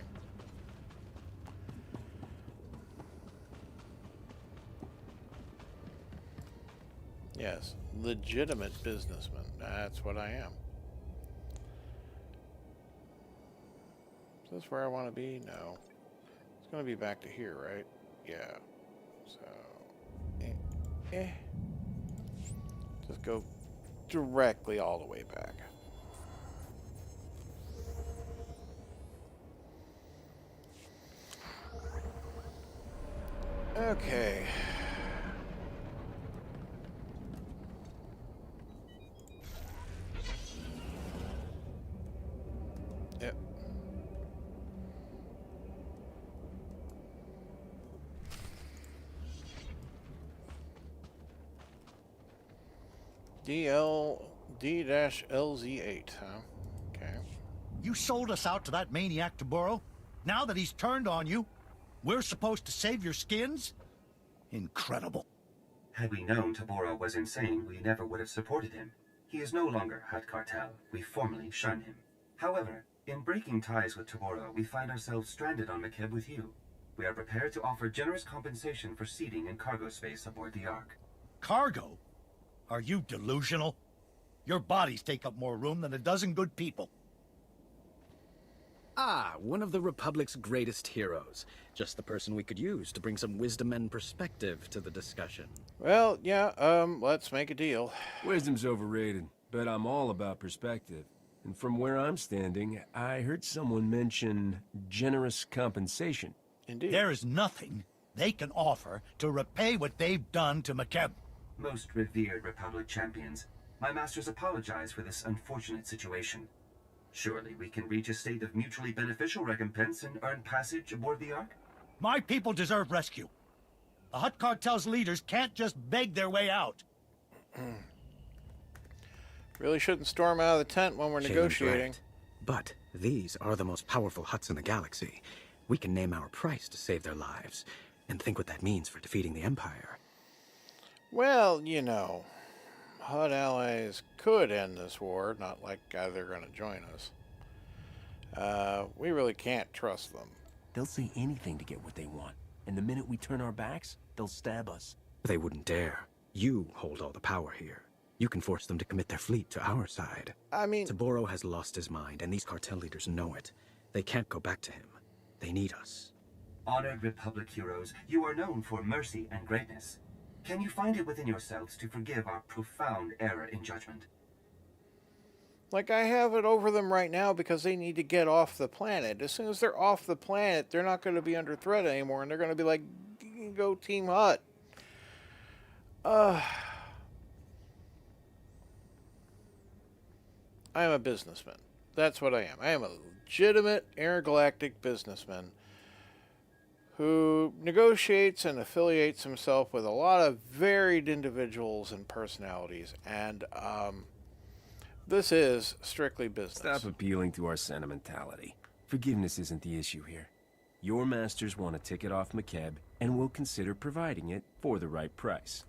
Yes, legitimate businessman. That's what I am. Is this where I want to be? No. It's going to be back to here, right? Yeah. So, just go directly all the way back. Okay. Yep. D-LZ8, huh? Okay. You sold us out to that maniac Toborro? Now that he's turned on you, we're supposed to save your skins? Incredible. Had we known Toborro was insane, we never would have supported him. He is no longer Hutt Cartel. We formally shun him. However, in breaking ties with Toborro, we find ourselves stranded on Makeb with you. We are prepared to offer generous compensation for seating and cargo space aboard the Ark. Cargo? Are you delusional? Your bodies take up more room than a dozen good people. Ah, one of the Republic's greatest heroes. Just the person we could use to bring some wisdom and perspective to the discussion. Well, yeah, let's make a deal. Wisdom's overrated, but I'm all about perspective. And from where I'm standing, I heard someone mention generous compensation. Indeed. There is nothing they can offer to repay what they've done to Makeb. Most revered Republic champions, my masters apologize for this unfortunate situation. Surely we can reach a state of mutually beneficial recompense and earn passage aboard the Ark? My people deserve rescue. The Hutt Cartel's leaders can't just beg their way out. Really shouldn't storm out of the tent when we're negotiating. Right. But these are the most powerful Hutts in the galaxy. We can name our price to save their lives, and think what that means for defeating the Empire. Well, you know, Hutt allies could end this war, not like they're going to join us. We really can't trust them. They'll say anything to get what they want, and the minute we turn our backs, they'll stab us. They wouldn't dare. You hold all the power here. You can force them to commit their fleet to our side. I mean... Toborro has lost his mind, and these cartel leaders know it. They can't go back to him. They need us. Honored Republic heroes, you are known for mercy and greatness. Can you find it within yourselves to forgive our profound error in judgment? Like, I have it over them right now because they need to get off the planet. As soon as they're off the planet, they're not going to be under threat anymore, and they're going to be like, go Team Hutt. I am a businessman. That's what I am. I am a legitimate intergalactic businessman who negotiates and affiliates himself with a lot of varied individuals and personalities. And this is strictly business. Stop appealing to our sentimentality. Forgiveness isn't the issue here. Your masters want a ticket off Makeb, and we'll consider providing it for the right price.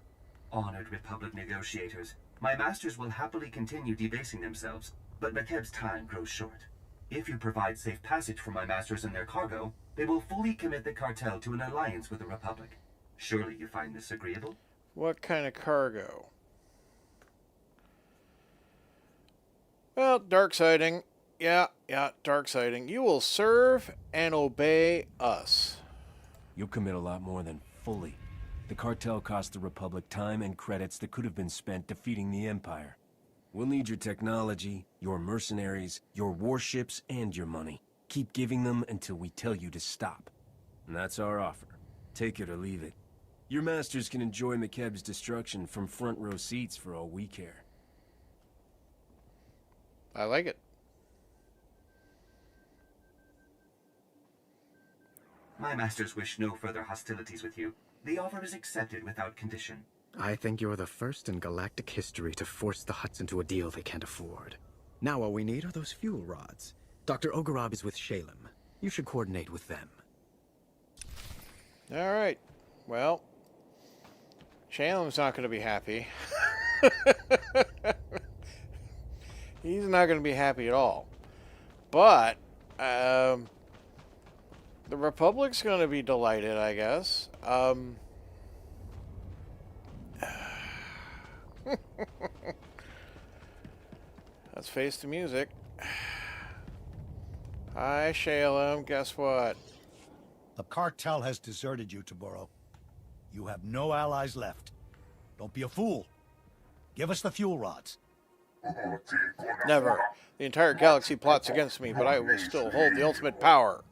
Honored Republic negotiators, my masters will happily continue debasing themselves, but Makeb's time grows short. If you provide safe passage for my masters and their cargo, they will fully commit the cartel to an alliance with the Republic. Surely you find this agreeable? What kind of cargo? Well, dark siding. Yeah, dark siding. You will serve and obey us. You'll commit a lot more than fully. The cartel cost the Republic time and credits that could have been spent defeating the Empire. We'll need your technology, your mercenaries, your warships, and your money. Keep giving them until we tell you to stop. And that's our offer. Take it or leave it. Your masters can enjoy Makeb's destruction from front row seats for all we care. I like it. My masters wish no further hostilities with you. The offer is accepted without condition. I think you're the first in galactic history to force the Hutts into a deal they can't afford. Now all we need are those fuel rods. Dr. Ogorab is with Shalem. You should coordinate with them. All right. Well, Shalem's not going to be happy. He's not going to be happy at all. But the Republic's going to be delighted, I guess. Let's face the music. Hi, Shalem. Guess what? The cartel has deserted you, Toborro. You have no allies left. Don't be a fool. Give us the fuel rods. Never. The entire galaxy plots against me, but I will still hold the ultimate power.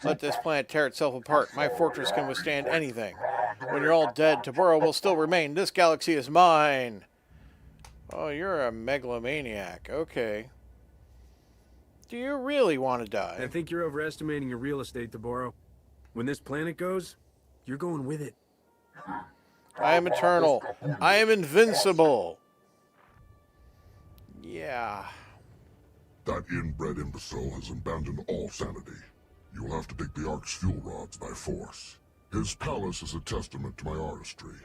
Let this planet tear itself apart. My fortress can withstand anything. When you're all dead, Toborro will still remain. This galaxy is mine. Oh, you're a megalomaniac. Okay. Do you really want to die? I think you're overestimating your real estate, Toborro. When this planet goes, you're going with it. I am eternal. I am invincible. Yeah. That inbred imbecile has abandoned all sanity. You'll have to take the Ark's fuel rods by force. His palace is a testament to my artistry.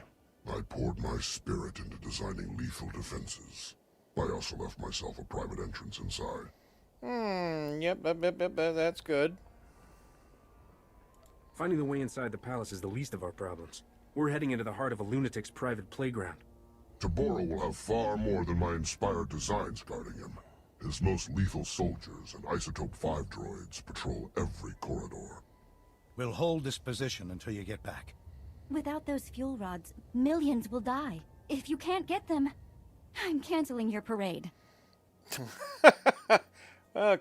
I poured my spirit into designing lethal defenses. I also left myself a private entrance inside. Yep, that's good. Finding the way inside the palace is the least of our problems. We're heading into the heart of a lunatic's private playground. Toborro will have far more than my inspired designs guarding him. His most lethal soldiers and Isotope 5 droids patrol every corridor. We'll hold this position until you get back. Without those fuel rods, millions will die. If you can't get them, I'm canceling your parade.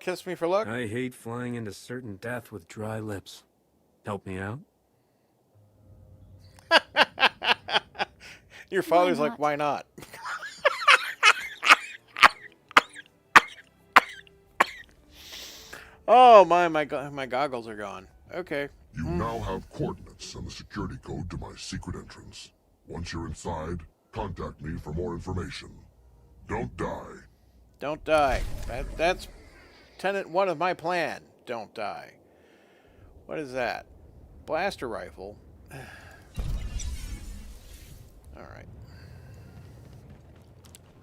Kiss me for luck. I hate flying into certain death with dry lips. Help me out? Your father's like, why not? Oh, my goggles are gone. Okay. You now have coordinates and the security code to my secret entrance. Once you're inside, contact me for more information. Don't die. Don't die. That's Tenet 1 of my plan. Don't die. What is that? Blaster rifle. Alright.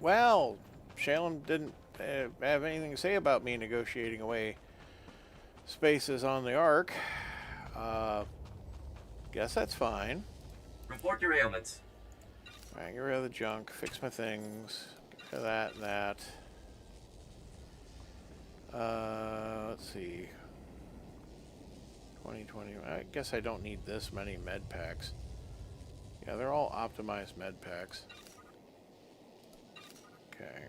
Well, Shalem didn't have anything to say about me negotiating away spaces on the Ark. Guess that's fine. Report your ailments. Alright, get rid of the junk, fix my things, get rid of that and that. Let's see. 2020. I guess I don't need this many med packs. Yeah, they're all optimized med packs. Okay.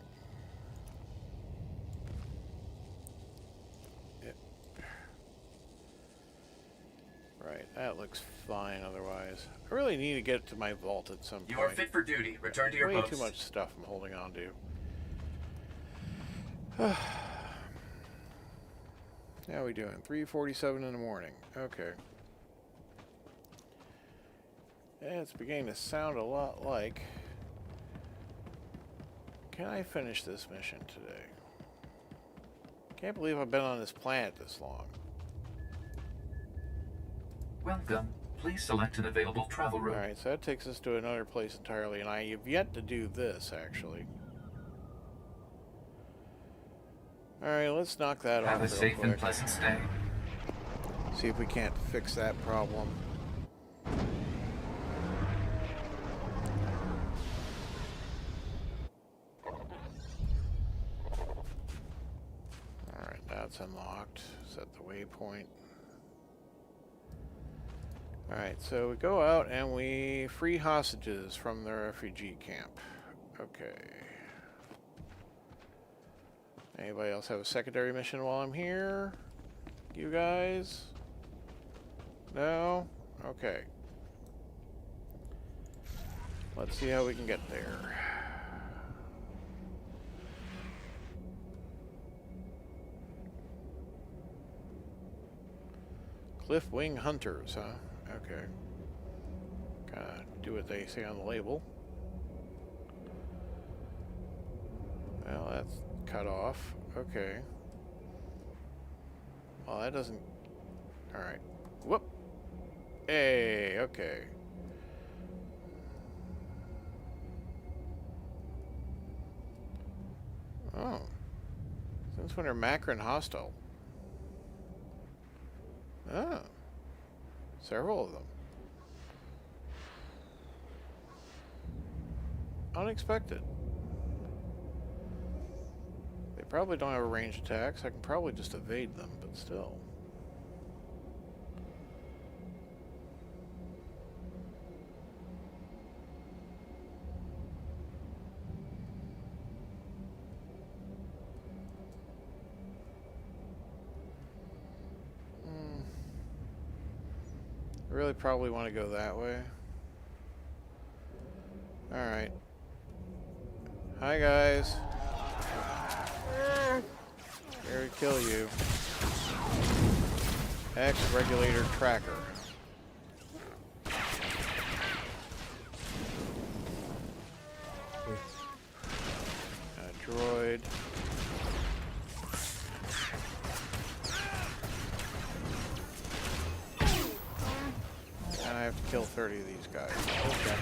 Right, that looks fine otherwise. I really need to get to my vault at some point. You are fit for duty. Return to your Way post. too much stuff I'm holding on to. How are we doing? 3:47 in the morning. Okay. Yeah, it's beginning to sound a lot like... Can I finish this mission today? Can't believe I've been on this planet this long. Welcome. Please select an available travel route. Alright, so that takes us to another place entirely, and I have yet to do this, actually. Alright, let's knock that off. Have a safe and pleasant stay. See if we can't fix that problem. Alright, that's unlocked. Set the waypoint. Alright, so we go out and we free hostages from the refugee camp. Okay. Anybody else have a secondary mission while I'm here? You guys? No? Okay. Let's see how we can get there. Cliff Wing Hunters, huh? Okay. Kinda do what they say on the label. Well, that's cut off. Okay. Well, that doesn't... Alright. Whoop! Hey, okay. Oh. Since when are Macron hostile? Oh. Several of them. Unexpected. They probably don't have a ranged attacks. I can probably just evade them, but still. I really probably want to go that way. Alright. Hi guys. Here to kill you. X-Regulator Tracker. A droid. have to kill 30 of these guys. Okay.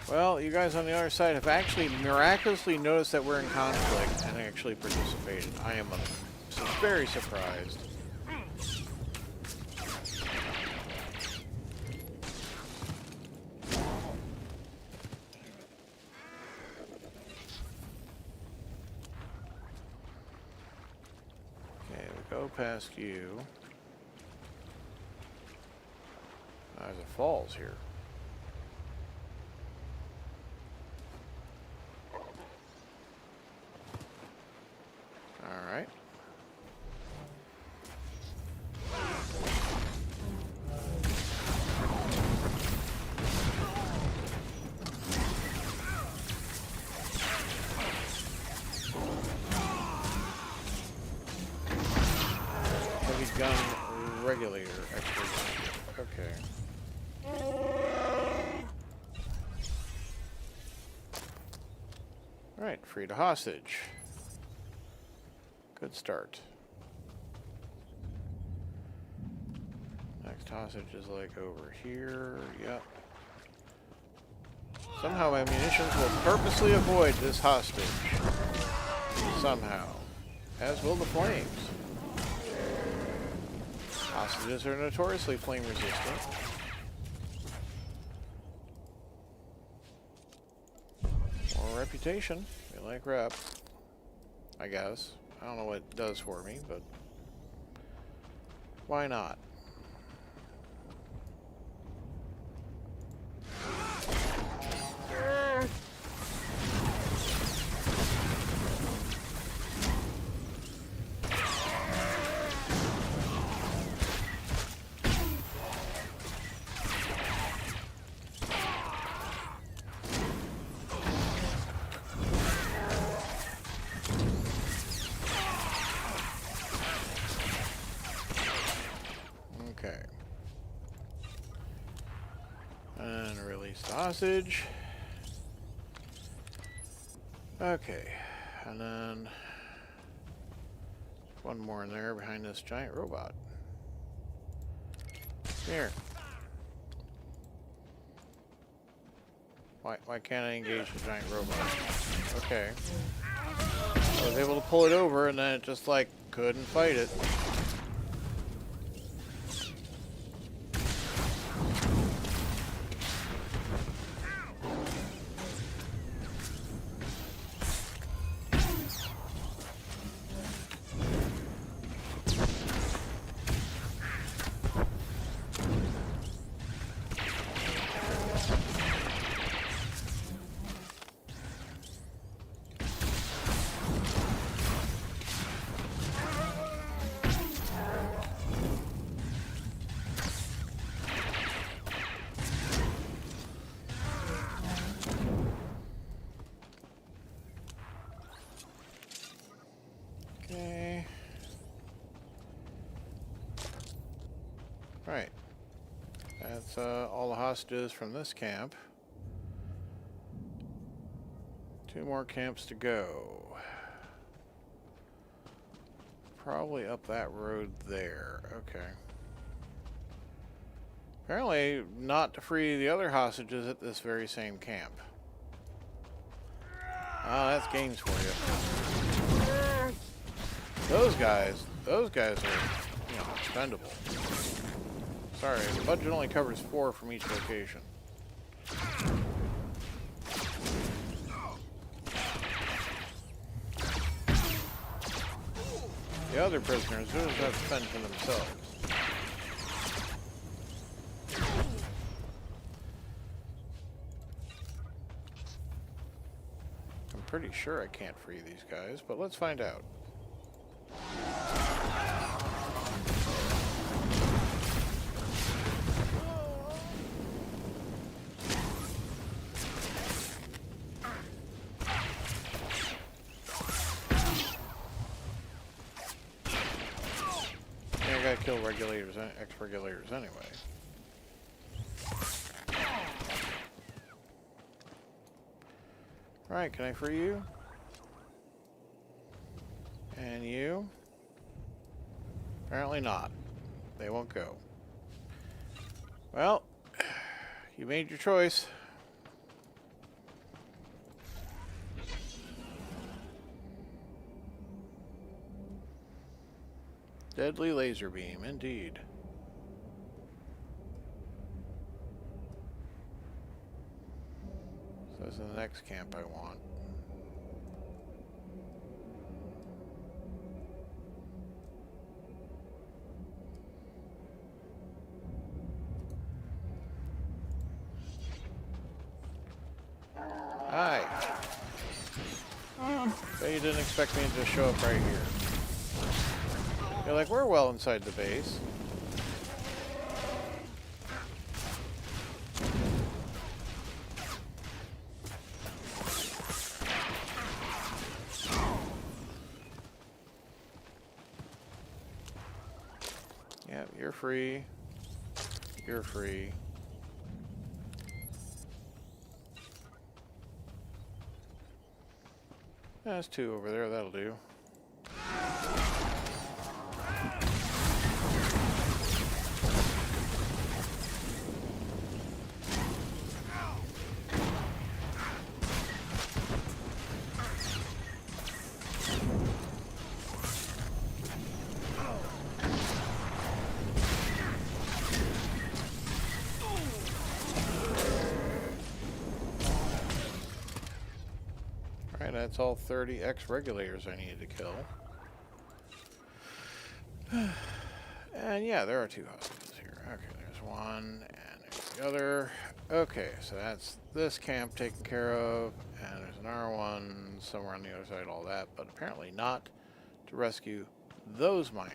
Well, you guys on the other side have actually miraculously noticed that we're in conflict and actually participated. I am very surprised. Okay, we go past you. There's a falls here. Alright. Heavy gun regulator activation. Okay. Alright, freed a hostage. Good start. Next hostage is like over here. Yep. Somehow my munitions will purposely avoid this hostage. Somehow. As will the flames. Hostages are notoriously flame resistant. More reputation. We like rep. I guess. I don't know what it does for me, but why not? Okay. And release the hostage. Okay. And then one more in there behind this giant robot. Here. Why can't I engage the giant robot? Okay. I was able to pull it over and then it just like couldn't fight it. Okay. Right. That's all the hostages from this camp. 2 more camps to go. Probably up that road there. Okay. Apparently not to free the other hostages at this very same camp. Ah, that's games for you. Those guys are, you know, expendable. Sorry, the budget only covers 4 from each location. The other prisoners just have to fend for themselves. I'm pretty sure I can't free these guys, but let's find out. Yeah, I gotta kill regulators, ex-regulators anyway. Right, can I free you? And you? Apparently not. They won't go. Well, you made your choice. Deadly laser beam, indeed. So this is the next camp I want. Hi. Bet you didn't expect me to show up right here. You're like, we're well inside the base. Yeah, you're free. You're free. There's two over there, that'll do. Alright, that's all 30 X-regulators I needed to kill. And yeah, there are two hostages here. Okay, there's one, and there's the other. Okay, so that's this camp taken care of, and there's another one somewhere on the other side of all that, but apparently not to rescue those miners.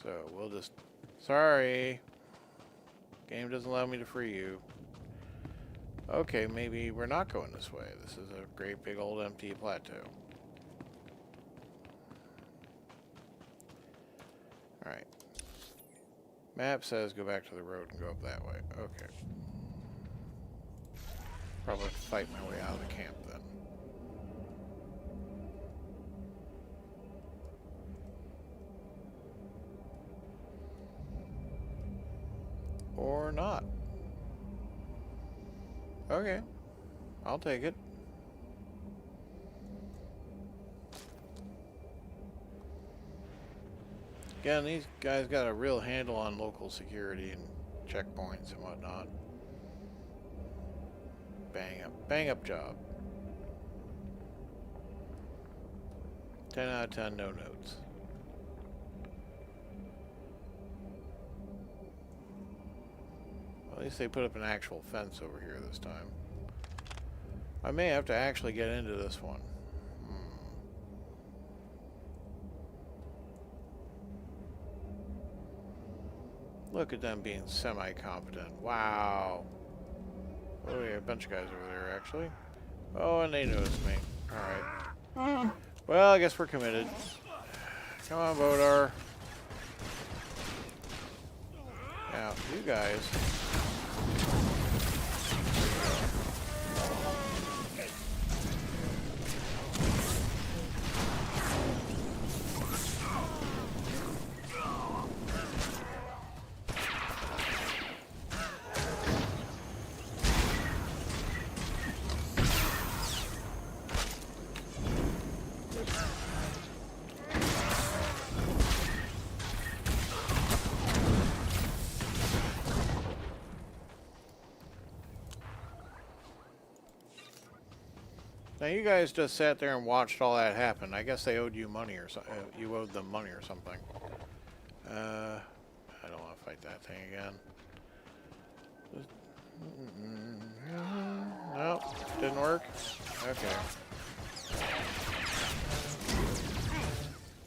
So we'll just... Sorry. Game doesn't allow me to free you. Okay, maybe we're not going this way. This is a great big old empty plateau. Alright. Map says go back to the road and go up that way. Okay. Probably have to fight my way out of the camp then. Or not. Okay. I'll take it. Again, these guys got a real handle on local security and checkpoints and whatnot. Bang up job. 10 out of 10, no notes. At least they put up an actual fence over here this time. I may have to actually get into this one. Look at them being semi-competent. Wow. Oh, yeah, a bunch of guys over there, actually. Oh, and they noticed me. Alright. Well, I guess we're committed. Come on, Bodar. Now, you guys... Now you guys just sat there and watched all that happen. I guess they owed you money or something. You owed them money or something. I don't want to fight that thing again. Nope, didn't work. Okay.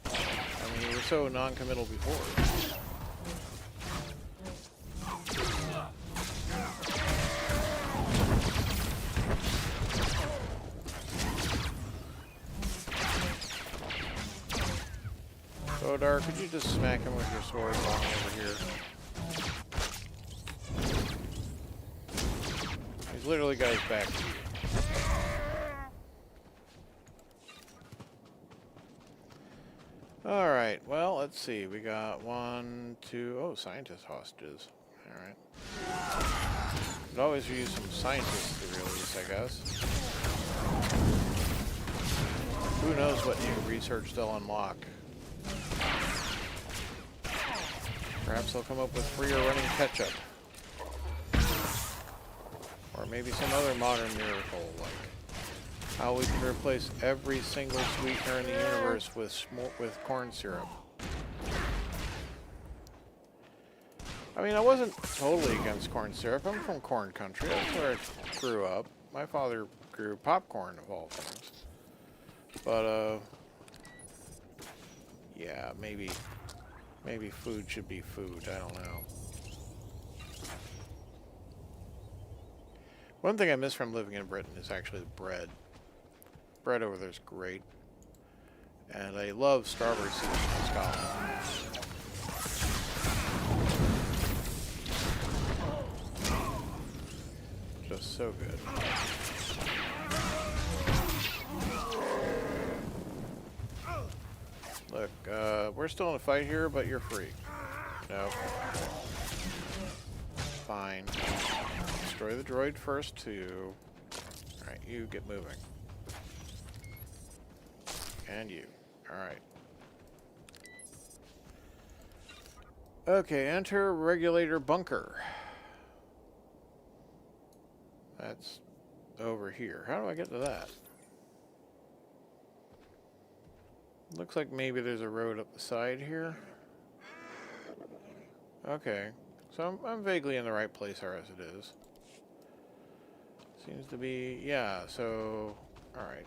I mean, you were so non-committal before. Bodar, could you just smack him with your sword while I'm over here? He's literally got his back to you. Alright, well, let's see. We got 1, 2... Oh, scientist hostages. Alright. Could always use some scientists to release, I guess. Who knows what new research they'll unlock. Perhaps they'll come up with freer running ketchup. Or maybe some other modern miracle, like how we can replace every single sweetener in the universe with corn syrup. I mean, I wasn't totally against corn syrup. I'm from corn country. That's where I grew up. My father grew popcorn, of all things. But, yeah, maybe food should be food. I don't know. One thing I miss from living in Britain is actually the bread. Bread over there is great. And I love strawberry seeds in Scotland. Just so good. Look, we're still in a fight here, but you're free. No. Fine. Destroy the droid first, too. Alright, you get moving. And you. Alright. Okay, enter regulator bunker. That's over here. How do I get to that? Looks like maybe there's a road up the side here. Okay. So I'm vaguely in the right place as it is. Seems to be... Yeah, so... Alright.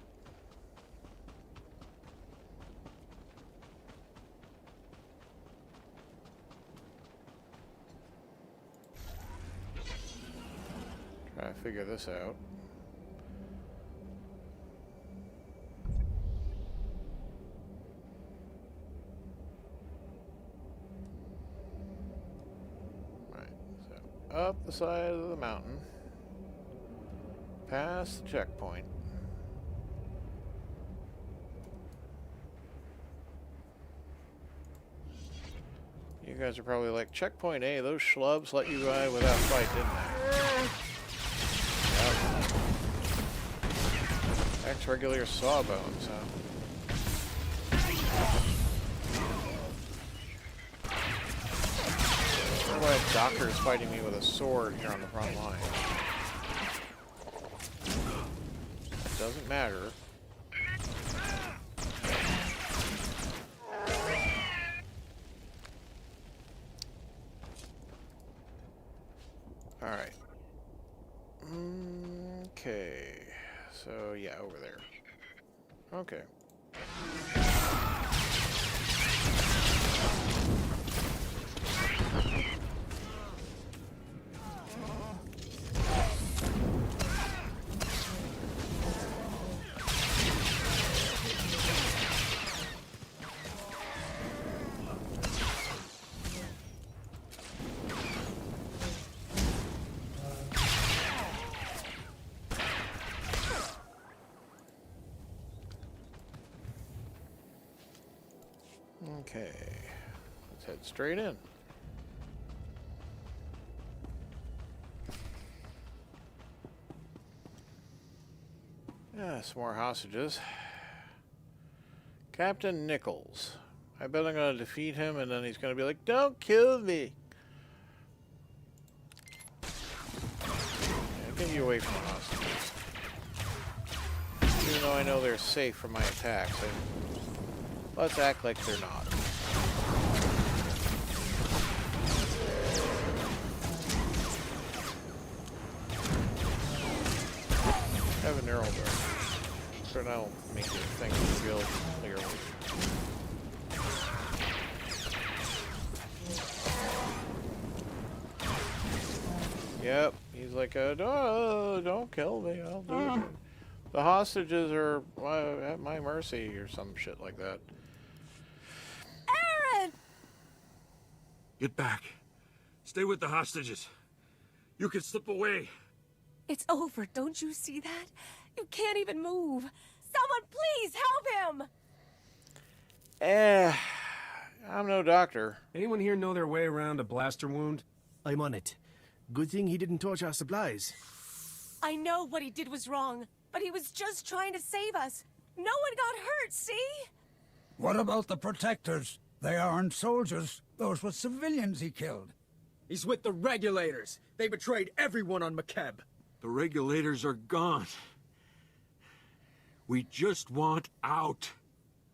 Try to figure this out. Right, so up the side of the mountain. Past the checkpoint. You guys are probably like, checkpoint A, those schlubs let you by without fight, didn't they? Ex-regular sawbones, huh? I don't know why a doctor is fighting me with a sword here on the front line. It doesn't matter. Alright. Okay. So, yeah, over there. Okay. Okay, let's head straight in. Yeah, some more hostages. Captain Nichols. I bet I'm gonna defeat him and then he's gonna be like, don't kill me! Yeah, get you away from the hostages. Even though I know they're safe from my attacks, let's act like they're not. Have a neural dart. So now make your thing real clearly. Yep, he's like, don't kill me, I'll do it. The hostages are at my mercy or some shit like that. Aaron! Get back. Stay with the hostages. You can slip away. It's over, don't you see that? You can't even move. Someone please help him! I'm no doctor. Anyone here know their way around a blaster wound? I'm on it. Good thing he didn't touch our supplies. I know what he did was wrong, but he was just trying to save us. No one got hurt, see? What about the protectors? They aren't soldiers. Those were civilians he killed. He's with the regulators. They betrayed everyone on Makeb. The regulators are gone. We just want out.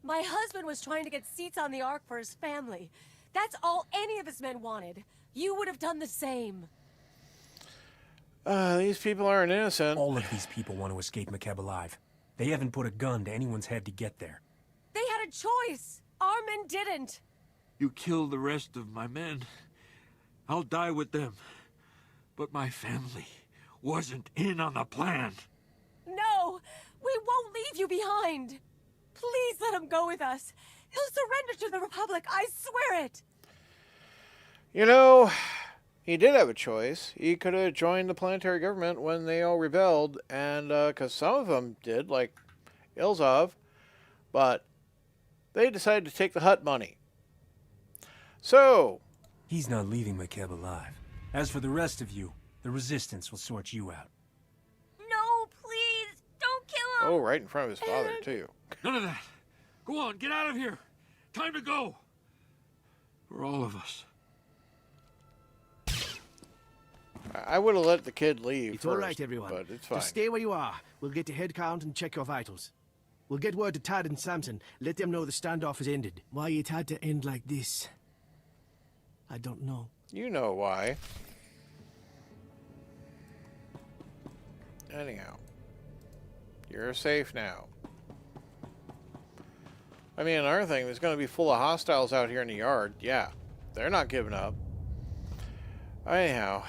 My husband was trying to get seats on the Ark for his family. That's all any of us men wanted. You would have done the same. These people aren't innocent. All of these people want to escape Makeb alive. They haven't put a gun to anyone's head to get there. They had a choice. Our men didn't. You killed the rest of my men. I'll die with them. But my family wasn't in on the plan. No, we won't leave you behind. Please let him go with us. He'll surrender to the Republic, I swear it. You know, he did have a choice. He could have joined the planetary government when they all rebelled, and because some of them did, like Ilzov, but they decided to take the Hutt money. So, he's not leaving Makeb alive. As for the rest of you, the Resistance will sort you out. No, please, don't kill him. Oh, right in front of his father, too. None of that. Go on, get out of here. Time to go. For all of us. I would have let the kid leave It's first, all right, everyone. but it's fine. Just stay where you are. We'll get your head count and check your vitals. We'll get word to Tad and Samson. Let them know the standoff has ended. Why it had to end like this, I don't know. You know why. Anyhow, you're safe now. I mean, another thing, there's going to be full of hostiles out here in the yard. Yeah, they're not giving up. Anyhow.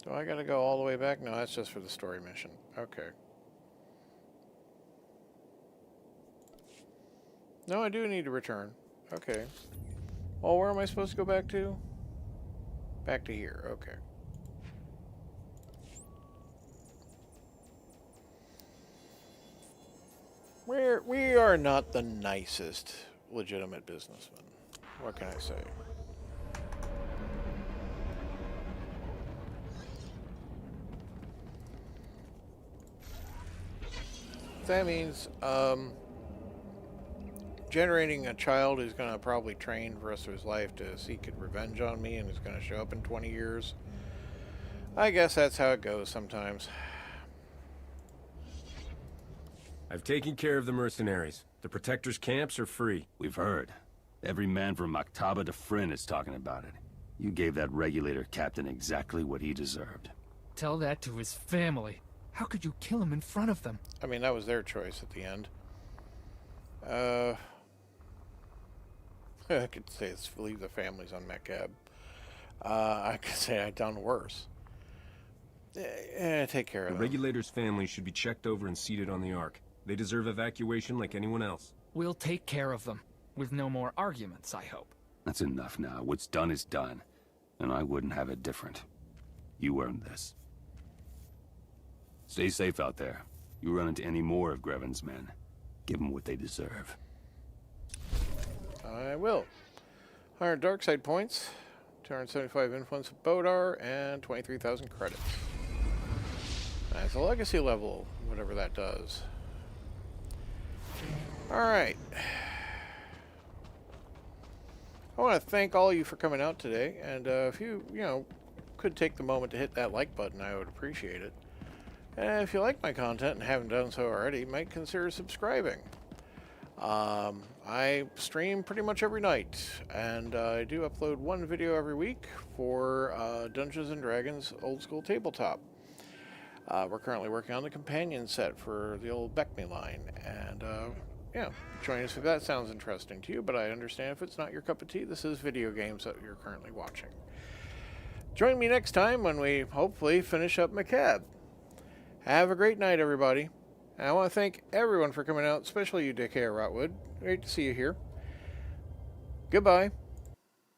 Do I got to go all the way back? No, that's just for the story mission. Okay. No, I do need to return. Okay. Well, where am I supposed to go back to? Back to here. Okay. We are not the nicest legitimate businessmen. What can I say? That means generating a child who's going to probably train for the rest of his life to seek revenge on me and is going to show up in 20 years. I guess that's how it goes sometimes. I've taken care of the mercenaries. The Protectors' camps are free. We've heard. Every man from Maktaba to Fryn is talking about it. You gave that regulator captain exactly what he deserved. Tell that to his family. How could you kill him in front of them? I mean, that was their choice at the end. I could say it's leave the families on Makeb. I could say I'd done worse. Take care of The them. Regulator's family should be checked over and seated on the Ark. They deserve evacuation like anyone else. We'll take care of them. With no more arguments, I hope. That's enough now. What's done is done. And I wouldn't have it different. You earned this. Stay safe out there. You run into any more of Grevin's men, give them what they deserve. I will. 100 dark side points, 275 influence of Bodar, and 23,000 credits. That's a legacy level, whatever that does. Alright. I want to thank all of you for coming out today, and if you could take the moment to hit that like button, I would appreciate it. And if you like my content and haven't done so already, you might consider subscribing. I stream pretty much every night, and I do upload one video every week for Dungeons & Dragons Old School Tabletop. We're currently working on the companion set for the old Beckme line, and yeah, join us if that sounds interesting to you, but I understand if it's not your cup of tea. This is video games that you're currently watching. Join me next time when we hopefully finish up Makeb. Have a great night, everybody. And I want to thank everyone for coming out, especially you, Dick Rotwood. Great to see you here. Goodbye.